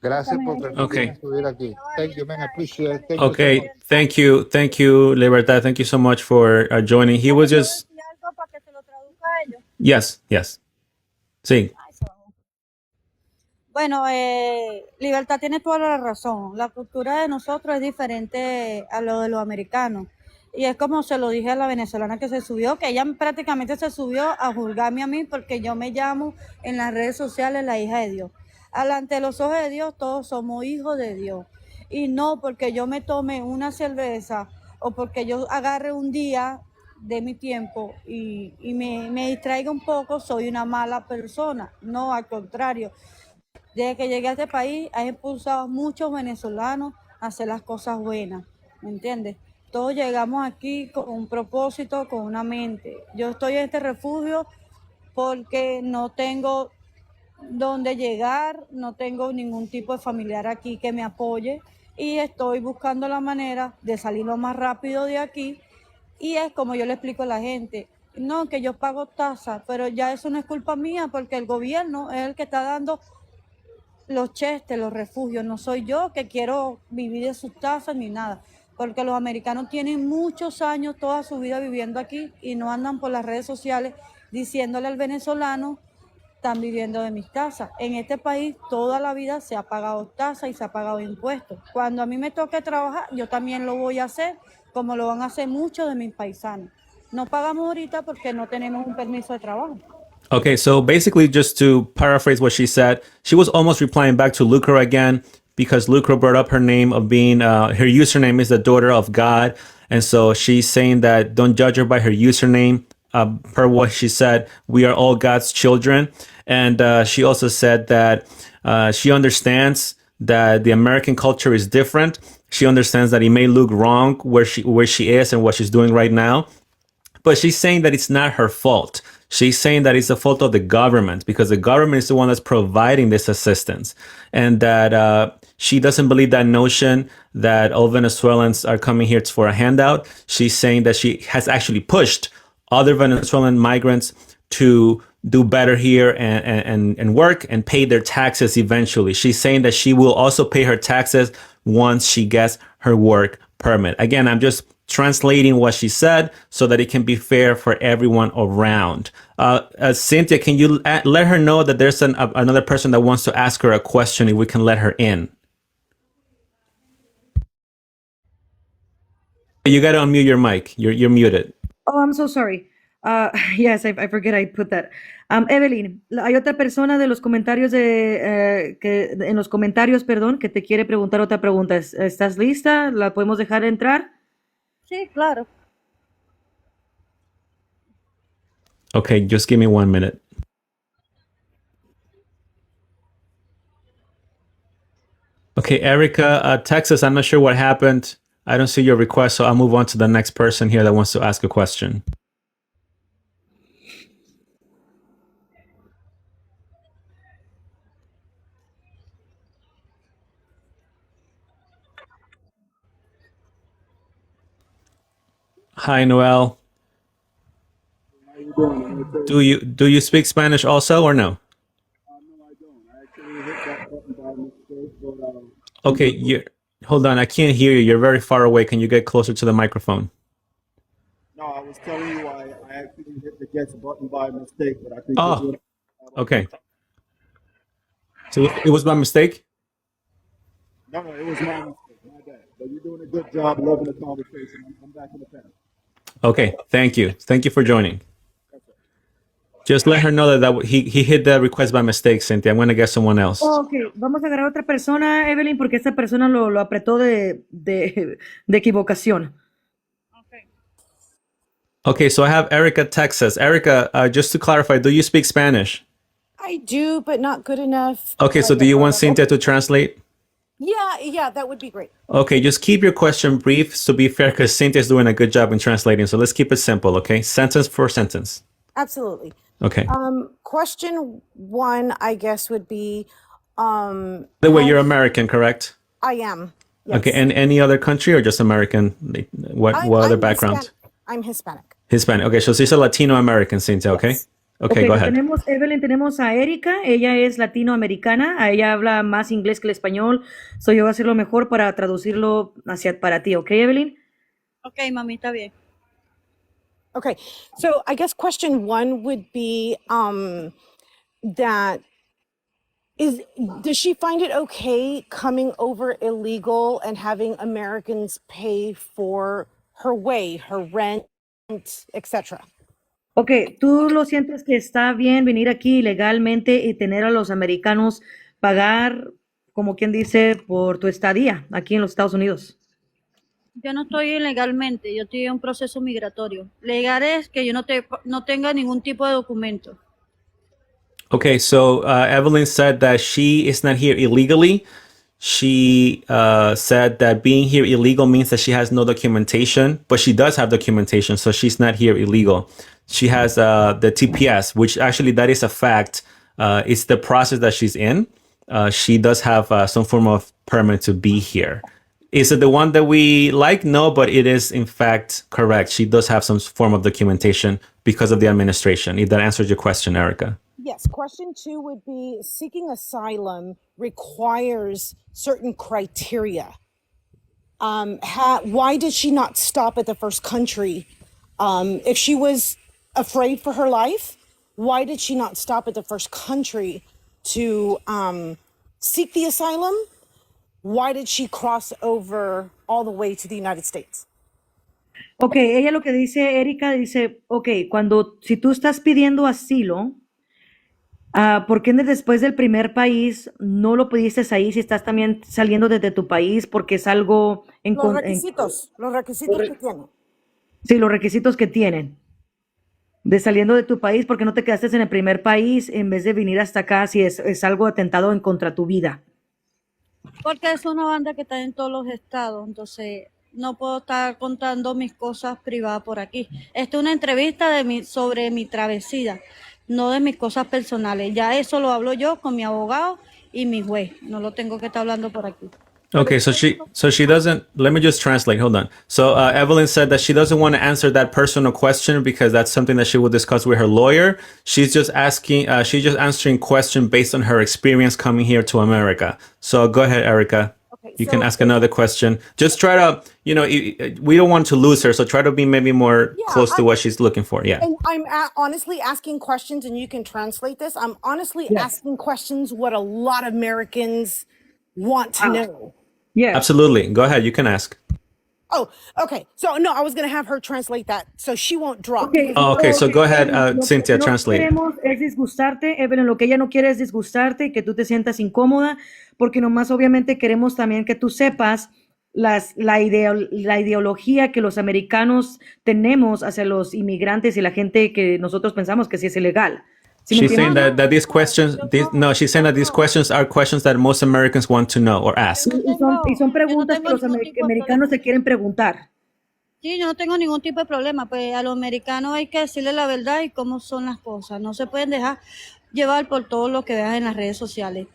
Gracias por permitirme subir aquí. Thank you, man. I appreciate it. Thank you so Okay, much. thank you, Libertad. Thank you so much for joining. He was just Algo para que se lo traduzca a ellos. yes. Sí. Ay, se va. Bueno, Libertad tiene toda la razón. La cultura de nosotros es diferente a lo de los americanos. Y es como se lo dije a la venezolana que se subió, que ella prácticamente se subió a juzgarme a mí porque yo me llamo en las redes sociales la hija de Dios. Alante de los ojos de Dios todos somos hijos de Dios. Y no porque yo me tome una cerveza o porque yo agarre un día de mi tiempo y me distraiga un poco, soy una mala persona. No, al contrario. Desde que llegué a este país, ha impulsado a muchos venezolanos a hacer las cosas buenas, ¿me entiendes? Todos llegamos aquí con un propósito, con una mente. Yo estoy en este refugio porque no tengo dónde llegar, no tengo ningún tipo de familiar aquí que me apoye y estoy buscando la manera de salir lo más rápido de aquí. Y es como yo le explico a la gente, no, que yo pago tasa, pero ya eso no es culpa mía porque el gobierno es el que está dando los chestes, los refugios. No soy yo que quiero vivir de sus tasas ni nada, porque los americanos tienen muchos años, toda su vida viviendo aquí y no andan por las redes sociales diciéndole al venezolano, están viviendo de mis tasas. En este país toda la vida se ha pagado tasas y se ha pagado impuestos. Cuando a mí me toque trabajar, yo también lo voy a hacer, como lo van a hacer muchos de mis paisanos. No pagamos ahorita porque no tenemos un permiso de trabajo. Okay, so basically, just to paraphrase what she said, she was almost replying back to Lucro again because Lucro brought up her name of being, her username is the daughter of God. And so she's saying that don't judge her by her username. Per what she said, we are all God's children. And she also said that she understands that the American culture is different. She understands that it may look wrong where she is and what she's doing right now, but she's saying that it's not her fault. She's saying that it's the fault of the government because the government is the one that's providing this assistance, and that she doesn't believe that notion that all Venezuelans are coming here for a handout. She's saying that she has actually pushed other Venezuelan migrants to do better here and work and pay their taxes eventually. She's saying that she will also pay her taxes once she gets her work permit. Again, I'm just translating what she said so that it can be fair for everyone around. Cynthia, can you let her know that there's another person that wants to ask her a question if we can let her in? You got to unmute your mic. You're muted. Oh, I'm so sorry. Yes, I forget I put that. Evelyn, hay otra persona de los comentarios en los comentarios, perdón, que te quiere preguntar otra pregunta. ¿Estás lista? ¿La podemos dejar entrar? Sí, claro. Okay, just give me 1 minute. Okay, Erica, Texas, I'm not sure what happened. I don't see your request, so I'll move on to the next person here that wants to ask a question. Hi, Noel. Do you speak Spanish also or no? Okay, you hold on. I can't hear you. You're very far away. Can you get closer to the microphone? No, I was telling you I actually hit the get button by mistake, but I think Oh, okay. So it was by mistake? no, it was my mistake, my bad. But you're doing a good job, loving the conversation. I'm back in the panel. Okay, thank you. Thank you for joining. Just let her know that he hit the request by mistake, Cynthia. I'm going to get someone else. Oh, ok, vamos a agarrar a otra persona, Evelyn, porque esa persona lo apretó de equivocación. Okay, so I have Erica, Texas. Erica, just to clarify, do you speak Spanish? I do, but not good enough. Okay, so do you want Cynthia to translate? Yeah, that would be great. Okay, just keep your question brief to be fair, because Cynthia's doing a good job in translating. So let's keep it simple, okay? Sentence for sentence. Absolutely. Okay. Question one, I guess, would be By the way, you're American, correct? I am. Yes. Okay, and any other country or just American? What other I'm background? I'm Hispanic. Hispanic. Okay, so she's a Latino American, Cynthia, okay? Yes. Okay, go ahead. Evelyn, tenemos a Erika, ella es latinoamericana, ella habla más inglés que el español, so yo voy a hacer lo mejor para traducirlo para ti, ¿ok, Evelyn? Ok, mami, está bien. Okay, so I guess question one would be that Does she find it okay coming over illegal and having Americans pay for her way, her rent, etc.? Ok, ¿tú lo sientes que está bien venir aquí legalmente y tener a los americanos pagar, como quien dice, por tu estadía aquí en los Estados Unidos? Yo no estoy ilegalmente, yo estoy en un proceso migratorio. Legal es que yo no tenga ningún tipo de documento. Okay, so Evelyn said that she is not here illegally. She said that being here illegal means that she has no documentation, but she does have documentation, so she's not here illegal. She has the TPS, which actually that is a fact. It's the process that she's in. She does have some form of permit to be here. Is it the one that we like? No, but it is in fact correct. She does have some form of documentation because of the administration. If that answers your question, Erica. Yes. Question 2 would be seeking asylum requires certain criteria. Why did she not stop at the first country? If she was afraid for her life, why did she not stop at the first country to seek the asylum? Why did she cross over all the way to the United States? Ok, ella lo que dice, Erika, dice, ok, si tú estás pidiendo asilo, ¿por qué después del primer país no lo pudiste ahí si estás también saliendo desde tu país? Porque es algo Los requisitos que tiene. sí, los requisitos que tienen de saliendo de tu país, porque no te quedaste en el primer país en vez de venir hasta acá si es algo atentado en contra tu vida. Porque es una banda que está en todos los estados, entonces no puedo estar contando mis cosas privadas por aquí. Esta es una entrevista sobre mi travesía, no de mis cosas personales. Ya eso lo hablo yo con mi abogado y mi juez. No lo tengo que estar hablando por aquí. Okay, so she doesn't. Let me just translate. Hold on. So Evelyn said that she doesn't want to answer that personal question because that's something that she will discuss with her lawyer. She's just asking. She's just answering question based on her experience coming here to America. So go ahead, Erica. Okay, You so can ask another question. Just try to, we don't want to lose her, so try to be maybe more close to what she's looking for. Yeah. And I'm honestly asking questions, and you can translate this. I'm honestly asking questions what a lot of Americans want to know. Yes. Absolutely. Go ahead. You can ask. Oh, okay. So no, I was gonna have her translate that so she won't drop. Okay. Oh, okay, so go ahead, Cynthia, Lo que translate. no queremos es disgustarte, Evelyn, lo que ella no quiere es disgustarte y que tú te sientas incómoda, porque nomás obviamente queremos también que tú sepas la ideología que los americanos tenemos hacia los inmigrantes y la gente que nosotros pensamos que sí es ilegal. ¿Sí me She's saying entiendes? that these questions, she's saying that these questions are questions that most Americans want to know or ask. Y son preguntas que los americanos se quieren preguntar. Sí, yo no tengo ningún tipo de problema, pues a los americanos hay que decirles la verdad y cómo son las cosas. No se pueden dejar llevar por todo lo que veas en las redes sociales.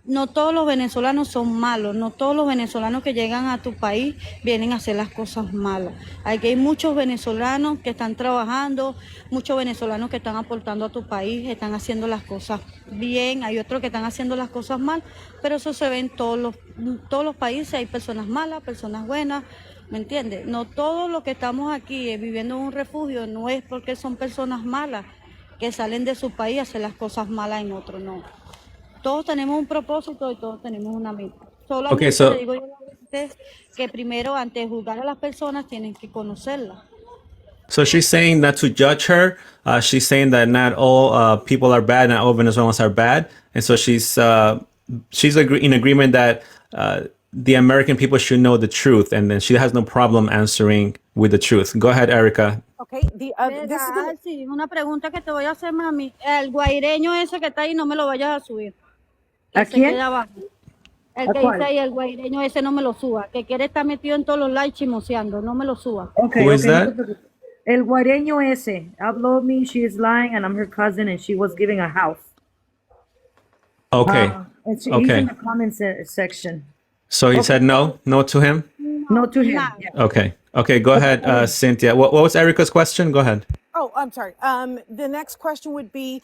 No todos los venezolanos son malos, no todos los venezolanos que llegan a tu país vienen a hacer las cosas malas. Aquí hay muchos venezolanos que están trabajando, muchos venezolanos que están aportando a tu país, están haciendo las cosas bien, hay otros que están haciendo las cosas mal, pero eso se ve en todos los países, hay personas malas, personas buenas. ¿Me entiendes? No todos los que estamos aquí viviendo en un refugio no es porque son personas malas que salen de su país a hacer las cosas malas en otro, no. Todos tenemos un propósito y todos tenemos una meta. Solamente Okay, so le digo yo a la gente que primero, antes de juzgar a las personas, tienen que conocerlas. So she's saying not to judge her. She's saying that not all people are bad, not all Venezuelans are bad, and so she's in agreement that the American people should know the truth, and then she has no problem answering with the truth. Go ahead, Erica. Okay. This is gonna, Sí, una pregunta que te voy a hacer, mami. El guaireño ese que está ahí, no me lo vayas a subir. Que ¿A se quién? quede abajo. El ¿A que cuál? dice ahí, el guaireño ese, no me lo suba. Que quiere estar metido en todos los likes chismoseando, no me lo suba. Okay, Who is okay, no te that? preocupes. El guareño ese upload me, she is lying and I'm her cousin and she was giving a house. Okay. And he's Okay. in the comments section. So he said no to him. No to him. Nah. Yeah. Okay. Okay. Go ahead, Cynthia. What was Erica's question? Go ahead. oh, I'm sorry. The next question would be,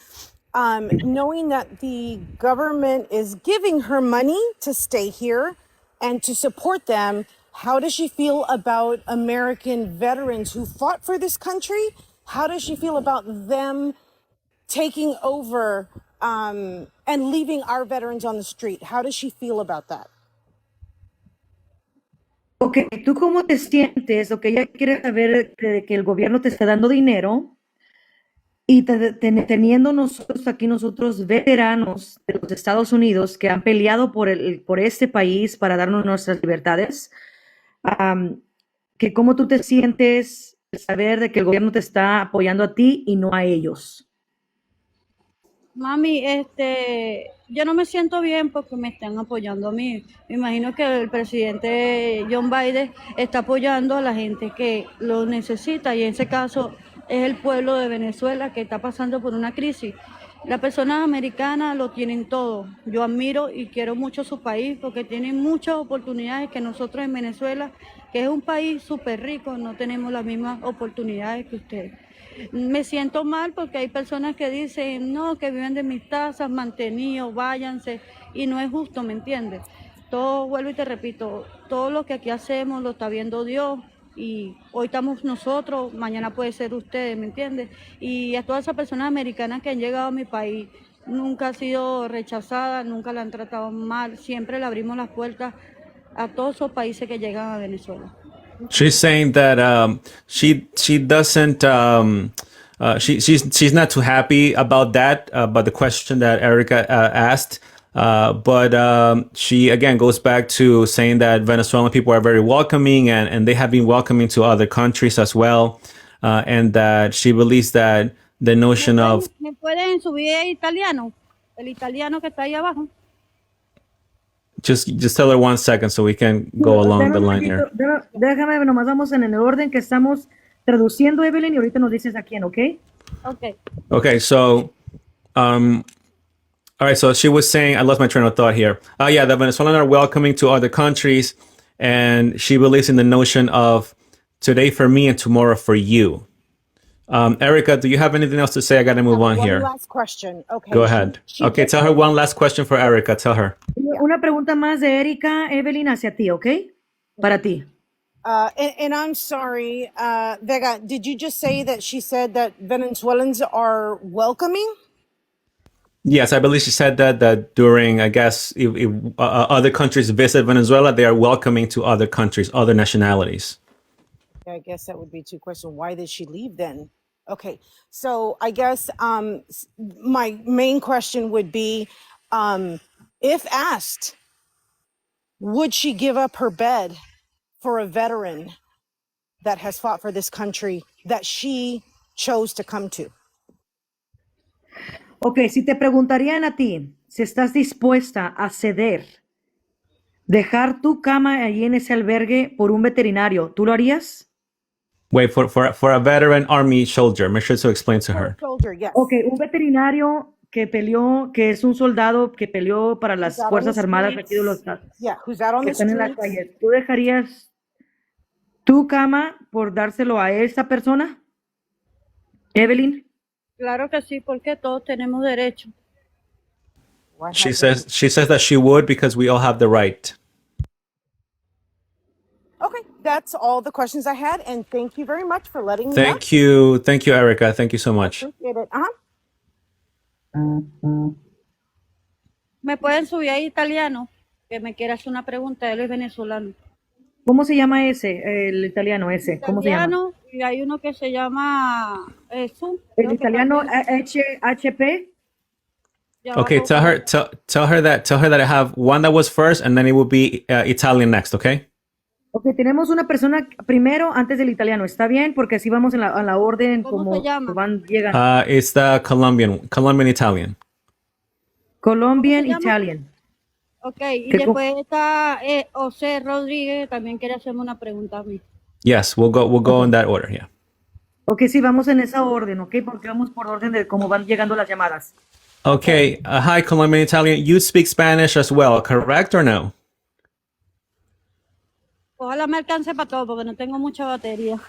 knowing that the government is giving her money to stay here and to support them, how does she feel about American veterans who fought for this country? How does she feel about them taking over and leaving our veterans on the street. How does she feel about that? Ok, ¿tú cómo te sientes? Ok, ella quiere saber que el gobierno te está dando dinero y teniendo nosotros aquí, nosotros veteranos de los Estados Unidos que han peleado por este país para darnos nuestras libertades, que cómo tú te sientes al saber de que el gobierno te está apoyando a ti y no a ellos. Mami, yo no me siento bien porque me están apoyando a mí. Me imagino que el presidente John Biden está apoyando a la gente que lo necesita y en ese caso es el pueblo de Venezuela que está pasando por una crisis. Las personas americanas lo tienen todo. Yo admiro y quiero mucho su país porque tienen muchas oportunidades que nosotros en Venezuela, que es un país súper rico, no tenemos las mismas oportunidades que ustedes. Me siento mal porque hay personas que dicen, no, que viven de mis tasas, mantenidos, váyanse, y no es justo, ¿me entiendes? Todo, vuelvo y te repito, todo lo que aquí hacemos lo está viendo Dios, y hoy estamos nosotros, mañana puede ser ustedes, ¿me entiendes? Y a todas esas personas americanas que han llegado a mi país, nunca ha sido rechazada, nunca la han tratado mal, siempre le abrimos las puertas a todos esos países que llegan a Venezuela. She's saying that she doesn't she's not too happy about that about the question that Erica asked. But she again goes back to saying that Venezuelan people are very welcoming and they have been welcoming to other countries as well, and that she believes that the notion of ¿Me pueden subir italiano? El italiano que está ahí abajo. just tell her 1 second so we can go along the line here. Déjame, nomás vamos en el orden que estamos traduciendo, Evelyn, y ahorita nos dices a quién, ¿ok? Okay. Okay, so all right, so she was saying, I lost my train of thought here. Yeah, the Venezuelans are welcoming to other countries, and she believes in the notion of today for me and tomorrow for you. Erica, do you have anything else to say? I got to move on One here. last question. Okay. Go ahead. Okay, tell her one last question for Erica. Tell her. Una pregunta más de Erika, Evelyn, hacia ti, ¿ok? Para ti. And I'm sorry, Vega, did you just say that she said that Venezuelans are welcoming? Yes, I believe she said that during, I guess, if other countries visit Venezuela, they are welcoming to other countries, other nationalities. I guess that would be two questions. Why did she leave then? Okay, so I guess my main question would be, if asked, would she give up her bed for a veteran that has fought for this country that she chose to come to? Ok, si te preguntarían a ti si estás dispuesta a ceder, dejar tu cama allí en ese albergue por un veterinario, ¿tú lo harías? Wait, for a veteran army soldier. Make sure to explain to her. Soldier, yes. Ok, un veterinario que peleó, que es un soldado que peleó para las Who's out on Fuerzas the Armadas streets. aquí de los Yeah, who's out on que the están en la streets. calle. ¿Tú dejarías tu cama por dárselo a esa persona? Evelyn. Claro que sí, porque todos tenemos derecho. She says that she would because we all have the right. Okay, that's all the questions I had, and thank you very much for letting me know. Thank you, Erica. Thank you so much. Appreciate it. ¿Me pueden subir a italiano? Que me quiere hacer una pregunta, él es venezolano. ¿Cómo se llama ese, el italiano ese? ¿Cómo se llama? Italiano, y hay uno que se llama Zoom. El italiano HP. Okay, tell her that I have one that was first, and then it will be Italian next. Okay. Ok, tenemos una persona primero antes del italiano. ¿Está bien? Porque así vamos en la orden ¿Cómo como se llama? van llegando. It's the Colombian Italian. Colombian ¿Cómo se llama? Italian. Ok, y ¿Qué después está José Rodríguez, también quiere hacerme una pregunta a mí. Yes, we'll go in that order. Yeah. Ok, sí, vamos en esa orden, ok, porque vamos por orden de cómo van llegando las llamadas. Okay. Hi, Colombian Italian. You speak Spanish as well, correct or no? Ojalá me alcance para todo porque no tengo mucha batería.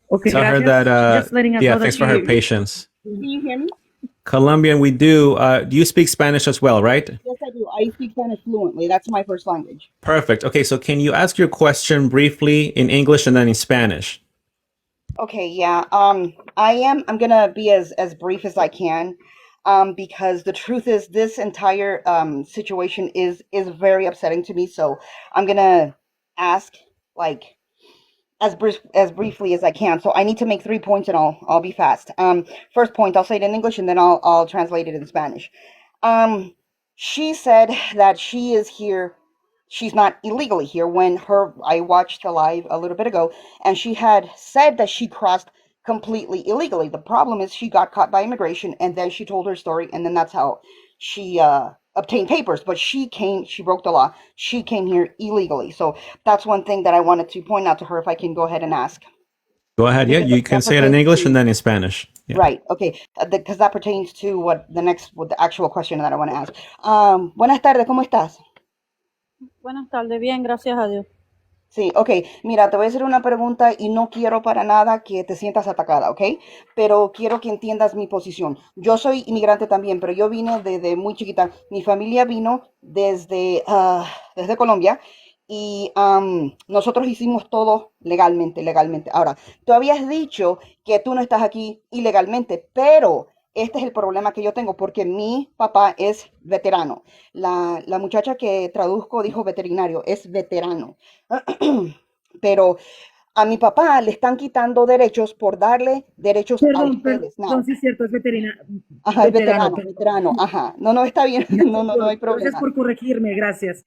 Okay, Tell her gracias. that. Just letting us Yeah, know that thanks for her you- patience. Can you hear me? Colombian, we do. Do you speak Spanish as well, right? Yes, I do. I speak Spanish fluently. That's my first language. Perfect. Okay, so can you ask your question briefly in English and then in Spanish? Okay, yeah. I'm gonna be as brief as I can, because the truth is this entire situation is very upsetting to me. So I'm gonna ask like as briefly as I can. So I need to make 3 points, and I'll be fast. First point, I'll say it in English, and then I'll translate it in Spanish. Um, she said that she is here. She's not illegally here. I watched a live a little bit ago, and she had said that she crossed completely illegally. The problem is she got caught by immigration, and then she told her story, and then that's how she obtained papers. But she broke the law. She came here illegally. So that's one thing that I wanted to point out to her. If I can go ahead and ask, Go ahead. Yeah, because you can that say it in pertains English and to then in Spanish. Yeah. right. Okay, because that pertains to what the actual question that I want to ask. Buenas tardes, ¿cómo estás? Buenas tardes, bien, gracias a Dios. Sí, ok. Mira, te voy a hacer una pregunta y no quiero para nada que te sientas atacada, ¿ok? Pero quiero que entiendas mi posición. Yo soy inmigrante también, pero yo vine desde muy chiquita. Mi familia vino desde Colombia y nosotros hicimos todo legalmente, legalmente. Ahora, tú habías dicho que tú no estás aquí ilegalmente, pero este es el problema que yo tengo porque mi papá es veterano. La muchacha que traduzco dijo veterinario, es veterano. Pero a mi papá le están quitando derechos por darle derechos a ustedes. Perdón, Now, sí es cierto, es ajá, es veterano, veterano, perdón. veterano, ajá. No, no, está bien, no, no, no hay Gracias problema. por corregirme, gracias.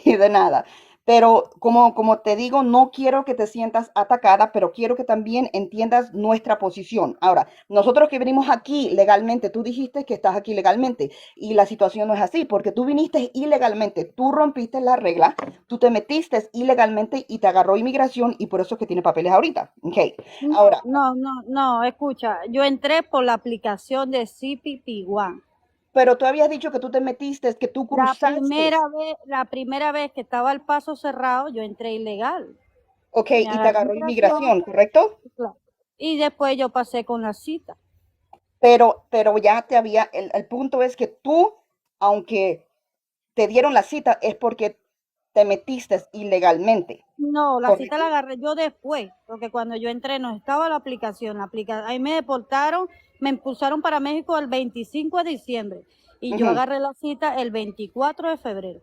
De nada. Pero como te digo, no quiero que te sientas atacada, pero quiero que también entiendas nuestra posición. Ahora, nosotros que venimos aquí legalmente, tú dijiste que estás aquí legalmente y la situación no es así, porque tú viniste ilegalmente, tú rompiste la regla, tú te metiste ilegalmente y te agarró inmigración y por eso es que tiene papeles ahorita. Ok, ahora, No, escucha, yo entré por la aplicación de CPP One. pero tú habías dicho que tú te metiste, que tú cruzaste, La primera vez que estaba el paso cerrado, yo entré ilegal. ok, Me y te agarró agarró inmigración, inmigración, ¿correcto? claro, y después yo pasé con la cita. Pero ya el punto es que tú, aunque te dieron la cita, es porque te metiste ilegalmente, No, la cita la ¿correcto? agarré yo después, porque cuando yo entré no estaba la aplicación. Ahí me deportaron, me impulsaron para México el 25 de diciembre y yo Ujú. agarré la cita el 24 de febrero.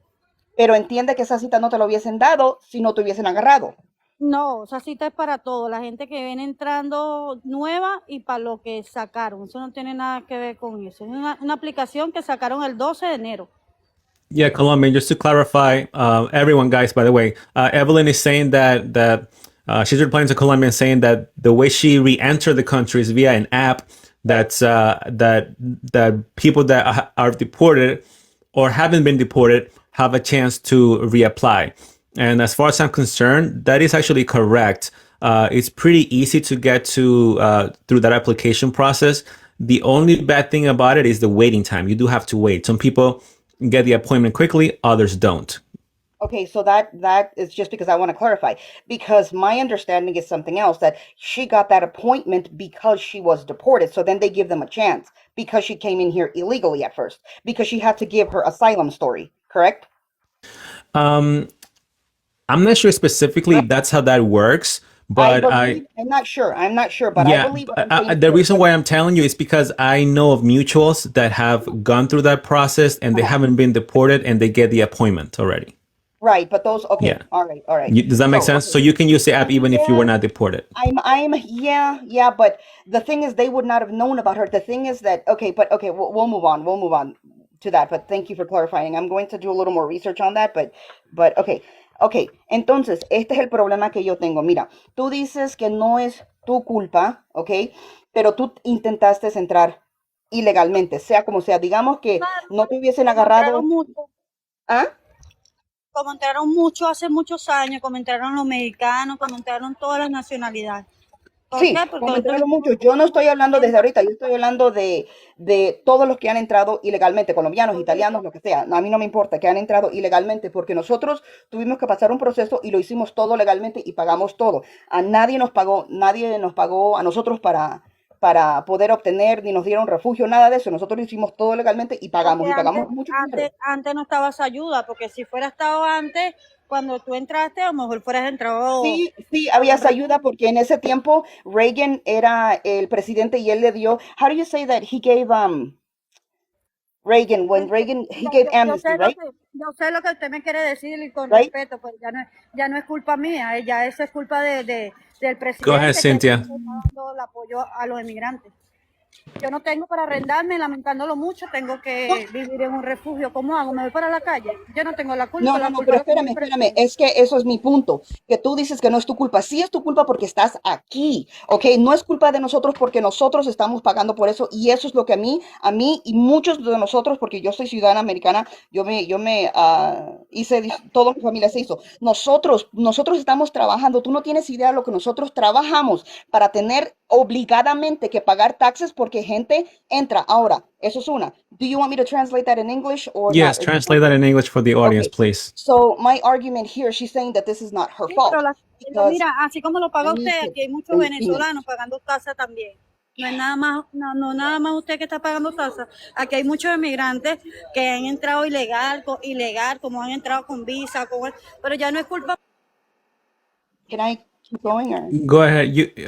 Pero entiende que esa cita no te lo hubiesen dado si no te hubiesen agarrado. No, esa cita es para todo, la gente que viene entrando nueva y para lo que sacaron. Eso no tiene nada que ver con eso. Es una aplicación que sacaron el 12 de enero. Yeah, Colombian. Just to clarify, everyone, guys. By the way, Evelyn is saying that she's replying to Colombian, saying that the way she re-entered the country is via an app. That people that are deported or haven't been deported have a chance to reapply. And as far as I'm concerned, that is actually correct. It's pretty easy to get to through that application process. The only bad thing about it is the waiting time. You do have to wait. Some people get the appointment quickly, others don't. Okay, so that is just because I want to clarify, because my understanding is something else, that she got that appointment because she was deported. So then they give them a chance because she came in here illegally at first, because she had to give her asylum story, correct? Um, I'm not sure specifically if that's how that works, but I'm not sure, but I yeah, believe what I'm saying is the correct. reason why I'm telling you is because I know of mutuals that have gone through that process and they haven't been deported and they get the appointment already. Right, but those, okay, Yeah. all right. Does that make sense? Okay. So you can use the app even if you were Yeah, not deported. yeah, but the thing is, they would not have known about her. The thing is that, okay, we'll move on. We'll move on to that, but thank you for clarifying. I'm going to do a little more research on that, but okay. Entonces, este es el problema que yo tengo. Mira, tú dices que no es tu culpa, ok, pero tú intentaste entrar ilegalmente, sea como sea. Digamos que Claro, no te hubiesen como entraron agarrado, mucho, ¿ah? como entraron mucho hace muchos años, como entraron los mexicanos, como entraron todas las nacionalidades. ¿Por Sí, qué? Porque como nosotros entraron hicimos muchos. Yo no estoy hablando desde ahorita, yo estoy hablando de todos los que han entrado ilegalmente, colombianos, italianos, lo que sea. A mí no me importa que han entrado ilegalmente, porque nosotros tuvimos que pasar un proceso y lo hicimos todo legalmente y pagamos todo. Nadie nos pagó a nosotros para poder obtener, ni nos dieron refugio, nada de eso. Nosotros lo hicimos todo legalmente y Porque pagamos mucho dinero. antes no estaba esa ayuda, porque si fuera estado antes, cuando tú entraste, a lo mejor fueras entrado Sí, sí, había con esa ayuda refugio. porque en ese tiempo Reagan era el presidente y él le dio, how do you say that? He gave, Reagan, when Reagan, he gave amnesty, right? Yo sé lo que usted me quiere decir y con Right? respeto, pues ya no es culpa mía, ya eso es culpa del Go ahead, presidente que está Cynthia. dando el apoyo a los emigrantes. Yo no tengo para arrendarme, lamentándolo mucho, tengo No, que vivir en un refugio. ¿Cómo hago? ¿Me voy para la calle? Yo no tengo la culpa, no, la no, culpa pero la tiene el espérame, presidente. es que eso es mi punto, que tú dices que no es tu culpa, sí es tu culpa porque estás aquí, ¿ok? No es culpa de nosotros porque nosotros estamos pagando por eso y eso es lo que a mí y muchos de nosotros, porque yo soy ciudadana americana, toda mi familia se hizo, nosotros estamos trabajando, tú no tienes idea de lo que nosotros trabajamos para tener obligadamente que pagar taxes porque gente entra. Ahora, eso es una. Do you want me to translate that in English or not? Yes, translate that in English for the audience, Okay, please. so my argument here, she's saying that this is not her Sí, fault because mira, así como lo I paga need usted, to aquí hay muchos speak English. venezolanos pagando tasa también. No es nada más, no nada más usted que está pagando tasa. Aquí hay muchos emigrantes que han entrado ilegal, como han entrado con visa, pero ya no es culpa. Can I keep going or? Go ahead.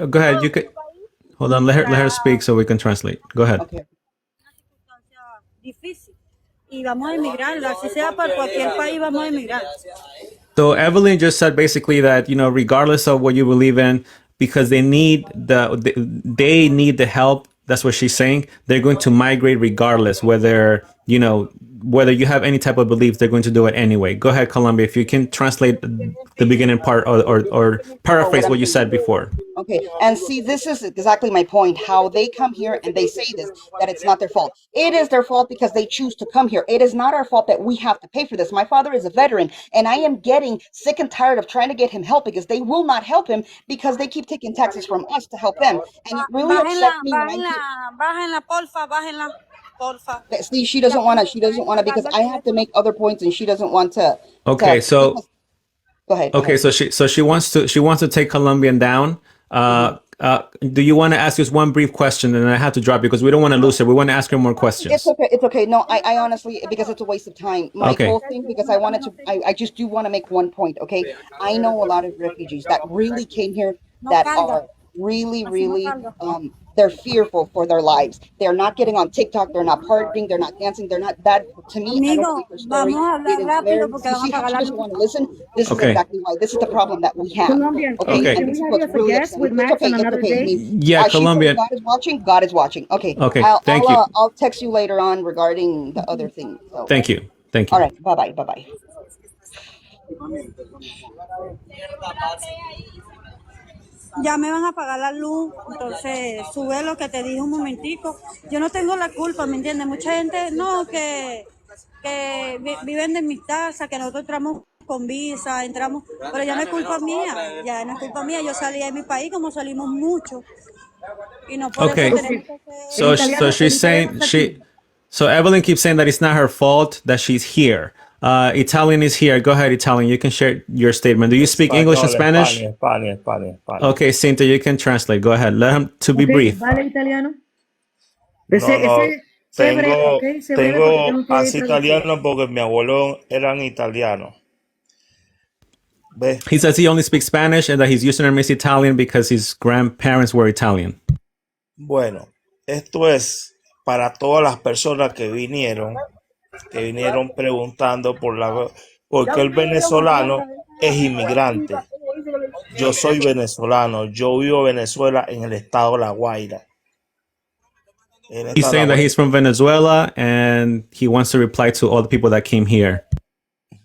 Go ahead. You could hold on. Let her speak so we can translate. Go ahead. Okay. Difícil. Y vamos a emigrar, así sea para cualquier país, vamos a emigrar. So Evelyn just said basically that regardless of what you believe in, because they need the help. That's what she's saying. They're going to migrate regardless, whether you have any type of belief, they're going to do it anyway. Go ahead, Columbia. If you can translate the beginning part or paraphrase what you said before. Okay, and see, this is exactly my point. How they come here and they say this, that it's not their fault. It is their fault because they choose to come here. It is not our fault that we have to pay for this. My father is a veteran, and I am getting sick and tired of trying to get him help because they will not help him because they keep taking taxes from us to help them. And it really upsets me when I hear. Bájenla, porfa, bájenla, porfa. See, she doesn't want to. She doesn't want to because I have to make other points, and she doesn't want to. Okay, Go ahead. Go okay, ahead. so she wants to take Colombian down. Do you want to ask us one brief question, and I have to drop you because we don't want to lose her. We want to ask her more questions. It's okay. It's okay. No, I honestly, because it's a waste of time. My Okay. whole thing, because I just do want to make one point. Okay. I know a lot of refugees that really came here that are really, they're fearful for their lives. They're not getting on TikTok. They're not partying. They're not dancing. They're not that. To me, I don't Amigo, believe her story. vamos a It hablar is rápido very. porque You van a see how pagar she la doesn't luz. want to listen? This is Okay. exactly why. This is the problem that we have. Colombian, Okay. Okay. can And this we is have what's you as a really guest with upsetting. Max on It's another okay. I day? mean, Yeah, she said Colombian. God is watching. God is watching. Okay. Okay, thank you. I'll text you later on regarding the other thing. So. Thank you. Thank All you. right. Bye bye. Bye bye. Ya me van a pagar la luz, entonces sube lo que te dije un momentico. Yo no tengo la culpa, ¿me entiendes? Mucha gente, no, que viven de mis tasas, que nosotros entramos con visa, entramos, pero ya no es culpa mía, ya no es culpa mía. Yo salí de mi país como salimos muchos y no por Okay. eso tenemos que El So italiano, el she's italiano saying está aquí. so Evelyn keeps saying that it's not her fault that she's here. Italian is here. Go ahead, Italian. You can share your statement. Do you speak English and Spanish? España. Okay, Cynthia, you can translate. Go ahead. Let him to be Ok, brief. vale, italiano. No, Sé breve, ok, sé breve porque tengo tengo que así traducir. italiano porque mi abuelo eran italianos. ¿Ves? He says he only speaks Spanish and that his username is Italian because his grandparents were Italian. Bueno, esto es para todas las personas que vinieron preguntando porque el venezolano es inmigrante. Yo soy venezolano, yo vivo en Venezuela en el estado de La Guaira. He's saying that he's from Venezuela and he wants to reply to all the people that came here.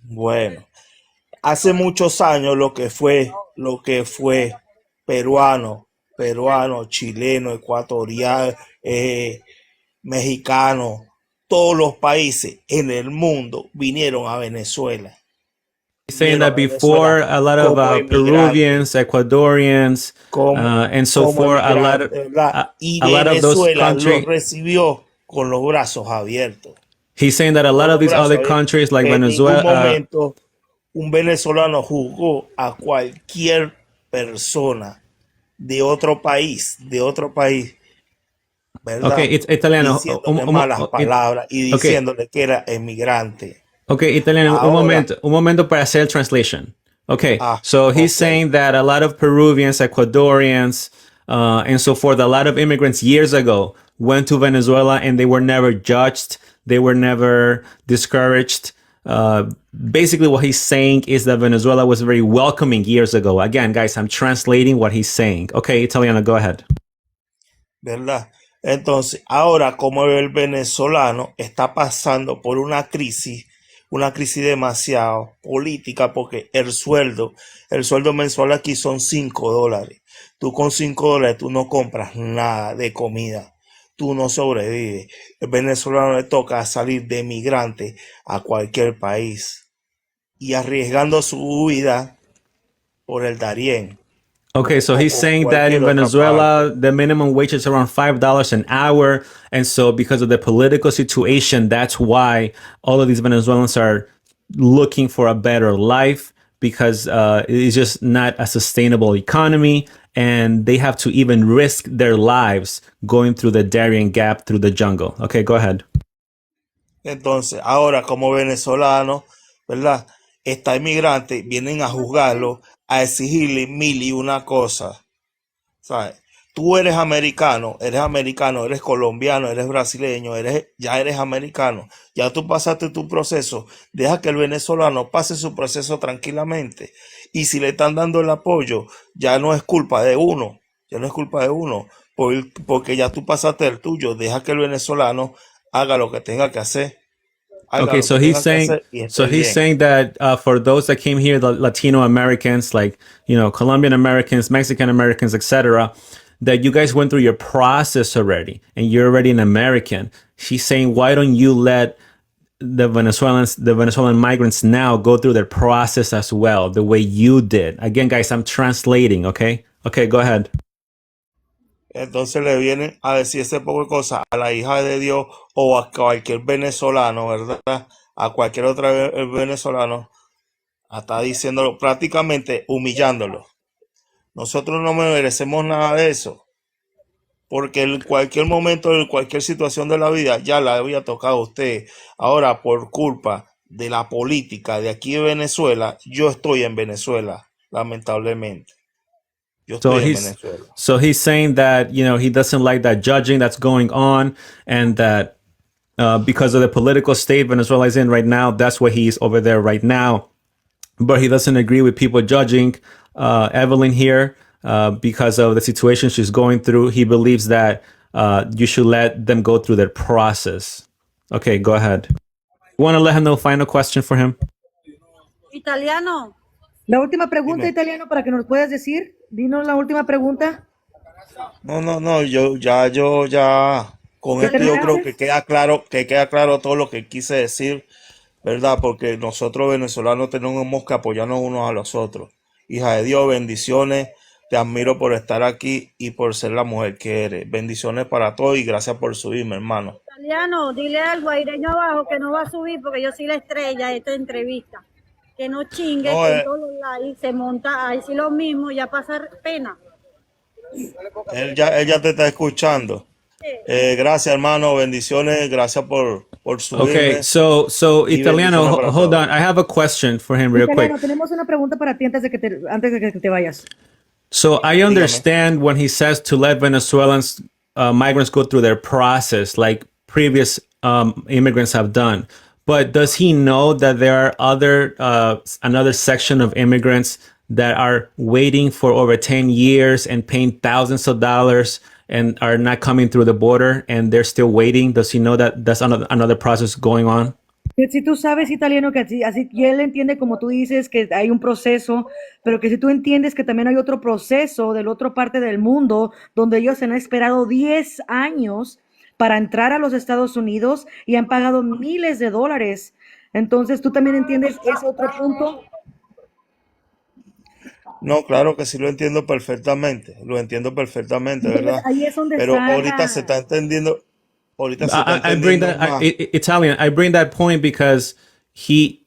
Bueno, hace muchos años lo que fue peruano, chileno, ecuatoriano, mexicano, todos los países en el mundo vinieron a Venezuela. He's saying that before a lot of Peruvians, Ecuadorians, and so forth, a lot of those Venezuela countries. los recibió con los brazos abiertos. He's saying that a lot of these other countries like En ningún Venezuela, momento un venezolano juzgó a cualquier persona de otro país Okay, ¿verdad? it's italiano. Diciéndole malas palabras y Okay, diciéndole que era emigrante. okay, italiano. Ahora, Un momento para hacer el translation. Okay, so he's ok. saying that a lot of Peruvians, Ecuadorians, and so forth, a lot of immigrants years ago went to Venezuela and they were never judged. They were never discouraged. Basically, what he's saying is that Venezuela was very welcoming years ago. Again, guys, I'm translating what he's saying. Okay, Italiano, go ahead. ¿Verdad? Entonces, ahora como el venezolano está pasando por una crisis demasiado política, porque el sueldo mensual aquí son $5. Tú con $5 tú no compras nada de comida, tú no sobrevives. El venezolano le toca salir de migrante a cualquier país y arriesgando su vida por el Darién Okay, so o he's por saying that in cualquier otra parte. Venezuela, the minimum wage is around $5 an hour. And so, because of the political situation, that's why all of these Venezuelans are looking for a better life because it's just not a sustainable economy. And they have to even risk their lives going through the Darien Gap through the jungle. Okay, go ahead. Entonces, ahora como venezolano, ¿verdad? Está inmigrante, vienen a juzgarlo, a exigirle mil y una cosas, ¿sabes? Tú eres americano, eres colombiano, eres brasileño, ya eres americano, ya tú pasaste tu proceso, deja que el venezolano pase su proceso tranquilamente. Y si le están dando el apoyo, ya no es culpa de uno, ya no es culpa de uno, porque ya tú pasaste el tuyo, deja que el venezolano haga lo que tenga que hacer, haga Okay, lo que tenga que hacer y esté he's bien. saying that for those that came here, the Latino Americans, like Colombian Americans, Mexican Americans, etc., that you guys went through your process already, and you're already an American. She's saying, why don't you let the Venezuelan migrants now go through their process as well, the way you did? Again, guys, I'm translating. Okay, go ahead. Entonces le vienen a decir ese poco de cosas a la hija de Dios o a cualquier venezolano, ¿verdad? A cualquier otro venezolano, hasta diciéndolo, prácticamente humillándolo. Nosotros no merecemos nada de eso, porque en cualquier momento, en cualquier situación de la vida, ya la había tocado a usted. Ahora, por culpa de la política de aquí de Venezuela, yo estoy en Venezuela, lamentablemente. Yo So estoy en he's Venezuela. so he's saying that he doesn't like that judging that's going on, and that because of the political state Venezuela is in right now, that's why he's over there right now. But he doesn't agree with people judging Evelyn here because of the situation she's going through. He believes that you should let them go through their process. Okay, go ahead. You want to let him know? Final question for him. Italiano, La última pregunta, Dime. Italiano, para que nos puedas decir. Dinos la última pregunta. No, yo con ¿Ya esto yo creo terminaste? que queda claro todo lo que quise decir, ¿verdad? Porque nosotros venezolanos tenemos que apoyarnos unos a los otros. Hija de Dios, bendiciones. Te admiro por estar aquí y por ser la mujer que eres. Bendiciones para todos y gracias por subirme, hermano. italiano, dile al guaireño abajo que no va a subir porque yo soy la estrella de esta entrevista. Que no chingue, No, que en todos los likes se monta a decir lo mismo y a pasar pena. él ya te está escuchando. Gracias, hermano. Bendiciones. Gracias por Okay, subirme so y Italiano, bendiciones para hold todos. on. I have a question for him real quick. Italiano, tenemos una pregunta para ti antes de que te vayas. So I Dígame. understand when he says to let Venezuelans migrants go through their process, like previous immigrants have done. But does he know that there are another section of immigrants that are waiting for over 10 years and paying thousands of dollars and are not coming through the border and they're still waiting? Does he know that that's another process going on? Que si tú sabes, Italiano, que así y él entiende, como tú dices, que hay un proceso, pero que si tú entiendes que también hay otro proceso del otro parte del mundo donde ellos han esperado 10 años para entrar a los Estados Unidos y han pagado miles de dólares. Entonces, tú también entiendes ese otro punto. No, claro que sí lo entiendo perfectamente, Entonces, ¿verdad? ahí es donde Pero está ahorita se está I bring entendiendo that más. Italian. I bring that point because he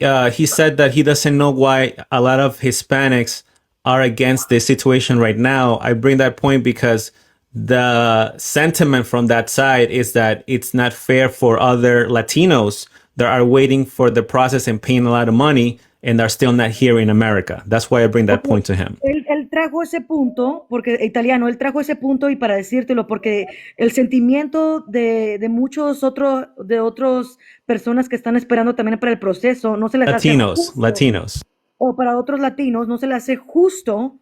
said that he doesn't know why a lot of Hispanics are against this situation right now. I bring that point because the sentiment from that side is that it's not fair for other Latinos that are waiting for the process and paying a lot of money and are still not here in America. That's why I bring that point to him. Él trajo ese punto, porque italiano, él trajo ese punto y para decírtelo, porque el sentimiento de muchos de otros personas que están esperando también para el proceso, no se les hace justo, Latinos. o para otros latinos, no se les hace justo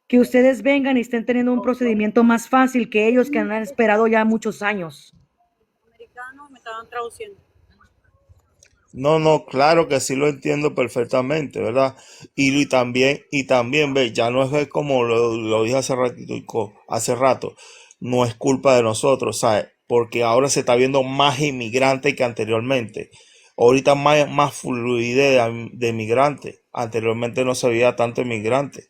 que ustedes vengan y estén teniendo un procedimiento más fácil que ellos que han esperado ya muchos años. Americanos me estaban traduciendo. No, claro que sí lo entiendo perfectamente, ¿verdad? Y también, ve, ya no es como lo dije hace rato, no es culpa de nosotros, ¿sabes? Porque ahora se está viendo más inmigrantes que anteriormente. Ahorita más fluidez de migrantes. Anteriormente no se veía tanto inmigrante.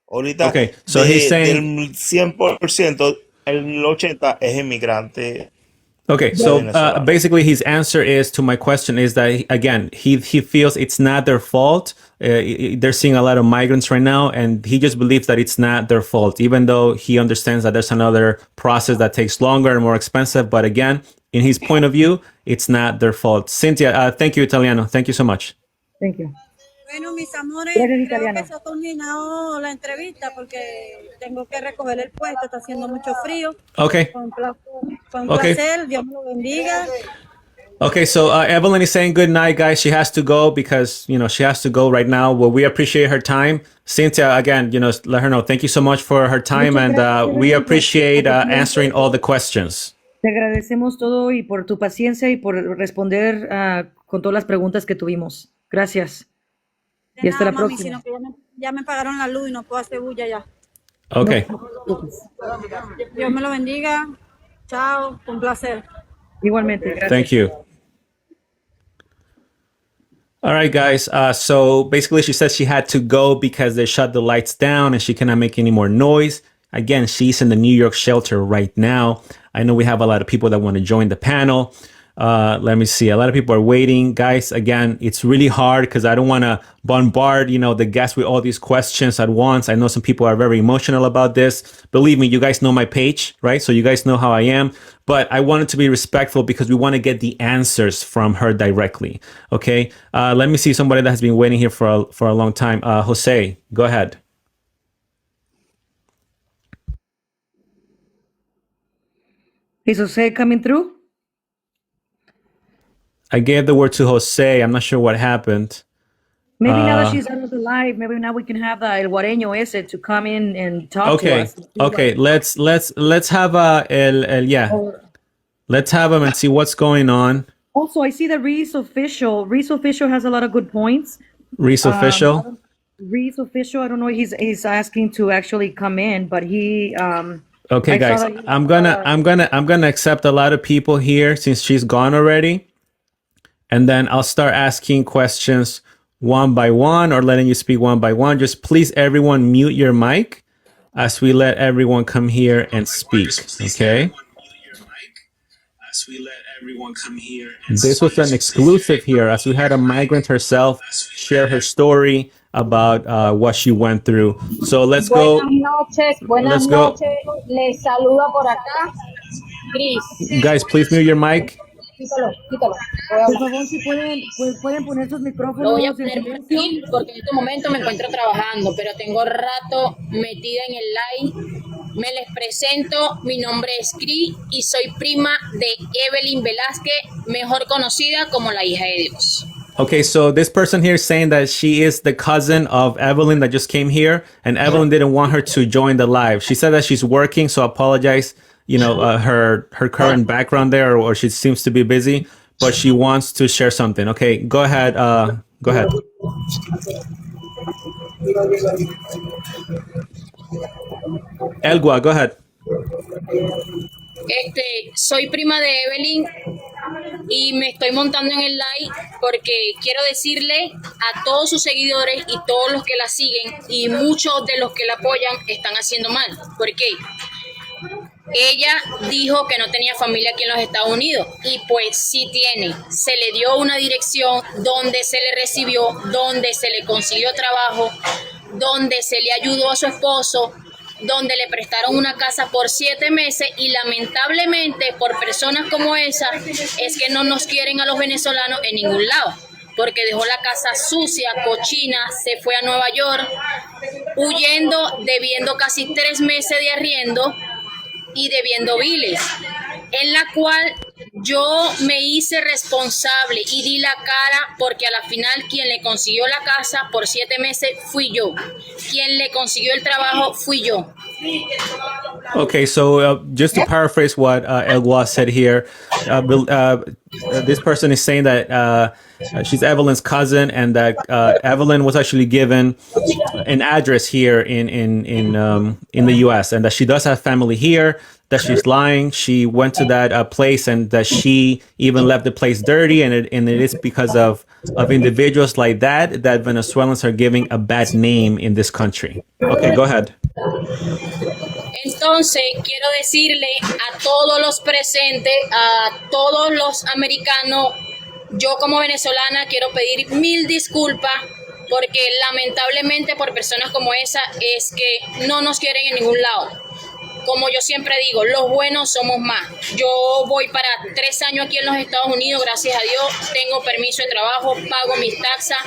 Ahorita Okay, so he's saying del 100%, el 80% es inmigrante. Okay, so basically his answer is to my question is that, again, he feels it's not their fault. They're seeing a lot of migrants right now, and he just believes that it's not their fault, even though he understands that there's another process that takes longer and more expensive. But again, in his point of view, it's not their fault. Cynthia, thank you, Italiano. Thank you so much. Thank you. Bueno, mis amores, Gracias, creo italiano. que se ha terminado la entrevista porque tengo que recoger el puesto, está haciendo mucho frío. Okay. Fue un placer, Dios me lo bendiga. Okay, so Evelyn is saying good night, guys. She has to go because, she has to go right now. Well, we appreciate her time. Cynthia, again, let her know. Thank you so much for her time, and we appreciate answering all the questions. Te agradecemos todo y por tu paciencia y por responder con todas las preguntas que tuvimos. Gracias. De Y hasta nada, la mami, próxima. sino que ya me pagaron la luz y no puedo hacer bulla ya. Okay. Dios me lo bendiga. Chao, un placer. Igualmente, gracias. Thank you. All right, guys. So basically, she says she had to go because they shut the lights down and she cannot make any more noise. Again, she's in the New York shelter right now. I know we have a lot of people that want to join the panel. Let me see. A lot of people are waiting. Guys, again, it's really hard because I don't want to bombard, the guests with all these questions at once. I know some people are very emotional about this. Believe me, you guys know my page, right? So you guys know how I am. But I wanted to be respectful because we want to get the answers from her directly. Okay? Let me see somebody that has been waiting here for a long time. Jose, go ahead. Is Jose coming through? I gave the word to Jose. I'm not sure what happened. Maybe now that she's out of the live, maybe now we can have el guareño ese to come in and talk to us. Okay. Let's have let's have him and see what's going on. Also, I see that Reese Official has a lot of good points. Reese Official. Reese Official, I don't know. He's asking to actually come in, but he. Okay, guys, I'm gonna accept a lot of people here since she's gone already, and then I'll start asking questions one by one or letting you speak one by one. Just please, everyone, mute your mic as we let everyone come here and speak. Okay. This was an exclusive here, as we had a migrant herself share her story about what she went through. So let's go. Buenas noches. Les saluda por acá, Chris. Guys, please mute your mic. Quítalo. Por favor, si pueden poner sus micrófonos. Lo voy a poner por aquí porque en este momento me encuentro trabajando, pero tengo rato metida en el live. Me les presento, mi nombre es Cris y soy prima de Evelyn Velázquez, mejor conocida como la hija de Dios. Okay, so this person here is saying that she is the cousin of Evelyn that just came here, and Evelyn didn't want her to join the live. She said that she's working, so I apologize, her current background there, or she seems to be busy, but she wants to share something. Okay, go ahead. Go ahead. Elgua, go ahead. Soy prima de Evelyn y me estoy montando en el live porque quiero decirle a todos sus seguidores y todos los que la siguen y muchos de los que la apoyan están haciendo mal. ¿Por qué? Ella dijo que no tenía familia aquí en los Estados Unidos y pues sí tiene. Se le dio una dirección donde se le recibió, donde se le consiguió trabajo, donde se le ayudó a su esposo, donde le prestaron una casa por 7 meses y lamentablemente por personas como esa es que no nos quieren a los venezolanos en ningún lado, porque dejó la casa sucia, cochina, se fue a Nueva York huyendo, debiendo casi 3 meses de arriendo y debiendo biles, en la cual yo me hice responsable y di la cara, porque a la final quien le consiguió la casa por 7 meses fui yo, quien le consiguió el trabajo fui yo. Okay, so just to paraphrase what Elwa said here, this person is saying that she's Evelyn's cousin, and that Evelyn was actually given an address here in the U.S., and that she does have family here. That she's lying. She went to that place, and that she even left the place dirty, and it is because of individuals like that Venezuelans are giving a bad name in this country. Okay, go ahead. Entonces, quiero decirle a todos los presentes, a todos los americanos, yo como venezolana quiero pedir 1000 disculpas, porque lamentablemente por personas como esa es que no nos quieren en ningún lado. Como yo siempre digo, los buenos somos más. Yo voy para 3 años aquí en los Estados Unidos, gracias a Dios, tengo permiso de trabajo, pago mis taxas,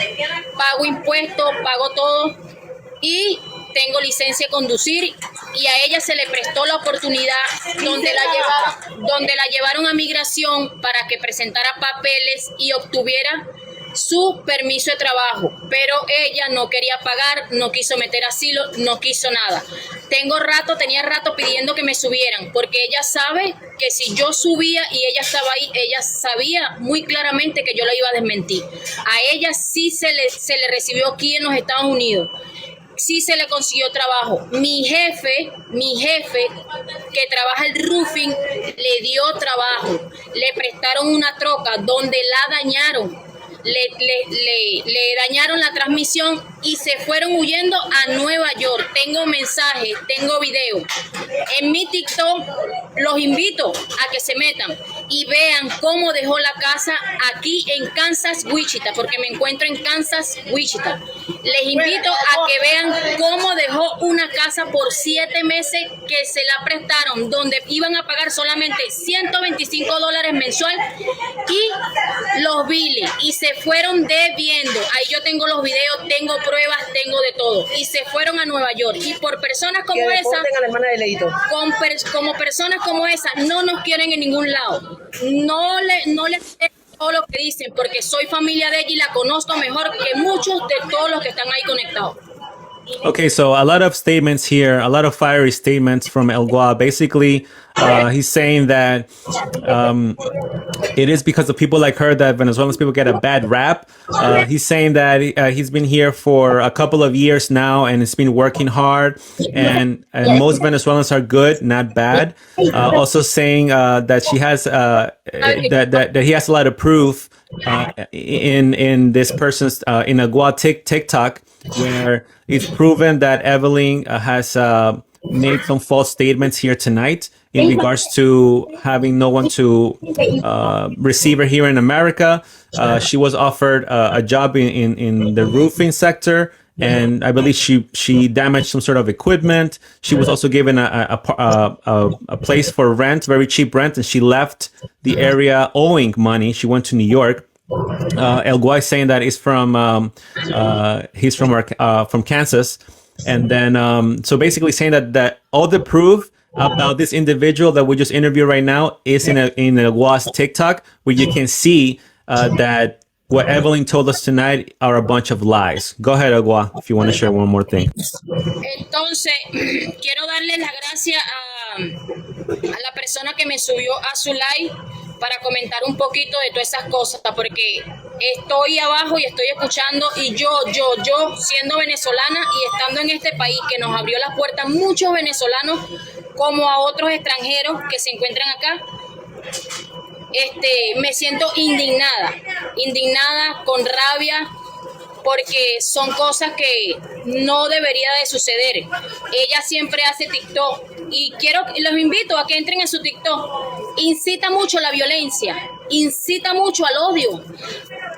pago impuestos, pago todo y tengo licencia de conducir, y a ella se le prestó la oportunidad donde la llevaron a migración para que presentara papeles y obtuviera su permiso de trabajo, pero ella no quería pagar, no quiso meter asilo, no quiso nada. Tenía rato pidiendo que me subieran, porque ella sabe que si yo subía y ella estaba ahí, ella sabía muy claramente que yo la iba a desmentir. A ella sí se le recibió aquí en los Estados Unidos. Sí se le consiguió trabajo. Mi jefe que trabaja el roofing le dio trabajo. Le prestaron una troca donde la dañaron. Le dañaron la transmisión y se fueron huyendo a Nueva York. Tengo mensajes, tengo videos. En mi TikTok los invito a que se metan y vean cómo dejó la casa aquí en Kansas, Wichita, porque me encuentro en Kansas, Wichita. Les invito a que vean cómo dejó una casa por 7 meses que se la prestaron, donde iban a pagar solamente $125 mensual y los biles, y se fueron debiendo. Ahí yo tengo los videos, tengo pruebas, tengo de todo, y se fueron a Nueva York. Y por personas como esa, como personas como esa, no nos quieren en ningún lado. No les todo lo que dicen, porque soy familia de ella y la conozco mejor que muchos de todos los que están ahí conectados. Okay, so a lot of statements here, a lot of fiery statements from El Gua. Basically, he's saying that it is because of people like her that Venezuelan people get a bad rap. He's saying that he's been here for a couple of years now and has been working hard, and most Venezuelans are good, not bad. Also saying that she has that he has a lot of proof in this person's in El Gua TikTok, where it's proven that Evelyn has made some false statements here tonight in regards to having no one to receive her here in America. She was offered a job in the roofing sector, and I believe she damaged some sort of equipment. She was also given a place for rent, very cheap rent, and she left the area owing money. She went to New York. El Guay saying that he's from Kansas, and then so basically saying that all the proof about this individual that we just interviewed right now is in El Guay's TikTok, where you can see that what Evelyn told us tonight are a bunch of lies. Go ahead, El Guay, if you want to share one more thing. Entonces, quiero darle las gracias a la persona que me subió a su live para comentar un poquito de todas esas cosas, porque estoy abajo y estoy escuchando, y yo siendo venezolana y estando en este país que nos abrió las puertas muchos venezolanos como a otros extranjeros que se encuentran acá, me siento indignada, con rabia, porque son cosas que no debería de suceder. Ella siempre hace TikTok y los invito a que entren en su TikTok. Incita mucho a la violencia, incita mucho al odio.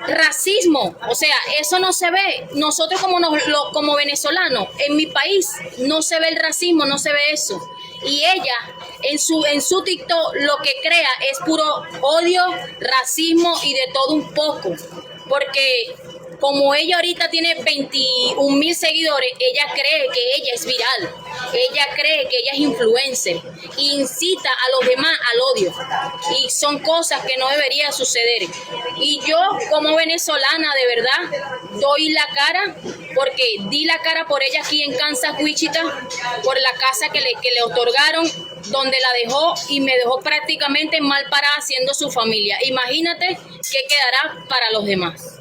racismo, o sea, eso no se ve. Nosotros como venezolanos, en mi país no se ve el racismo, no se ve eso. Y ella en su TikTok lo que crea es puro odio, racismo y de todo un poco. Porque como ella ahorita tiene 21,000 seguidores, ella cree que ella es viral, ella cree que ella es influencer, e incita a los demás al odio. Y son cosas que no deberían suceder. Y yo como venezolana de verdad doy la cara, porque di la cara por ella aquí en Kansas, Wichita, por la casa que le otorgaron, donde la dejó y me dejó prácticamente mal parada haciendo su familia. Imagínate qué quedará para los demás.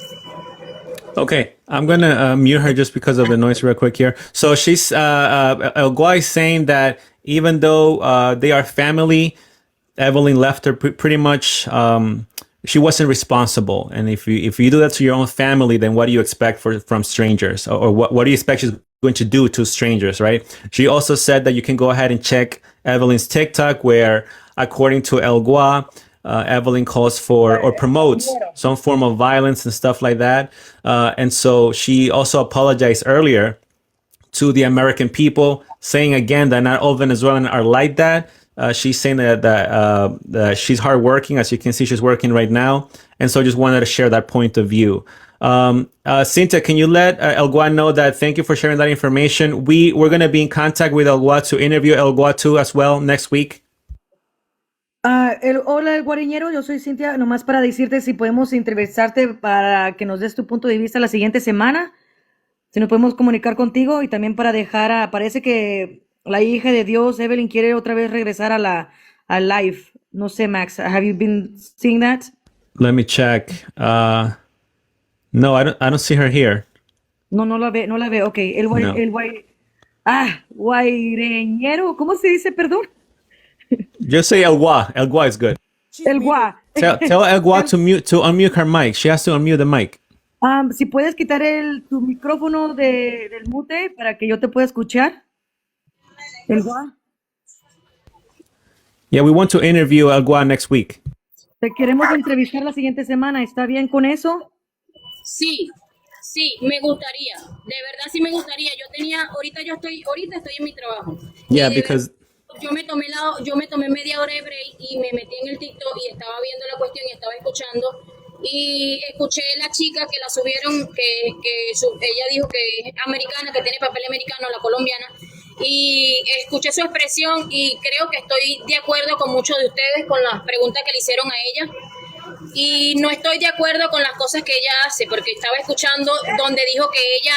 Okay, I'm gonna mute her just because of the noise real quick here. So she's El Guay is saying that even though they are family, Evelyn left her pretty much. She wasn't responsible, and if you do that to your own family, then what do you expect from strangers, or what do you expect she's going to do to strangers, right? She also said that you can go ahead and check Evelyn's TikTok, where according to El Guay, Evelyn calls for or promotes some form of violence and stuff like that. And so she also apologized earlier to the American people, saying again that not all Venezuelans are like that. She's saying that she's hardworking. As you can see, she's working right now. And so just wanted to share that point of view. Cynthia, can you let El Guay know that thank you for sharing that information. We're going to be in contact with El Guay to interview El Guay too as well next week. Hola, el guariñero, yo soy Cintia, nomás para decirte si podemos entrevistarte para que nos des tu punto de vista la siguiente semana, si nos podemos comunicar contigo y también para parece que la hija de Dios, Evelyn, quiere otra vez regresar al live. No sé, Max, have you been seeing that? Let me check. No, I don't see her here. No la ve, ok. Guaireñero, ¿cómo se dice, perdón? Just say El Guay. El Guay is good. El Guay. Tell El Guay to unmute her mic. She has to unmute the mic. Si puedes quitar tu micrófono del mute para que yo te pueda escuchar. El Guay. Yeah, we want to interview El Guay next week. Te queremos entrevistar la siguiente semana. ¿Está bien con eso? Sí, me gustaría. De verdad sí me gustaría. Ahorita estoy en mi trabajo. Yeah, because yo me tomé media hora de break y me metí en el TikTok y estaba viendo la cuestión y estaba escuchando y escuché la chica que la subieron, ella dijo que es americana, que tiene papel americano, la colombiana, y escuché su expresión y creo que estoy de acuerdo con muchos de ustedes con las preguntas que le hicieron a ella. Y no estoy de acuerdo con las cosas que ella hace, porque estaba escuchando donde dijo que ella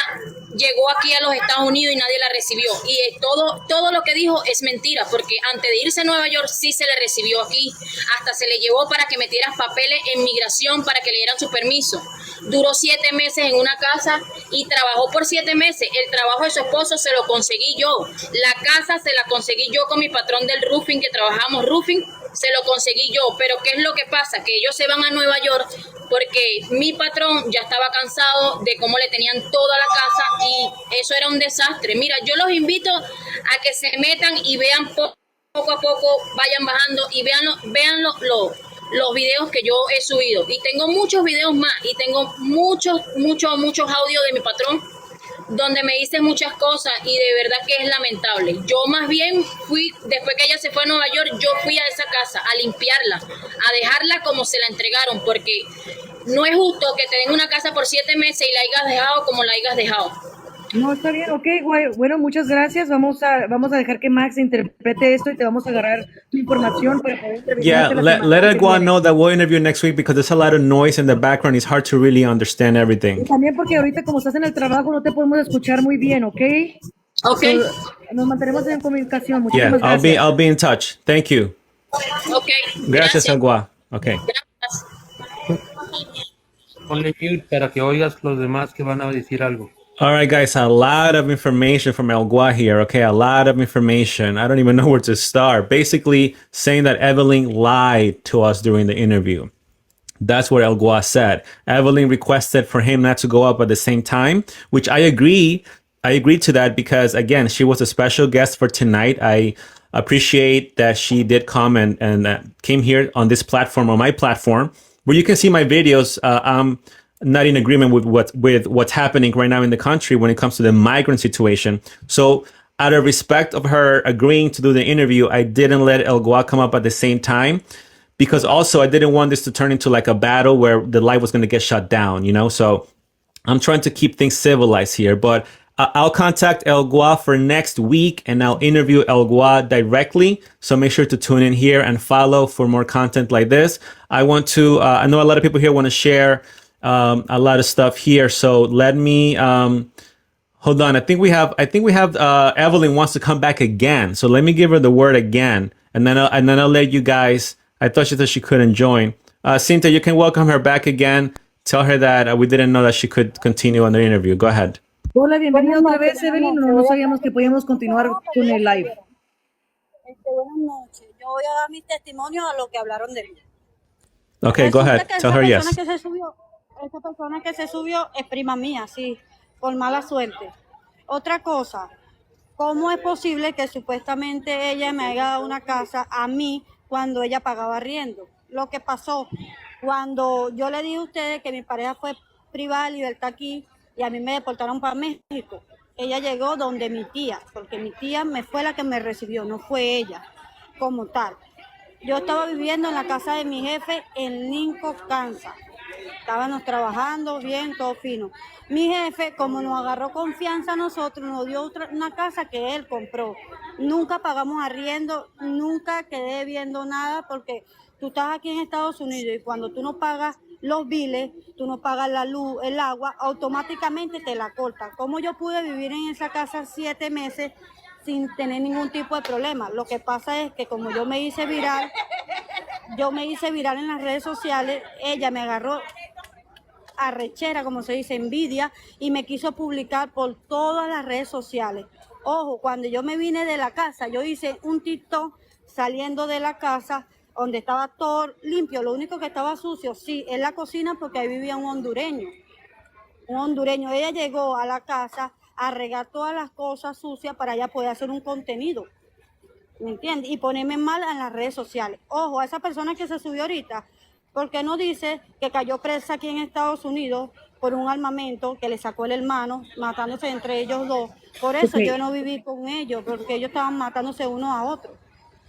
llegó aquí a los Estados Unidos y nadie la recibió. Y todo lo que dijo es mentira, porque antes de irse a Nueva York sí se le recibió aquí. Hasta se le llevó para que metieran papeles en migración para que le dieran su permiso. Duró 7 meses en una casa y trabajó por 7 meses. El trabajo de su esposo se lo conseguí yo. La casa se la conseguí yo con mi patrón del roofing, que trabajamos roofing. Se lo conseguí yo, pero ¿qué es lo que pasa? Que ellos se van a Nueva York porque mi patrón ya estaba cansado de cómo le tenían toda la casa y eso era un desastre. Mira, yo los invito a que se metan y vean poco a poco, vayan bajando y vean los videos que yo he subido. Y tengo muchos videos más y tengo muchos audios de mi patrón donde me dice muchas cosas y de verdad que es lamentable. Yo más bien después que ella se fue a Nueva York, yo fui a esa casa a limpiarla, a dejarla como se la entregaron, porque no es justo que te den una casa por 7 meses y la hayas dejado como la hayas dejado. No, está bien, ok, güey. Bueno, muchas gracias. Vamos a dejar que Max interprete esto y te vamos a agarrar tu información para poder entrevistarte. Yeah, let El Guay know that we'll interview next week because there's a lot of noise in the background. It's hard to really understand everything. También porque ahorita como estás en el trabajo no te podemos escuchar muy bien, ¿ok? Ok. Nos mantenemos en comunicación. Muchísimas Yeah, gracias. I'll be in touch. Thank you. Ok. Gracias, El Guay. Okay. Gracias. Ponle mute para que oigas los demás que van a decir algo. All right, guys, a lot of information from El Guay here, okay? A lot of information. I don't even know where to start. Basically saying that Evelyn lied to us during the interview. That's what El Guay said. Evelyn requested for him not to go up at the same time, which I agree. I agreed to that because, again, she was a special guest for tonight. I appreciate that she did come and came here on this platform, on my platform, where you can see my videos. not in agreement with what's happening right now in the country when it comes to the migrant situation. So out of respect of her agreeing to do the interview, I didn't let El Gua come up at the same time, because also I didn't want this to turn into like a battle where the live was going to get shut down, you know? So I'm trying to keep things civilized here, but I'll contact El Gua for next week and I'll interview El Gua directly. So make sure to tune in here and follow for more content like this. I want to, I know a lot of people here want to share a lot of stuff here. So let me, hold on. I think we have, Evelyn wants to come back again. So let me give her the word again. And then I'll let you guys, I thought she said she couldn't join. Cynthia, you can welcome her back again. Tell her that we didn't know that she could continue on the interview. Go ahead. Hola, bienvenida otra vez, Evelyn. No sabíamos que podíamos continuar con el live. Buenas noches. Yo voy a dar mi testimonio a lo que hablaron de mí. Okay, go ahead. Tell her yes. Esa persona que se subió es prima mía, sí, por mala suerte. Otra cosa, ¿cómo es posible que supuestamente ella me haya dado una casa a mí cuando ella pagaba arriendo? Lo que pasó, cuando yo le dije a ustedes que mi pareja fue privada de libertad aquí y a mí me deportaron para México, ella llegó donde mi tía, porque mi tía me fue la que me recibió, no fue ella como tal. Yo estaba viviendo en la casa de mi jefe en Lincoln, Kansas. Estábamos trabajando bien, todo fino. Mi jefe, como nos agarró confianza a nosotros, nos dio una casa que él compró. Nunca pagamos arriendo, nunca quedé debiendo nada, porque tú estás aquí en Estados Unidos y cuando tú no pagas los biles, tú no pagas la luz, el agua, automáticamente te la cortan. ¿Cómo yo pude vivir en esa casa 7 meses sin tener ningún tipo de problema? Lo que pasa es que como yo me hice viral en las redes sociales, ella me agarró arrechera, como se dice, envidia, y me quiso publicar por todas las redes sociales. Ojo, cuando yo me vine de la casa, yo hice un TikTok saliendo de la casa donde estaba todo limpio, lo único que estaba sucio, sí, es la cocina, porque ahí vivía un hondureño. Ella llegó a la casa a regar todas las cosas sucias para ella poder hacer un contenido, ¿me entiendes? Y ponerme mal en las redes sociales. Ojo, a esa persona que se subió ahorita, ¿por qué no dice que cayó presa aquí en Estados Unidos por un armamento que le sacó el hermano, matándose entre ellos dos? Por eso yo no viví con ellos, porque ellos estaban matándose unos a otros.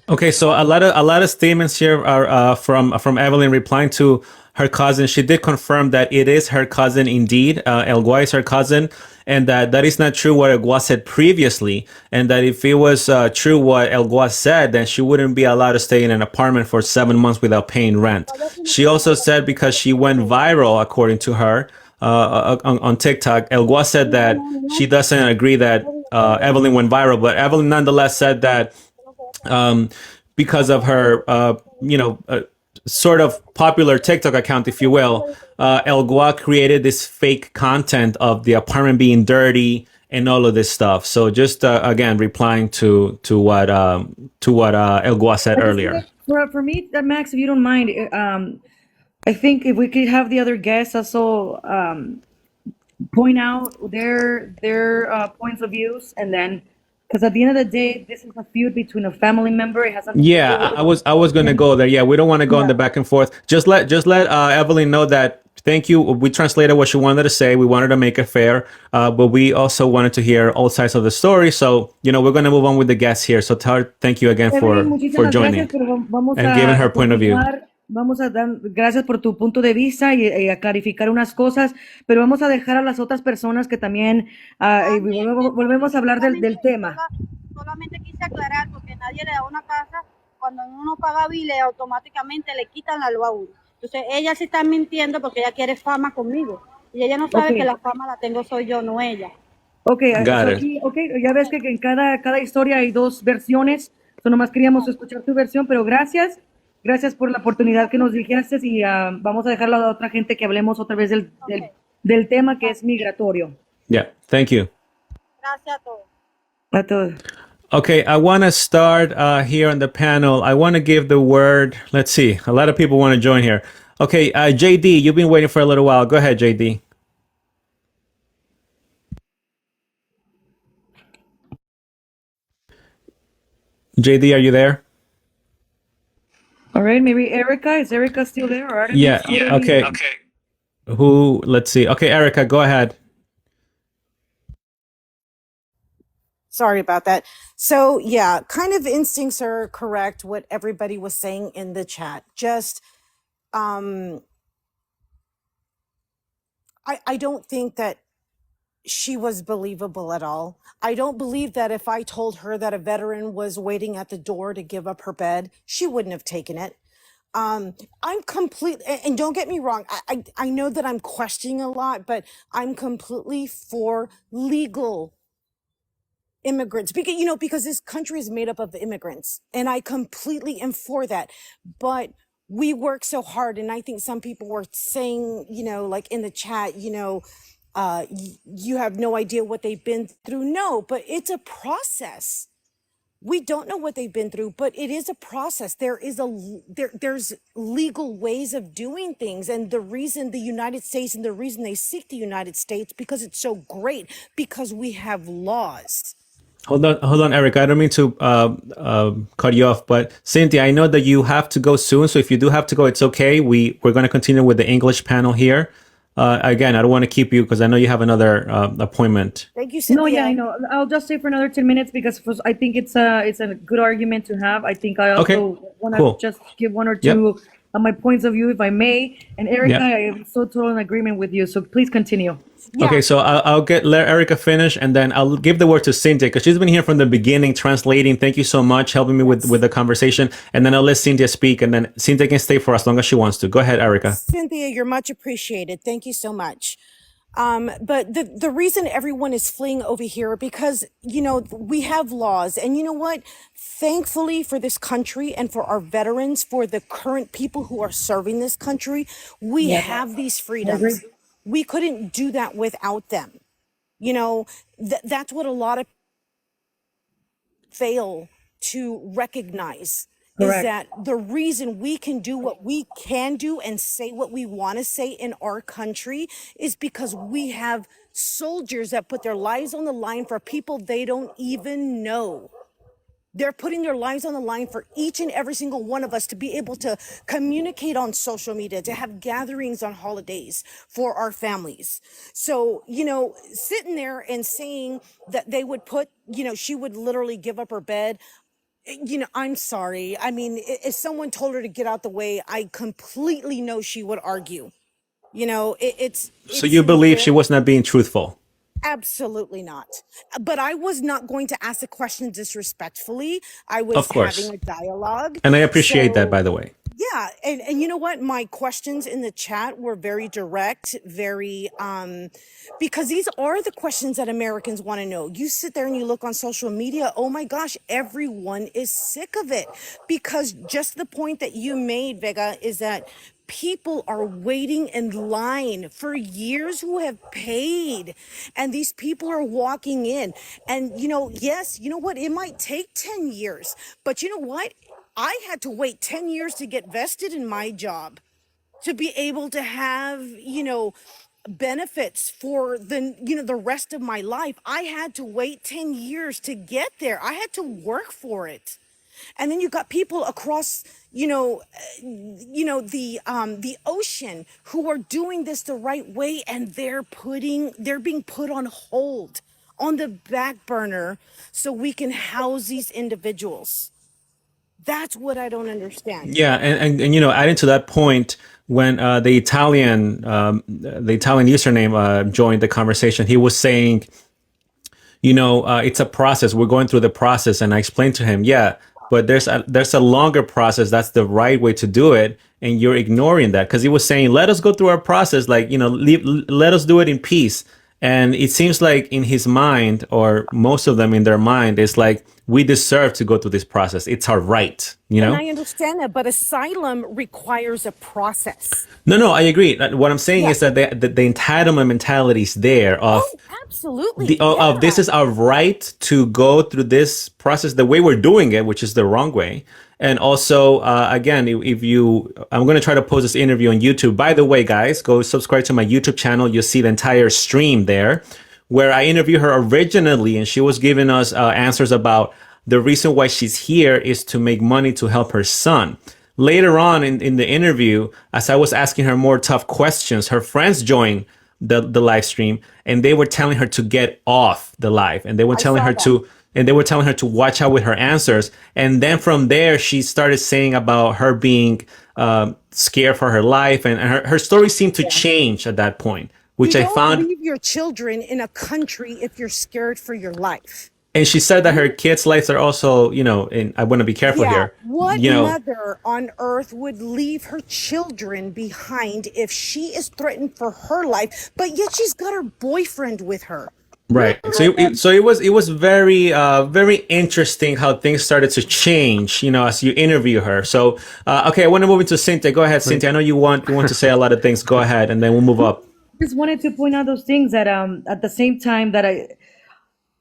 Okay, so a lot of statements here are from Evelyn replying to her cousin. She did confirm that it is her cousin indeed. El Gua is her cousin, and that is not true what El Gua said previously. And that if it was true what El Gua said, then she wouldn't be allowed to stay in an apartment for 7 months without paying rent. She also said because she went viral, according to her, on TikTok, El Gua said that she doesn't agree that Evelyn went viral, but Evelyn nonetheless said that because of her, sort of popular TikTok account, if you will, El Gua created this fake content of the apartment being dirty and all of this stuff. So just again, replying to what El Gua said earlier. For me, Max, if you don't mind, I think if we could have the other guests also point out their points of views, and then because at the end of the day, this is a feud between a family member. It has nothing to do with I was going to go there. Yeah, we don't want to go in the back and forth. Just let Evelyn know that. Thank you. We translated what she wanted to say. We wanted to make it fair, but we also wanted to hear all sides of the story. So, we're going to move on with the guests here. So tell her thank you again for joining and giving her point of view. Vamos a dar gracias por tu punto de vista y a clarificar unas cosas, pero vamos a dejar a las otras personas que también volvemos a hablar del tema. Solamente quise aclarar, porque nadie le da una casa cuando uno paga biles, automáticamente le quitan la luz a uno. Entonces ella sí está mintiendo porque ella quiere fama conmigo y ella no sabe que la fama la tengo soy yo, no ella. Aquí, ya ves que en cada historia hay dos versiones. Nomás queríamos escuchar tu versión, pero gracias por la oportunidad que nos dijiste y vamos a dejarlo a otra gente que hablemos otra vez del tema que es migratorio. Yeah, thank you. Gracias a todos. A todos. Okay, I want to start here on the panel. I want to give the word. Let's see. A lot of people want to join here. Okay, JD, you've been waiting for a little while. Go ahead, JD. JD, are you there? All right, maybe Erica. Is Erica still there? Or Yeah. Okay. Who? Let's see. Okay, Erica, go ahead. Sorry about that. So yeah, kind of instincts are correct. What everybody was saying in the chat. Just I don't think that she was believable at all. I don't believe that if I told her that a veteran was waiting at the door to give up her bed, she wouldn't have taken it. I'm complete, and don't get me wrong. I know that I'm questioning a lot, but I'm completely for legal immigrants because because this country is made up of immigrants, and I completely am for that. But we work so hard, and I think some people were saying, like in the chat, you have no idea what they've been through. No, but it's a process. We don't know what they've been through, but it is a process. There's legal ways of doing things, and the reason the United States and the reason they seek the United States because it's so great because we have laws. Hold on, Eric. I don't mean to cut you off, but Cynthia, I know that you have to go soon. So if you do have to go, it's okay. We're going to continue with the English panel here. Again, I don't want to keep you because I know you have another appointment. Thank you, Cynthia. No, yeah, I know. I'll just stay for another 10 minutes because I think it's a good argument to have. I think I also want to cool. just give one or two of my points of view, if I may. And Erica, Yep. I am so totally in agreement with you. So please continue. Yeah. Okay, so I'll let Erica finish, and then I'll give the word to Cynthia because she's been here from the beginning, translating. Thank you so much, helping me with the conversation. And then I'll let Cynthia speak, and then Cynthia can stay for as long as she wants to. Go ahead, Erica. Cynthia, you're much appreciated. Thank you so much. But the reason everyone is fleeing over here because we have laws, and you know what? Thankfully for this country and for our veterans, for the current people who are serving this country, we have these freedoms. We couldn't do that without them. That's what a lot of fail to recognize. Correct. Is that the reason we can do what we can do and say what we want to say in our country is because we have soldiers that put their lives on the line for people they don't even know. They're putting their lives on the line for each and every single one of us to be able to communicate on social media, to have gatherings on holidays for our families. So, sitting there and saying that they would put, she would literally give up her bed. I'm sorry. I mean, if someone told her to get out the way, I completely know she would argue. So you believe she was not being truthful? Absolutely not. But I was not going to ask a question disrespectfully. I was Of course. having a dialogue. And I appreciate that, by the way. Yeah, and you know what? My questions in the chat were very direct, very because these are the questions that Americans want to know. You sit there and you look on social media, oh my gosh, everyone is sick of it. Because just the point that you made, Vega, is that people are waiting in line for years who have paid, and these people are walking in. And yes, you know what? It might take 10 years, but you know what? I had to wait 10 years to get vested in my job, to be able to have, benefits for the rest of my life. I had to wait 10 years to get there. I had to work for it. And then you got people across, the ocean who are doing this the right way, and they're being put on hold, on the back burner, so we can house these individuals. That's what I don't understand. Yeah, and adding to that point, when the Italian username joined the conversation, he was saying, it's a process. We're going through the process, and I explained to him, yeah, but there's a longer process. That's the right way to do it, and you're ignoring that because he was saying, let us go through our process, like let us do it in peace. And it seems like in his mind, or most of them in their mind, it's like we deserve to go through this process. It's our right, And I understand that, but asylum requires a process. No, I agree. What I'm saying is that the entitlement mentality is there of absolutely of this is our right to go through this process the way we're doing it, which is the wrong way. And also, again, I'm going to try to post this interview on YouTube. By the way, guys, go subscribe to my YouTube channel. You'll see the entire stream there where I interviewed her originally, and she was giving us answers about the reason why she's here is to make money to help her son. later on in the interview, as I was asking her more tough questions, her friends joined the live stream, and they were telling her to get off the live, and they were I telling saw her that. to watch out with her answers. And then from there, she started saying about her being scared for her life, and her story seemed to change at that point, which You I don't found. leave your children in a country if you're scared for your life. And she said that her kids' lives are also, and I want to be careful Yeah, here, what mother on earth would leave her children behind if she is threatened for her life, but yet she's got her boyfriend with her? right. So it was very very interesting how things started to change, as you interview her. So okay, I want to move into Cynthia. Go ahead, Cynthia. I know you want to say a lot of things. Go ahead, and then we'll move up. Just wanted to point out those things that at the same time that I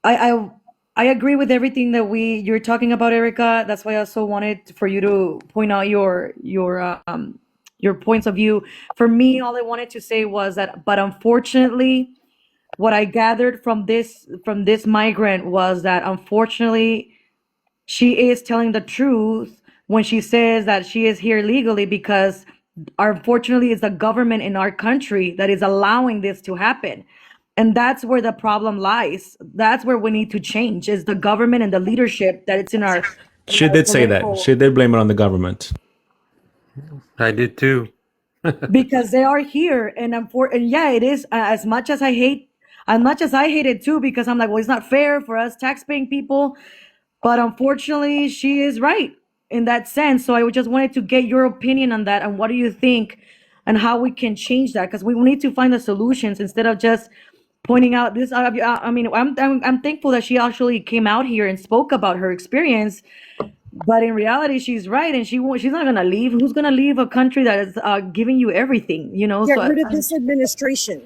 I I agree with everything that you're talking about, Erica. That's why I also wanted for you to point out your points of view. For me, all I wanted to say was that, but unfortunately, what I gathered from this migrant was that unfortunately she is telling the truth when she says that she is here legally because unfortunately it's the government in our country that is allowing this to happen. And that's where the problem lies. That's where we need to change is the government and the leadership that it's in She our did say that. political, She did blame it on the government. I did too. because they are here and yeah, it is as much as I hate it too, because I'm like, well, it's not fair for us tax-paying people. But unfortunately, she is right in that sense. So I just wanted to get your opinion on that. And what do you think and how we can change that? Because we need to find the solutions instead of just pointing out this. I mean, I'm thankful that she actually came out here and spoke about her experience. But in reality, she's right, and she's not gonna leave. Who's gonna leave a country that is giving you everything? Get So rid of this administration.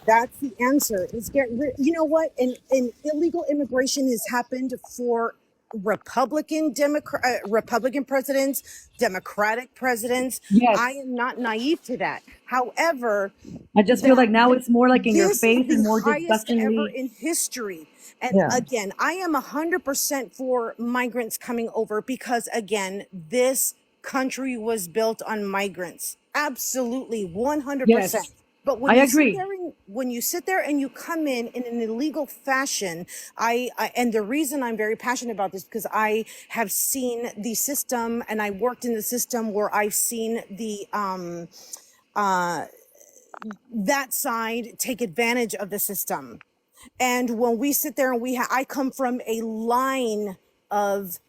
That's the answer. Is get rid. You know what? And illegal immigration has happened for Republican presidents, Democratic presidents. I yes, am not naive to that. However, I just feel like now it's more like in your this is face and the more highest ever disgustingly. in history. And Yeah. again, I am 100% for migrants coming over because, again, this country was built on migrants. Absolutely, 100%. Yes, But I agree. when you sit there and you come in an illegal fashion, and the reason I'm very passionate about this because I have seen the system and I worked in the system where I've seen the that side take advantage of the system. And when we sit there and I come from a line of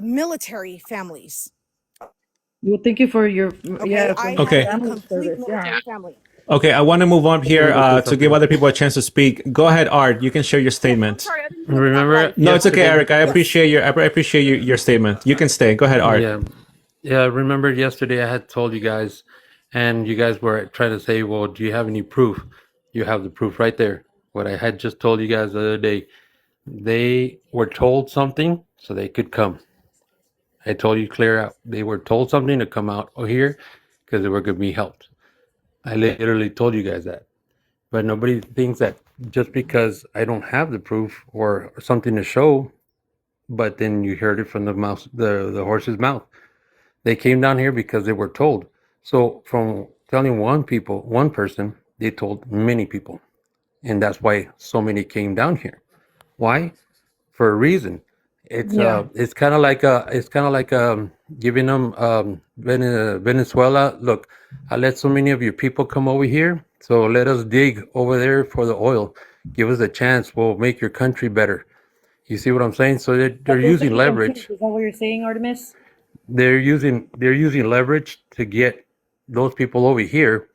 military families. Well, thank you for your Okay, I from have Okay. a family complete service. Yeah. military family. Okay, I want to move on Let here me go say to give something. other people a chance to speak. Go ahead, Art. You can share your Oh, I'm statement. sorry, I didn't know that I'm Remember live. No, it's okay, yesterday? Eric. I Yes. appreciate your statement. You can stay. Go ahead, Art. Yeah. Yeah, I remember yesterday I had told you guys, and you guys were trying to say, well, do you have any proof? You have the proof right there. What I had just told you guys the other day. They were told something so they could come. I told you clear out. They were told something to come out here because they were going to be helped. I literally told you guys that. But nobody thinks that just because I don't have the proof or something to show, but then you heard it from the horse's mouth. They came down here because they were told. So from telling one person, they told many people. And that's why so many came down here. Why? For a reason. Yeah. It's kind of like giving them Venezuela. Look, I let so many of you people come over here, so let us dig over there for the oil. Give us a chance. We'll make your country better. You see what I'm saying? So they're But they're using taking them too. leverage. Is that what you're saying, Artemis? They're using leverage to get those people over here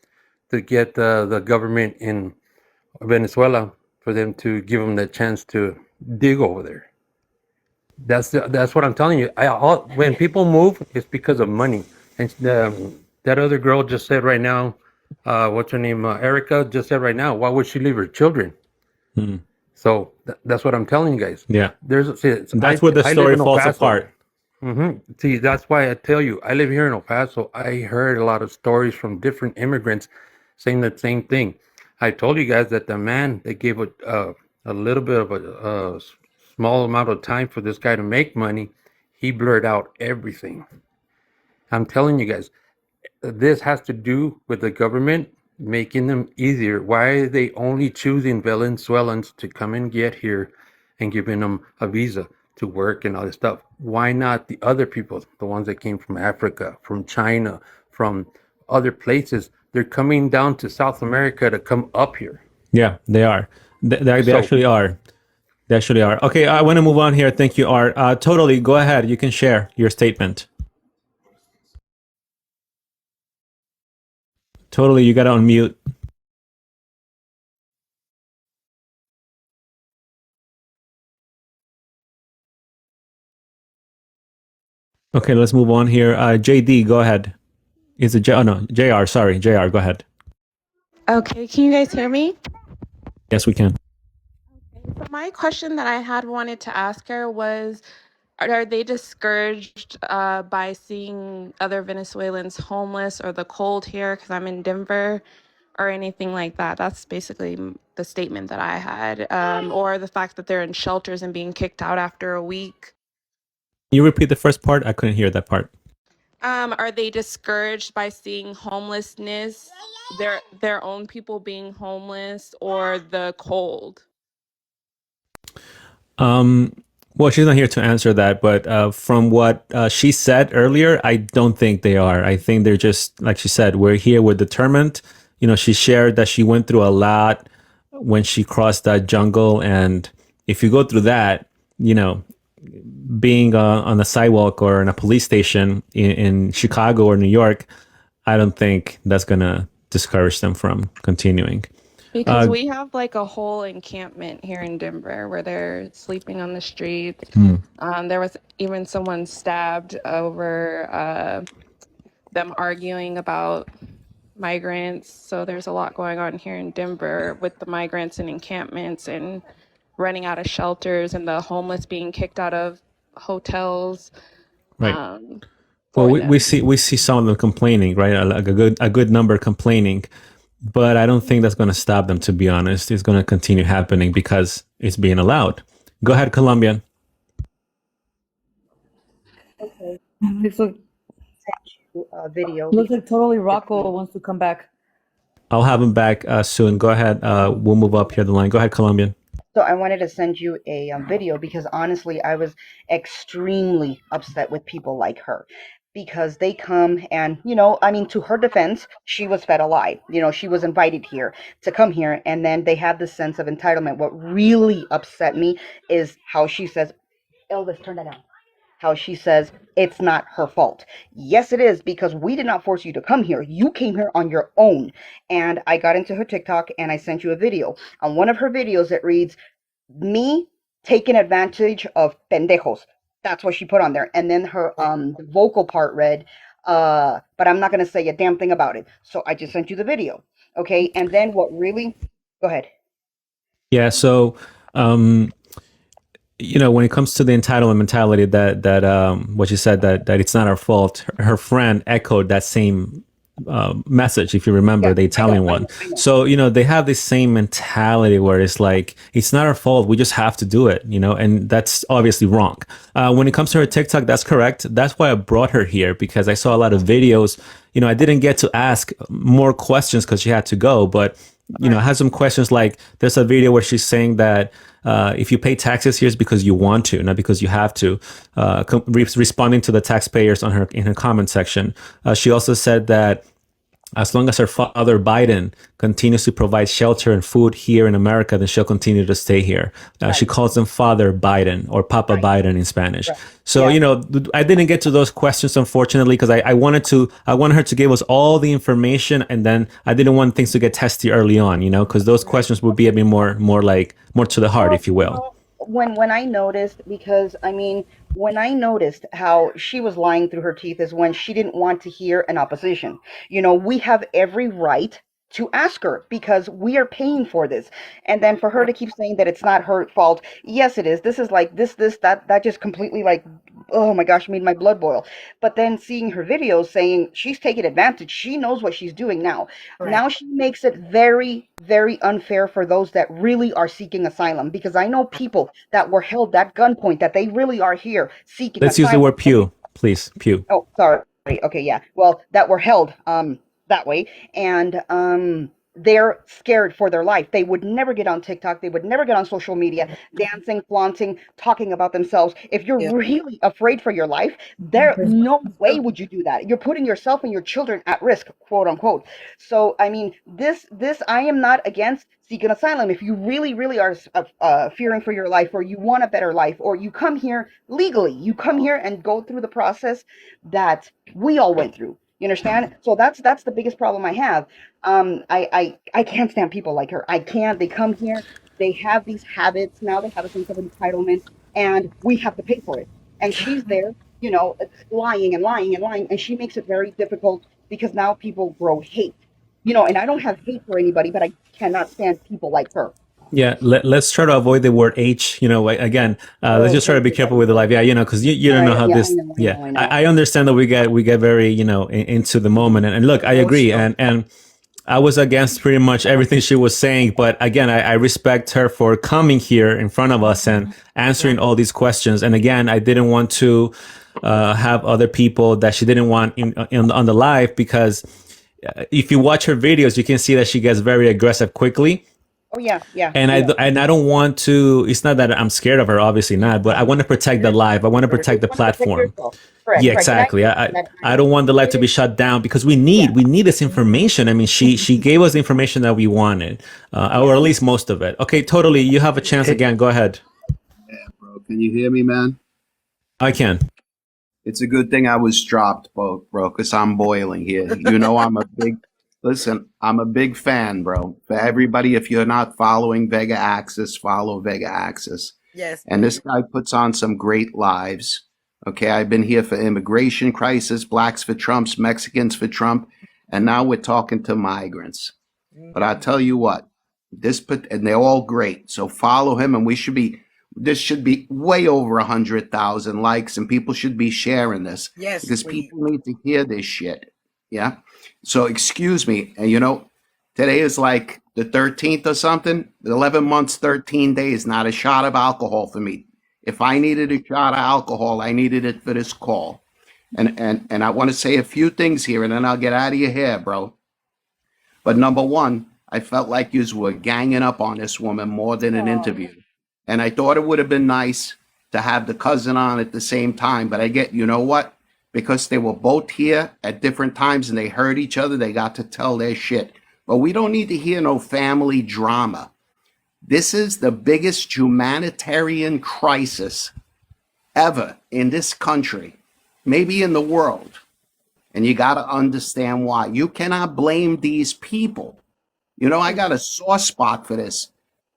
to get the government in Venezuela for them to give them the chance to dig over there. That's what I'm telling you. When people move, it's because of money. And that other girl just said right now, what's her name? Erica just said right now, why would she leave her children? Hmm. So that's what I'm telling you guys. Yeah, I that's where the I live story in El falls Paso. apart. See, that's why I tell you, I live here in El Paso. I heard a lot of stories from different immigrants saying the same thing. I told you guys that the man that gave a little bit of a small amount of time for this guy to make money, he blurred out everything. I'm telling you guys, this has to do with the government making them easier. Why are they only choosing Venezuelans to come and get here and giving them a visa to work and all this stuff? Why not the other people, the ones that came from Africa, from China, from other places? They're coming down to South America to come up here. Yeah, they are. They So actually are. They actually are. Okay, I want to move on here. Thank you, Art. Totally, go ahead. You can share your statement. Totally, you got to unmute. Okay, let's move on here. JD, go ahead. Is it oh no, JR, sorry. JR, go ahead. Okay, can you guys hear me? Yes, we can. So my question that I had wanted to ask her was, are they discouraged by seeing other Venezuelans homeless or the cold here because I'm in Denver or anything like that? That's basically the statement that I had. Or the fact that they're in shelters and being kicked out after a week. You repeat the first part? I couldn't hear that part. Are they discouraged by seeing homelessness, their own people being homeless, or the cold? Well, she's not here to answer that, but from what she said earlier, I don't think they are. I think they're just, like she said, we're here, we're determined. You know, she shared that she went through a lot when she crossed that jungle. And if you go through that, you know, being on a sidewalk or in a police station in Chicago or New York, I don't think that's going to discourage them from continuing. Because we have like a whole encampment here in Denver where they're sleeping on the streets. There was even someone stabbed over them arguing about migrants. So there's a lot going on here in Denver with the migrants and encampments and running out of shelters and the homeless being kicked out of hotels. Right. For Well, them. we see some of them complaining, right? Like a good number complaining, but I don't think that's going to stop them. To be honest, it's going to continue happening because it's being allowed. Go ahead, Colombian. Looks like, Video. looks like totally Rocco wants to come back. I'll have him back soon. Go ahead. We'll move up here the line. Go ahead, Colombian. So I wanted to send you a video because honestly, I was extremely upset with people like her because they come and, you know, I mean, to her defense, she was fed a lie. You know, she was invited here to come here, and then they have this sense of entitlement. What really upset me is how she says, Elvis, turn that down. How she says it's not her fault. Yes, it is, because we did not force you to come here. You came here on your own. And I got into her TikTok and I sent you a video. On one of her videos, it reads, me taking advantage of pendejos. That's what she put on there. And then her vocal part read, but I'm not going to say a damn thing about it. So I just sent you the video. Okay. And then what really, go ahead. Yeah. So, you know, when it comes to the entitlement mentality, that what you said, that it's not our fault. Her friend echoed that same message, if you remember, the Italian one. So, you know, they have this same mentality where it's like, it's not our fault. We just have to do it, you know, and that's obviously wrong. When it comes to her TikTok, that's correct. That's why I brought her here, because I saw a lot of videos. You know, I didn't get to ask more questions because she had to go, but you know, I had some questions. Like, there's a video where she's saying that if you pay taxes here, it's because you want to, not because you have to. Responding to the taxpayers on her in her comment section, she also said that as long as her father Biden continues to provide shelter and food here in America, then she'll continue to stay here. She calls him Father Biden, or Papa Biden in Spanish. So, you know, I didn't get to those questions, unfortunately, because I wanted her to give us all the information, and then I didn't want things to get testy early on, you know, because those questions would be a bit more to the heart, if you will. When I noticed, because I mean, when I noticed how she was lying through her teeth is when she didn't want to hear an opposition. You know, we have every right to ask her because we are paying for this. And then for her to keep saying that it's not her fault. Yes, it is. This is like this, that just completely like, oh my gosh, made my blood boil. But then seeing her videos saying she's taking advantage, she knows what she's doing now. Right. Now she makes it very, very unfair for those that really are seeking asylum, because I know people that were held at gunpoint that they really are here seeking Let's asylum. use the word pew, please. Pew. Oh, sorry. Okay, yeah. Well, that were held that way, and they're scared for their life. They would never get on TikTok. They would never get on social media, dancing, flaunting, talking about themselves. If you're Yeah. really afraid for your life, there no way would you do that. You're putting yourself and your children at risk, quote unquote. So, I mean, this I am not against seeking asylum. If you really, really are fearing for your life, or you want a better life, or you come here legally, you come here and go through the process that we all went through. You understand? So that's the biggest problem I have. I can't stand people like her. I can't. They come here. They have these habits. Now they have a sense of entitlement, and we have to pay for it. And she's there, lying and lying and lying, and she makes it very difficult because now people grow hate. And I don't have hate for anybody, but I cannot stand people like her. Yeah, let's try to avoid the word H. Again, let's Oh, just try to thank be you, careful buddy. with the life. Yeah, because you don't know how Yeah, I this. know, I Yeah, know, I know. I understand that we get very into the moment, and look, I agree, and I was against pretty much everything she was saying, but again, I respect her for coming here in front of us and answering all these questions. And again, I didn't want to have other people that she didn't want on the live, because if you watch her videos, you can see that she gets very aggressive quickly. Oh yeah, yeah, And I know. I don't want to. It's not that I'm scared of her, obviously not. But I want to protect the live. I want to protect the You want to protect platform. yourself. Correct, Yeah, correct. And I exactly. I understand that. I don't want the live to be shut down, because we Yeah. need this information. I mean, she gave us the information that we wanted, or at least most of it. Okay, totally. You have a chance again. Go ahead. Yeah, bro. Can you hear me, man? I can. It's a good thing I was dropped, bro, because I'm boiling here. I'm a big fan, bro. For everybody, if you're not following Vega Axis, follow Vega Axis. Yes. And this guy puts on some great lives. Okay, I've been here for immigration crisis, blacks for Trumps, Mexicans for Trump, and now we're talking to migrants. But I tell you what, and they're all great. So follow him, and this should be way over 100,000 likes, and people should be sharing this Yes, because please. people need to hear this shit. Yeah. So excuse me, and today is like the 13th or something. 11 months, 13 days, not a shot of alcohol for me. If I needed a shot of alcohol, I needed it for this call. And I want to say a few things here, and then I'll get out of your hair, bro. But number one, I felt like you were ganging up on this woman more than an interview. And I thought it would have been nice to have the cousin on at the same time. But you know what? Because they were both here at different times and they heard each other, they got to tell their shit. But we don't need to hear no family drama. This is the biggest humanitarian crisis ever in this country, maybe in the world. And you got to understand why. You cannot blame these people. I got a sore spot for this.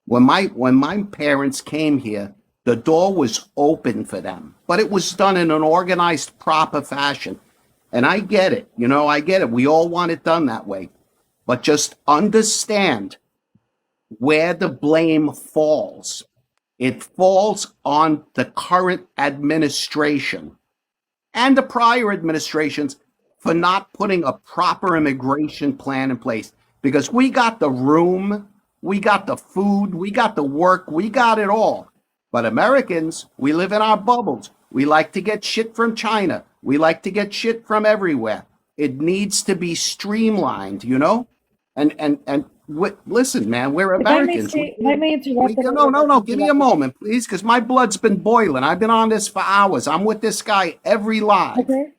When my parents came here, the door was open for them, but it was done in an organized, proper fashion. And I get it. I get it. We all want it done that way. But just understand where the blame falls. It falls on the current administration and the prior administrations for not putting a proper immigration plan in place. Because we got the room, we got the food, we got the work, we got it all. But Americans, we live in our bubbles. We like to get shit from China. We like to get shit from everywhere. It needs to be streamlined, listen, man, we're Americans. If I may interrupt. No, give me a moment, please, because my blood's been boiling. I've been on this for hours. I'm with this guy every live. Okay.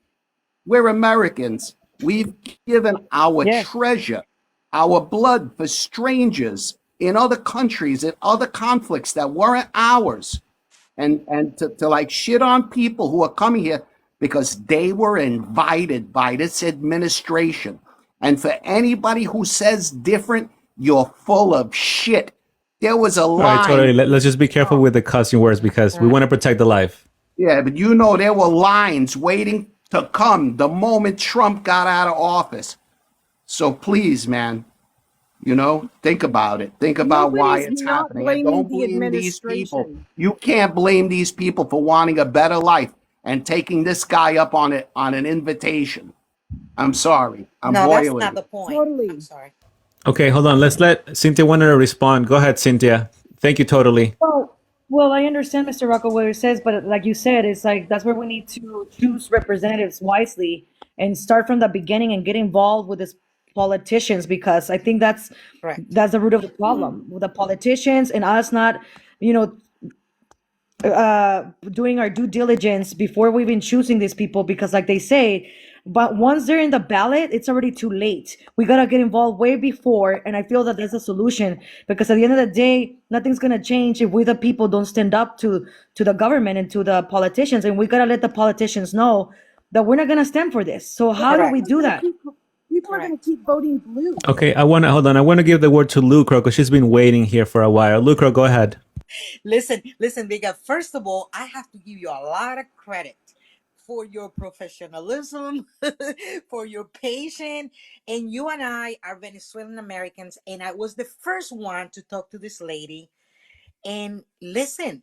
We're Americans. We've given our treasure, our blood for strangers in other countries, in other conflicts that weren't ours. And to like shit on people who are coming here because they were invited by this administration. And for anybody who says different, you're full of shit. There was a line. All right, totally. Let's just be careful with the cussing words, because we want to protect the life. Yeah, but there were lines waiting to come the moment Trump got out of office. So please, man, think about it. Think about why it's happening. And don't blame these people. You can't blame these people for wanting a better life and taking this guy up on an invitation. I'm sorry. I'm boiling. That's not the point. Totally. I'm sorry. Okay, hold on. Let's let Cynthia wanted to respond. Go ahead, Cynthia. Thank you, totally. Well, Well, I understand, Mr. Rocco, what it says, but like you said, it's like that's where we need to choose representatives wisely and start from the beginning and get involved with these politicians, because I think Correct. that's the root of the problem with the politicians and us not, you know, doing our due diligence before we even choosing these people, because like they say, but once they're in the ballot, it's already too late. We got to get involved way before, and I feel that that's a solution, because at the end of the day, nothing's going to change if we the people don't stand up to the government and to the politicians, and we got to let the politicians know that we're not going to stand for this. So how do we Correct. do that? People are going to keep voting blue. Okay, I want to hold on. I want to give the word to Lucro because she's been waiting here for a while. Lucro, go ahead. Listen, Vega. First of all, I have to give you a lot of credit for your professionalism, for your patience. And you and I are Venezuelan Americans, and I was the first one to talk to this lady. And listen,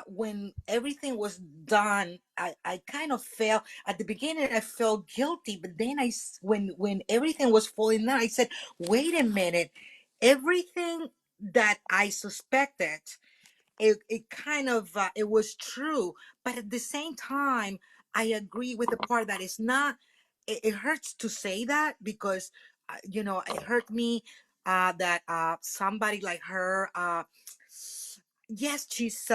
when everything was done, I kind of felt at the beginning I felt guilty, but then when everything was falling down, I said, wait a minute, everything that I suspected, it kind of it was true, but at the same time I agree with the part that is not, it hurts to say that, because it hurt me that somebody like her, yes, she's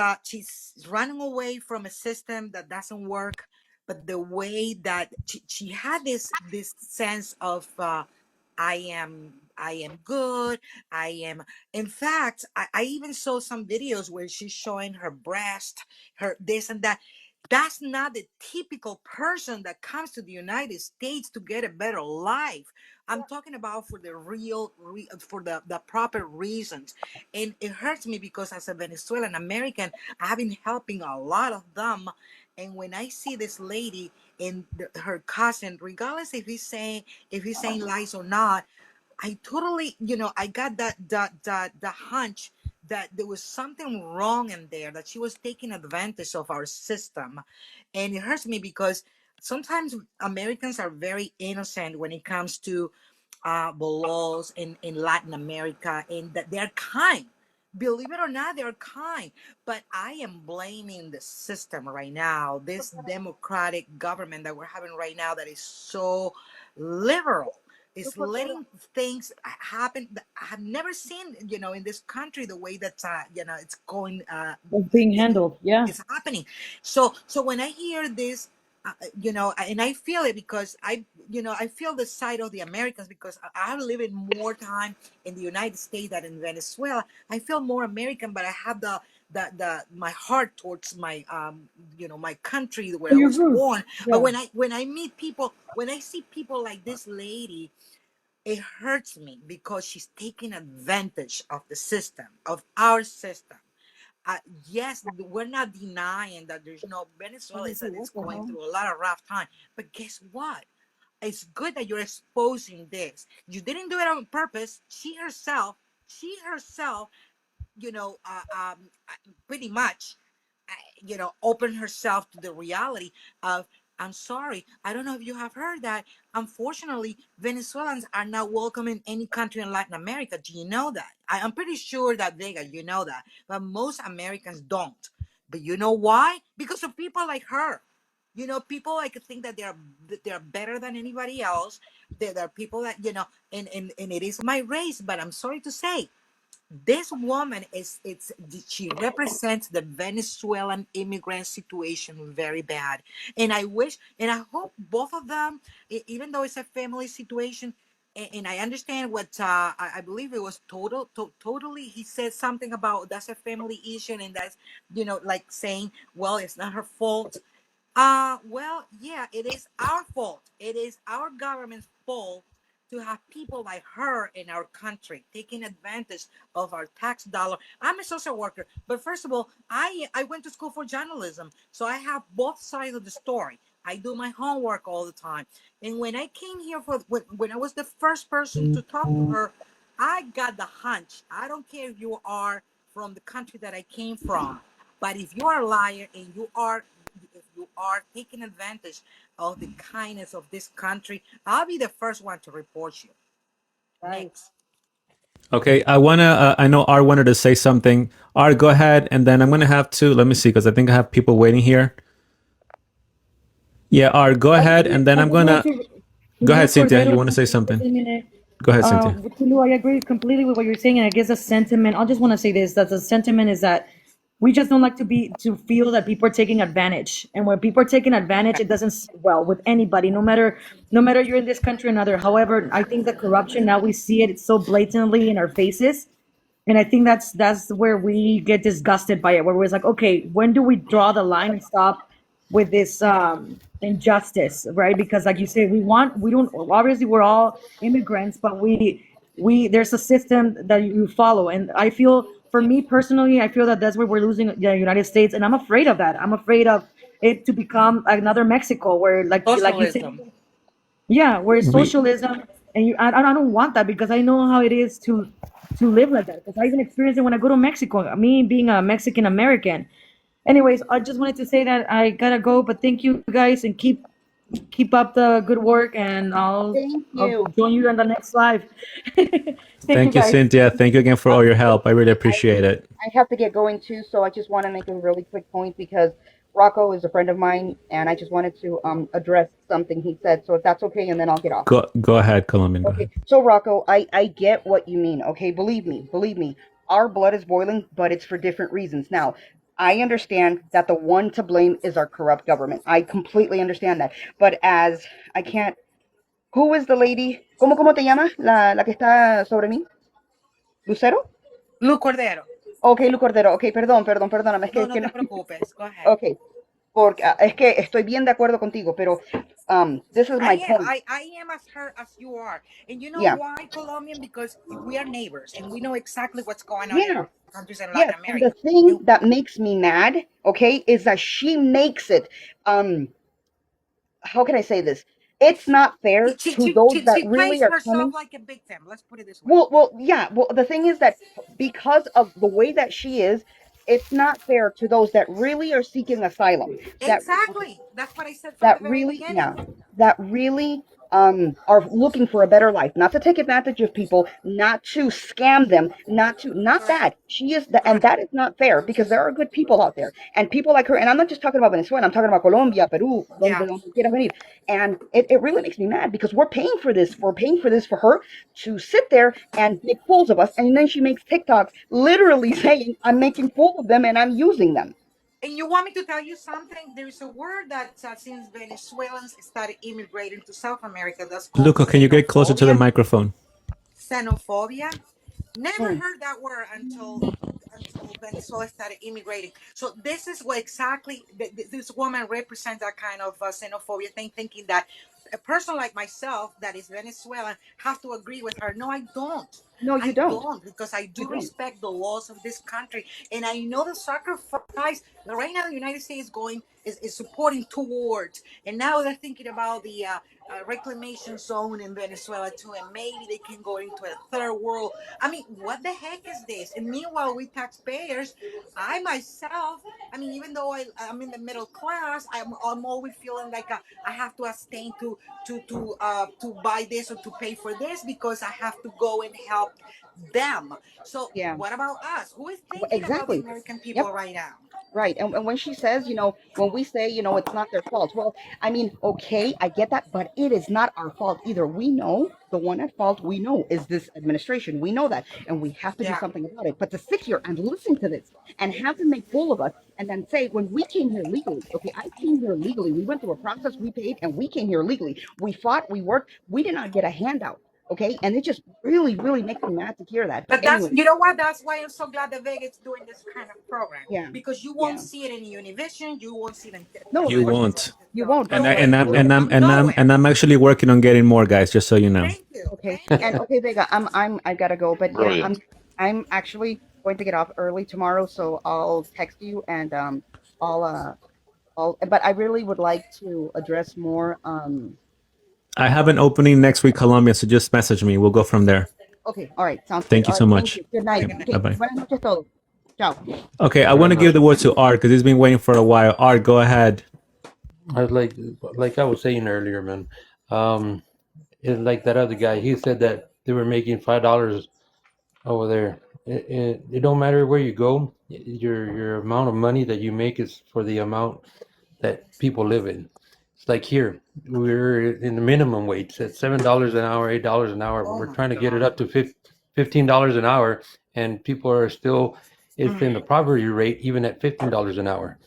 running away from a system that doesn't work, but the way that she had this sense of I am good. I am. In fact, I even saw some videos where she's showing her breast, her this and that. That's not the typical person that comes to the United States to get a better life. I'm talking about for the for the proper reasons. And it hurts me because as a Venezuelan American, I have been helping a lot of them. And when I see this lady and her cousin, regardless if he's saying lies or not, I totally, I got the hunch that there was something wrong in there, that she was taking advantage of our system. And it hurts me because sometimes Americans are very innocent when it comes to the laws in Latin America, and that they're kind. Believe it or not, they're kind. But I am blaming the system right now, this democratic government that we're having right now that is so liberal. Is letting things happen that I have never seen, in this country, the way that it's going, It's being handled. Yeah. it's happening. So when I hear this, and I feel it because I feel the side of the Americans, because I have lived more time in the United States than in Venezuela. I feel more American, but I have the my heart towards my my country where I Your was roots. born. But Yeah. when I meet people, when I see people like this lady, it hurts me because she's taking advantage of the system, of our system. uh, yes, we're not denying that there's no Venezuela is that it's going through a lot of rough time. But guess what? It's good that you're exposing this. You didn't do it on purpose. She herself, pretty much, open herself to the reality of, I'm sorry, I don't know if you have heard that. Unfortunately, Venezuelans are not welcome in any country in Latin America. Do you know that? I'm pretty sure that, Vega, you know that. But most Americans don't. But you know why? Because of people like her. People like think that they're better than anybody else. There are people that, and it is my race, but I'm sorry to say, this woman she represents the Venezuelan immigrant situation very bad. And I wish and I hope both of them, even though it's a family situation, and I understand what I believe it was totally, he said something about that's a family issue, and that's, like saying, well, it's not her fault. Well, yeah, it is our fault. It is our government's fault to have people like her in our country taking advantage of our tax dollar. I'm a social worker, but first of all, I went to school for journalism, so I have both sides of the story. I do my homework all the time. And when I came here when I was the first person to talk to her, I got the hunch. I don't care if you are from the country that I came from, but if you are a liar and if you are taking advantage of the kindness of this country, I'll be the first one to report you. Right. Next. Okay, I know Art wanted to say something. Art, go ahead, and then I'm gonna have to. Let me see, because I think I have people waiting here. Yeah, Art, go ahead, and then I I'm just wanted gonna. to, Go ahead, Julio Cynthia. Cordero, You want to say something? a minute. Go ahead, Cynthia. Julio, I agree completely with what you're saying, and I guess the sentiment. I just want to say this: that the sentiment is that we just don't like to feel that people are taking advantage, and when people are taking advantage, it doesn't sit well with anybody, no matter you're in this country or another. However, I think the corruption now we see it; it's so blatantly in our faces. And I think that's where we get disgusted by it, where we're like, okay, when do we draw the line and stop with this injustice, right? Because like you say, we don't obviously we're all immigrants, but we there's a system that you follow, and I feel for me personally, I feel that that's where we're losing the United States, and I'm afraid of that. I'm afraid of it to become another Mexico, where like you said, Socialism. yeah, where it's We socialism, and I don't want that because I know how it is to live like that. Because I even experienced it when I go to Mexico. Me being a Mexican American. Anyways, I just wanted to say that I gotta go, but thank you guys and keep up the good work, and Thank I'll you. join you on the next live. Thank you thank you, guys. Cynthia. Thank you again for all your help. I really appreciate it. I have to get going too, so I just want to make a really quick point because Rocco is a friend of mine, and I just wanted to address something he said. So if that's okay, and then I'll get off. Go ahead, Colombian. Go Okay. ahead. So Rocco, I get what you mean. Okay, believe me. Our blood is boiling, but it's for different reasons. Now, I understand that the one to blame is our corrupt government. I completely understand that. But as I can't, who is the lady? ¿Cómo te llama? La que está sobre mí. ¿Lucero? Lu Cordero. Ok, Lu Cordero. Ok, perdóname. No, Es no que te no. preocupes. Go ahead. Ok, porque es que estoy bien de acuerdo contigo, pero this is my point. I am as hurt as you are. And you know Yeah, why, Colombian? Because we are neighbors and we know exactly what's going on in yeah, our countries in yes. Latin And the America. thing And that makes me mad, okay, is that she makes it. How can I say this? It's not fair to those that she really plays are herself coming. like a victim. Let's put it this way. Yeah. Well, the thing is that because of the way that she is, it's not fair to those that really are seeking asylum. That Exactly. That's what I said from that the very really, beginning. yeah, that really are looking for a better life, not to take advantage of people, not to scam them, not Correct. that. She is the, and Correct. that is not fair because there are good people out there and people like her. And I'm not just talking about Venezuela, I'm talking about Colombia, Peru, Yeah. donde quieras venir. And it really makes me mad because we're paying for this. We're paying for this for her to sit there and make fools of us. And then she makes TikToks literally saying, I'm making fools of them and I'm using them. And you want me to tell you something? There is a word that since Venezuelans started immigrating to South America that's called Luca, can you get closer to the xenophobia. microphone? Xenophobia. Never Hmm. heard that word until Venezuela started immigrating. So this is what exactly this woman represents, that kind of xenophobia thing, thinking that a person like myself that is Venezuelan have to agree with her. No, I don't. No, you I don't. don't, because I You do don't. respect the laws of this country, and I know the sacrifice that right now the United States is supporting towards, and now they're thinking about the reclamation zone in Venezuela too, and maybe they can go into a third world. I mean, what the heck is this? And meanwhile, we taxpayers, I myself, I mean, even though I'm in the middle class, I'm always feeling like I have to abstain to buy this or to pay for this because I have to go and help them. So Yeah. what about us? Who is thinking about the Exactly. American Yep. people right now? Right. And when she says, when we say, it's not their fault. Well, I mean, okay, I get that, but it is not our fault either. We know the one at fault we know is this administration. We know that. And we have to do Yeah. something about it. But to sit here and listen to this and have them make fool of us and then say, when we came here legally, okay, I came here legally. We went through a process, we paid, and we came here legally. We fought, we worked, we did not get a handout. Okay. And it just really, really makes me mad to hear that. But But that's, anyway, you know what? That's why I'm so glad that Vegas is doing this kind of program, yeah. because you won't Yeah. see it in Univision, you won't see it in No, of You course not. won't. You won't. But And nowhere. I'm actually working on getting more guys, just so you know. Thank you, okay. thank And you. okay, Vega, I gotta go. But yeah, Brilliant. I'm actually going to get off early tomorrow, so I'll text you and I'll but I really would like to address more I have an opening next week, Colombia, so just message me. We'll go from there. okay, all right, sounds good. Thank you All so right, thank much. you. Good Have a night. good night. Bye Okay, bye. buenas noches todos. Ciao. Okay, I want to Buenas give the noches. word to Art because he's been waiting for a while. Art, go ahead. I like I was saying earlier, man. It's like that other guy. He said that they were making $5 over there. It don't matter where you go. Your amount of money that you make is for the amount that people live in. It's like here, we're in the minimum wage at $7 an hour, $8 an hour, but we're trying to get it up to $15 an hour, and people are still, it's in the poverty rate even at $15 an hour.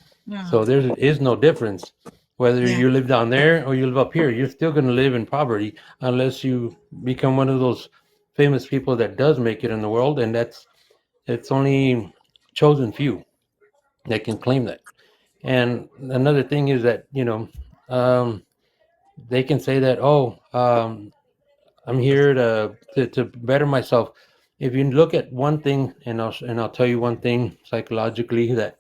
So there is no difference whether you live down there or you live up here. You're still going to live in poverty unless you become one of those famous people that does make it in the world, and it's only chosen few that can claim that. And another thing is that um, they can say that, oh, I'm here to better myself. If you look at one thing, and I'll tell you one thing psychologically, that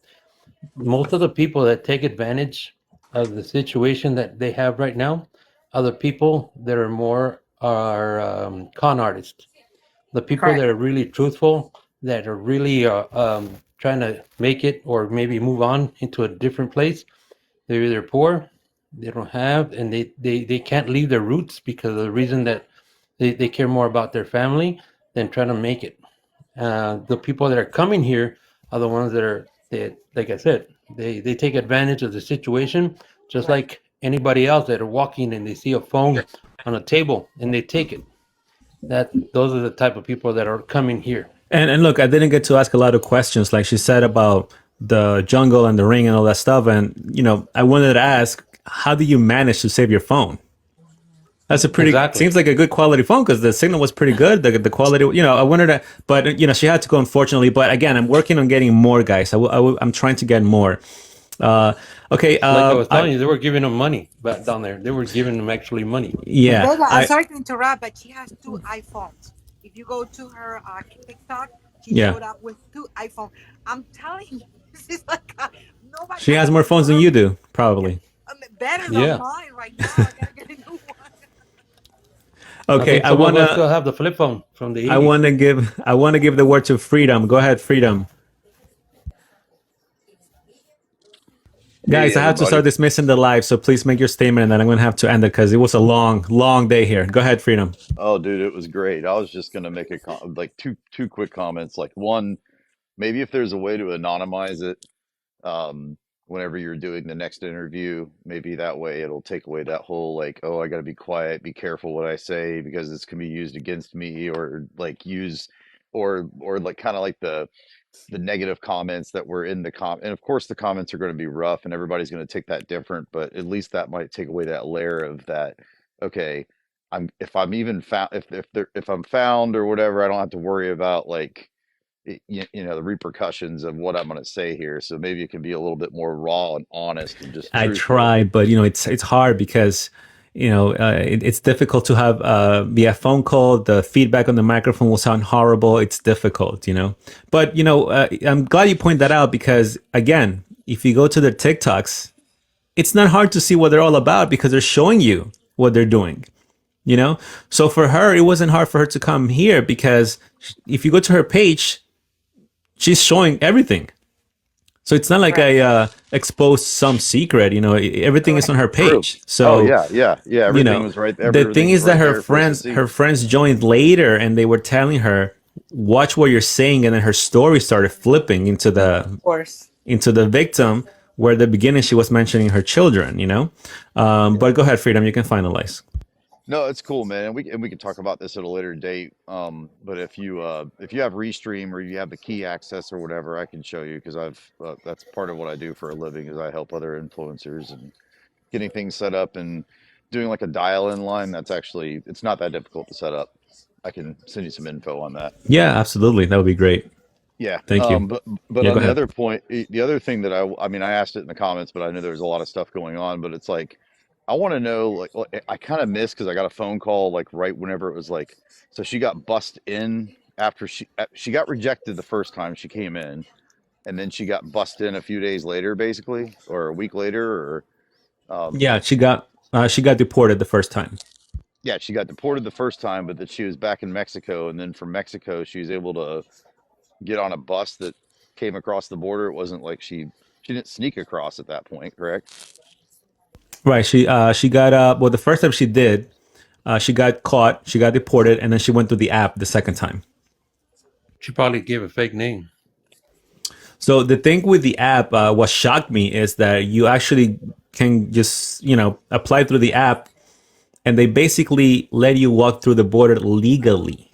most of the people that take advantage of the situation that they have right now are the people that are con artists. The people that are really truthful, that are really trying to make it or maybe move on into a different place. They're either poor, they don't have, and they can't leave their roots because of the reason that they care more about their family than trying to make it. The people that are coming here are the ones that, like I said, they take advantage of the situation, just like anybody else that are walking and they see a phone on a table and they take it. Those are the type of people that are coming here. And look, I didn't get to ask a lot of questions, like she said about the jungle and the ring and all that stuff. And I wanted to ask, how do you manage to save your phone? That's a pretty Exactly. seems like a good quality phone because the signal was pretty good. The quality, I wanted to, but she had to go, unfortunately. But again, I'm working on getting more, guys. I'm trying to get more. Okay. Like I was telling you, they were giving them money back down there. They were giving them actually money. Yeah. Vega, I'm sorry to interrupt, but she has two iPhones. If you go to her TikTok, she Yeah. showed up with two iPhones. I'm telling you, this is like nobody. She I has don't more even know phones than how. you do, probably. Better than Yeah. mine right now. I gotta get a new one. I Okay. think some of us still have the flip phone from the 80s. I want to give the word to Freedom. Go ahead, Freedom. Hey Guys, I have to everybody. start dismissing the live, so please make your statement, and then I'm going to have to end it because it was a long, long day here. Go ahead, Freedom. Oh dude, it was great. I was just gonna make like two quick comments. Like one, maybe if there's a way to anonymize it, um, whenever you're doing the next interview, maybe that way it'll take away that whole like, oh, I gotta be quiet, be careful what I say because this can be used against me or like or like kind of like the negative comments that were in the and of course the comments are going to be rough and everybody's going to take that different, but at least that might take away that layer of that, okay, if I'm even found, if I'm found or whatever, I don't have to worry about like the repercussions of what I'm going to say here, so maybe it can be a little bit more raw and honest and just I truthful. tried, but it's hard because it's difficult to have via phone call. The feedback on the microphone will sound horrible. It's difficult, But I'm glad you point that out because again, if you go to their TikToks, it's not hard to see what they're all about because they're showing you what they're doing. So for her, it wasn't hard for her to come here because if you go to her page, she's showing everything. So it's not like I exposed some secret, everything is on her True. page. Oh So, yeah, everything was right, the thing everything was is that right there for us to see. her friends joined later and they were telling her, watch what you're saying. And then her story started flipping Of course. into the victim where at the beginning she was mentioning her children. But go ahead, Freedom, you can finalize. No, it's cool, man. And we can talk about this at a later date. But if you have Restream or you have the key access or whatever, I can show you because I've that's part of what I do for a living is I help other influencers and getting things set up and doing like a dial-in line. That's actually it's not that difficult to set up. I can send you some info on that. Yeah, absolutely. That would be great. Yeah. Thank you. But Yeah, on go the ahead. other point, the other thing that I mean, I asked it in the comments, but I know there's a lot of stuff going on. But it's like, I want to know, I kind of missed because I got a phone call like right whenever it was like, so she got bussed in after she got rejected the first time she came in, and then she got bussed in a few days later, basically, or a week later, or um, Yeah, she got deported the first time. yeah, she got deported the first time, but that she was back in Mexico, and then from Mexico she was able to get on a bus that came across the border. It wasn't like she didn't sneak across at that point, correct? Right. She got well the first time she did, she got caught, she got deported, and then she went through the app the second time. She probably gave a fake name. So the thing with the app, what shocked me is that you actually can just, apply through the app, and they basically let you walk through the border legally.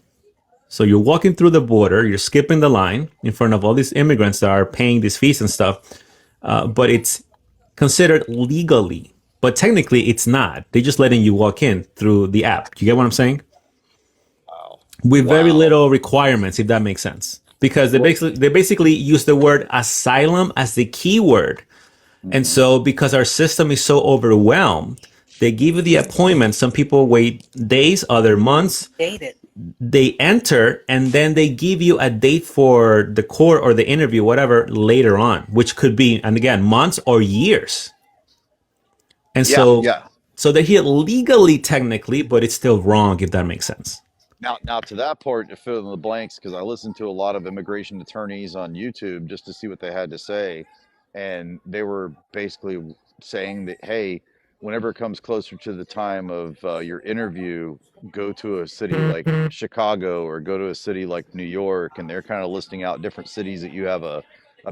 So you're walking through the border, you're skipping the line in front of all these immigrants that are paying these fees and stuff, but it's considered legally. But technically, it's not. They're just letting you walk in through the app. You get what I'm saying? Wow. With very Wow. little requirements, if that makes sense. Because they basically use the word asylum as the keyword. And so, because our system is so overwhelmed, they give you the appointment. Some people wait days, other months. Dated. They enter, and then they give you a date for the court or the interview, whatever, later on, which could be, and again, months or years. And Yeah, so, yeah. so they're here legally, technically, but it's still wrong, if that makes sense. Now to that part, to fill in the blanks, because I listened to a lot of immigration attorneys on YouTube just to see what they had to say, and they were basically saying that, hey, whenever it comes closer to the time of your interview, go to a city like Chicago or go to a city like New York, and they're kind of listing out different cities that you have a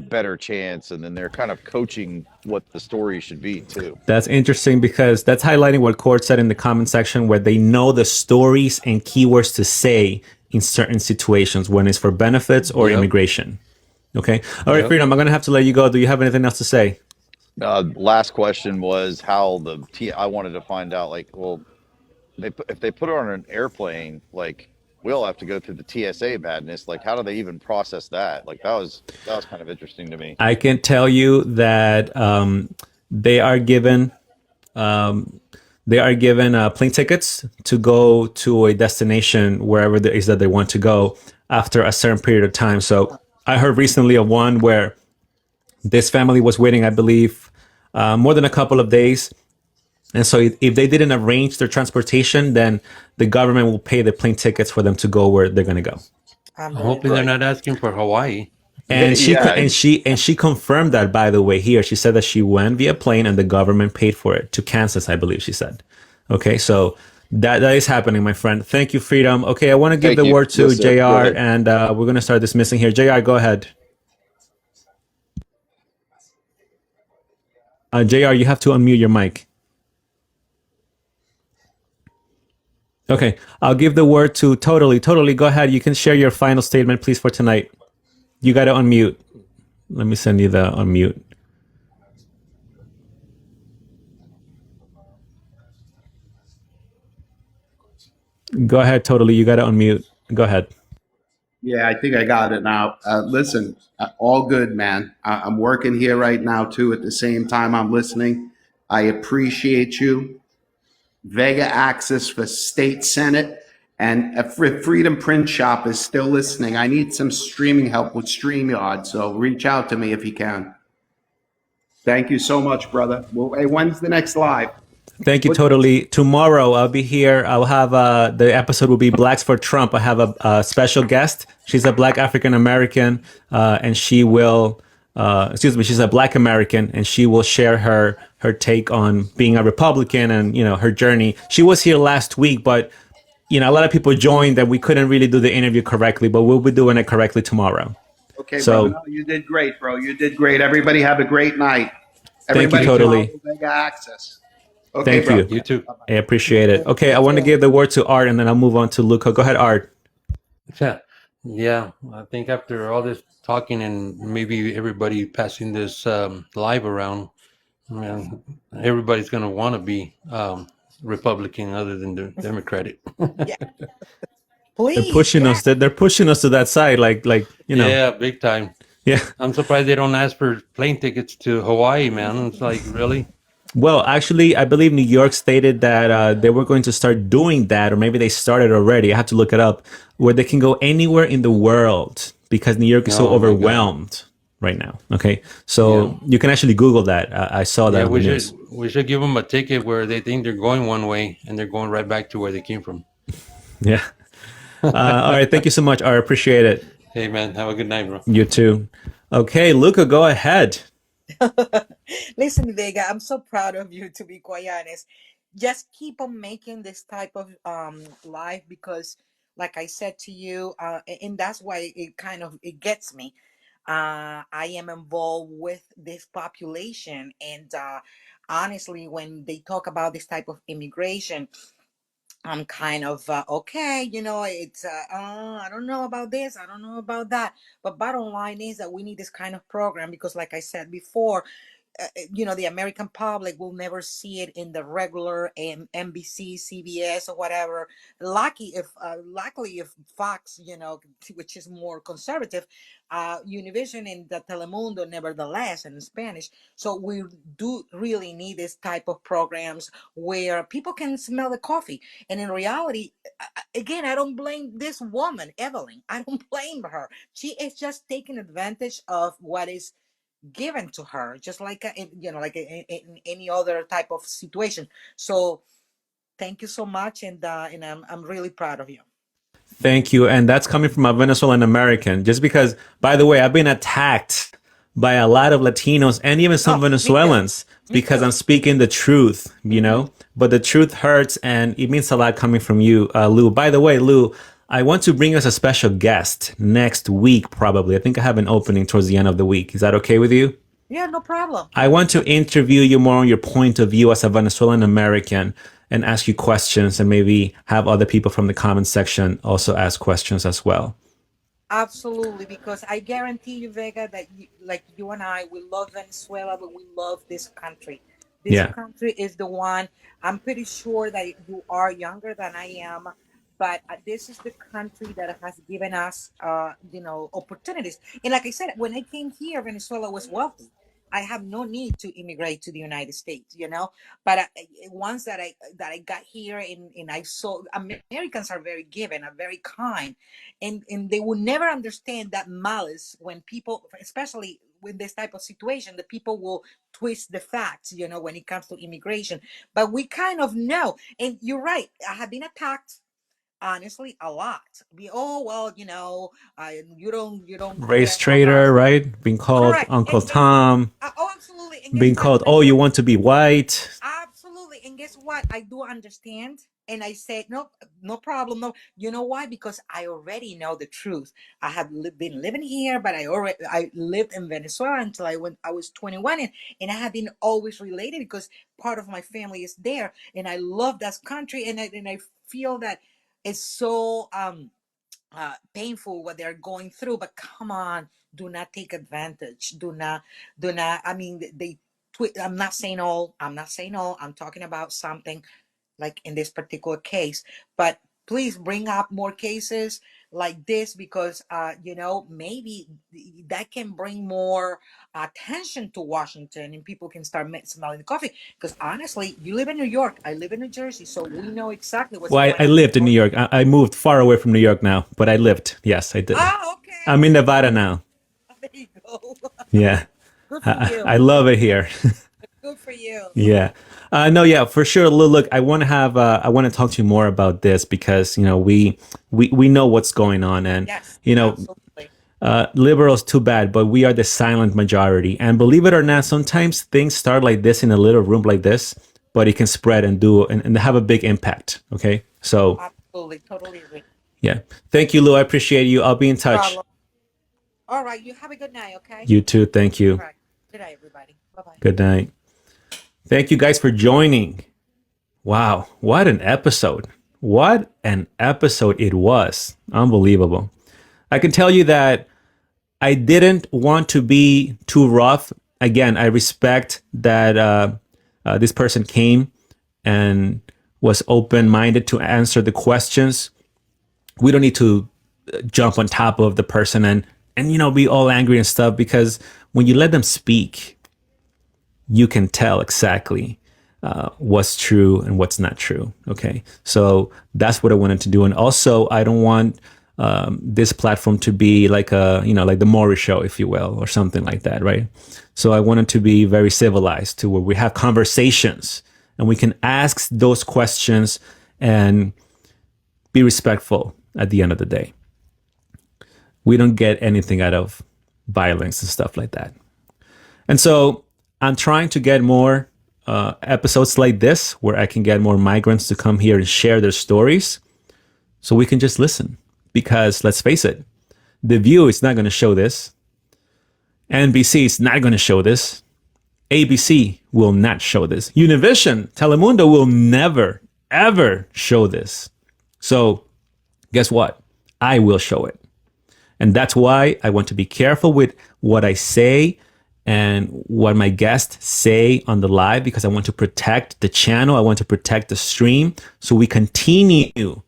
better chance, and then they're kind of coaching what the story should be too. That's interesting because that's highlighting what Court said in the comment section, where they know the stories and keywords to say in certain situations when it's for benefits or Yep. immigration. Okay. All right, Yep. Freedom, I'm going to have to let you go. Do you have anything else to say? Last question was how I wanted to find out, like, well, if they put it on an airplane, like we'll have to go through the TSA madness. Like, how do they even process that? Like, that was kind of interesting to me. I can tell you that they are given plane tickets to go to a destination wherever it is that they want to go after a certain period of time. So I heard recently of one where this family was waiting, I believe, more than a couple of days. And so if they didn't arrange their transportation, then the government will pay the plane tickets for them to go where they're going to go. Hopefully they're Right. not asking for Hawaii. And she Yeah. and she confirmed that, by the way, here. She said that she went via plane and the government paid for it to Kansas, I believe she said. Okay, so that is happening, my friend. Thank you, Freedom. Okay, I want to give Thank the you. word to Yes, sir. Go JR, ahead. and we're going to start dismissing here. JR, go ahead. JR, you have to unmute your mic. Okay, I'll give the word to Totally. Totally, go ahead. You can share your final statement, please, for tonight. You got to unmute. Let me send you the unmute. Go ahead, Totally. You got to unmute. Go ahead. Yeah, I think I got it now. Listen, all good, man. I'm working here right now too. At the same time, I'm listening. I appreciate you. Vega Access for State Senate and Freedom Print Shop is still listening. I need some streaming help with StreamYard, so reach out to me if you can. Thank you so much, brother. Well, hey, when's the next live? Thank you, Totally. Tomorrow I'll be here. I'll have the episode will be Blacks for Trump. I have a special guest. She's a Black African American, and she will. She's a Black American, and she will share her take on being a Republican and her journey. She was here last week, but a lot of people joined and we couldn't really do the interview correctly. But we'll be doing it correctly tomorrow. Okay, So, brother. No, you did great, bro. You did great. Everybody have a great night. thank you, Everybody Totally. follow Vega Access. Okay, Thank bro. you. I appreciate it. Okay, I want to give the word to Art, and then I'll move on to Luca. Go ahead, Art. Yeah, I think after all this talking and maybe everybody passing this live around, man, everybody's going to want to be Republican other than the Democratic. They're pushing us. They're pushing us to that side, like Yeah, big time. Yeah. I'm surprised they don't ask for plane tickets to Hawaii, man. It's like, really? Well, actually, I believe New York stated that they were going to start doing that, or maybe they started already. I have to look it up, where they can go anywhere in the world because New York is so Oh, my God. overwhelmed right now. Okay, so you can actually Google that. I saw that Yeah, on the news. we should give them a ticket where they think they're going one way and they're going right back to where they came from. Yeah. All right. Thank you so much. I appreciate it. Hey, man, have a good night, bro. You too. Okay, Luca, go ahead. Listen, Vega, I'm so proud of you, to be quite honest. Just keep on making this type of live, because like I said to you, and that's why it gets me. I am involved with this population, and honestly, when they talk about this type of immigration, I'm kind of okay, it's I don't know about this, I don't know about that. But bottom line is that we need this kind of program because, like I said before, the American public will never see it in the regular NBC, CBS, or whatever. Luckily, if Fox, which is more conservative, Univision and the Telemundo, nevertheless, in Spanish. So we do really need this type of programs where people can smell the coffee. And in reality, again, I don't blame this woman, Evelyn. I don't blame her. She is just taking advantage of what is given to her, just like in any other type of situation. So thank you so much, and I'm really proud of you. Thank you. And that's coming from a Venezuelan American. Just because, by the way, I've been attacked by a lot of Latinos and even some Oh, me too. Venezuelans Me because too. I'm speaking the truth, But the truth hurts, and it means a lot coming from you, Lou. By the way, Lou, I want to bring us a special guest next week, probably. I think I have an opening towards the end of the week. Is that okay with you? Yeah, no problem. I want to interview you more on your point of view as a Venezuelan American and ask you questions and maybe have other people from the comment section also ask questions as well. Absolutely, because I guarantee you, Vega, that like you and I, we love Venezuela, but we love this country. This Yeah. country is the one. I'm pretty sure that you are younger than I am, but this is the country that has given us, opportunities. And like I said, when I came here, Venezuela was wealthy. I have no need to immigrate to the United States. But once that I got here, and I saw Americans are very giving, are very kind, and they will never understand that malice when people, especially with this type of situation, the people will twist the facts, when it comes to immigration. But we kind of know, and you're right, I have been attacked, honestly, a lot. Oh, well, you don't Race care for trader, us. right? Being called Correct. Uncle And Tom, oh, absolutely. And guess being what? called, oh, you want to be white. Absolutely. And guess what? I do understand. And I said, no, no problem. No, you know why? Because I already know the truth. I have been living here, but I lived in Venezuela until I was 21, and I have been always related because part of my family is there, and I love that country, and I feel that it's so painful what they're going through. But come on, do not take advantage. Do not. I mean, I'm not saying all. I'm not saying all. I'm talking about something like in this particular case. But please bring up more cases like this because maybe that can bring more attention to Washington, and people can start smelling the coffee. Because honestly, you live in New York, I live in New Jersey, so we know exactly what's Well, going I on. lived in New York. I moved far away from New York now, but I lived. Yes, I did. Oh, okay. I'm in Nevada now. There you go. Yeah. Good for I you. love it here. Good for you. Yeah. No, yeah, for sure. Look, I want to I want to talk to you more about this because, we know what's going on, and, Yes, you know, absolutely. liberals, too bad, but we are the silent majority. And believe it or not, sometimes things start like this in a little room like this, but it can spread and have a big impact. Okay. So, Absolutely. Totally agree. yeah. Thank you, Lou. I appreciate you. I'll be in touch. Problem. All right. You have a good night, okay? You too. Thank you. All right. Good night, everybody. Bye-bye. Good night. Thank you guys for joining. Wow, what an episode. What an episode it was. Unbelievable. I can tell you that I didn't want to be too rough. Again, I respect that this person came and was open minded to answer the questions. We don't need to jump on top of the person and be all angry and stuff, because when you let them speak, you can tell exactly what's true and what's not true. Okay. So that's what I wanted to do. And also, I don't want this platform to be like like the Maury show, if you will, or something like that. Right. So I wanted to be very civilized, to where we have conversations and we can ask those questions and be respectful at the end of the day. We don't get anything out of violence and stuff like that. And so I'm trying to get more episodes like this, where I can get more migrants to come here and share their stories, so we can just listen. Because let's face it, The View is not going to show this. NBC is not going to show this. ABC will not show this. Univision, Telemundo will never, ever show this. So guess what? I will show it. And that's why I want to be careful with what I say and what my guests say on the live, because I want to protect the channel. I want to protect the stream so we continue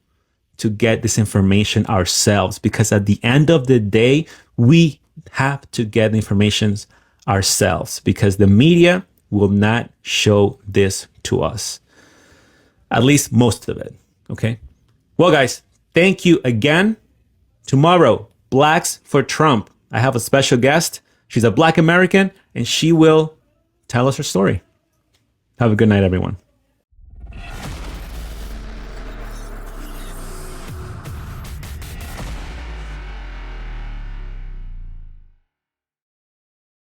to get this information ourselves, because at the end of the day, we have to get the information ourselves, because the media will not show this to us. At least most of it. Okay. Well, guys, thank you again. Tomorrow, Blacks for Trump. I have a special guest. She's a Black American, and she will tell us her story. Have a good night, everyone.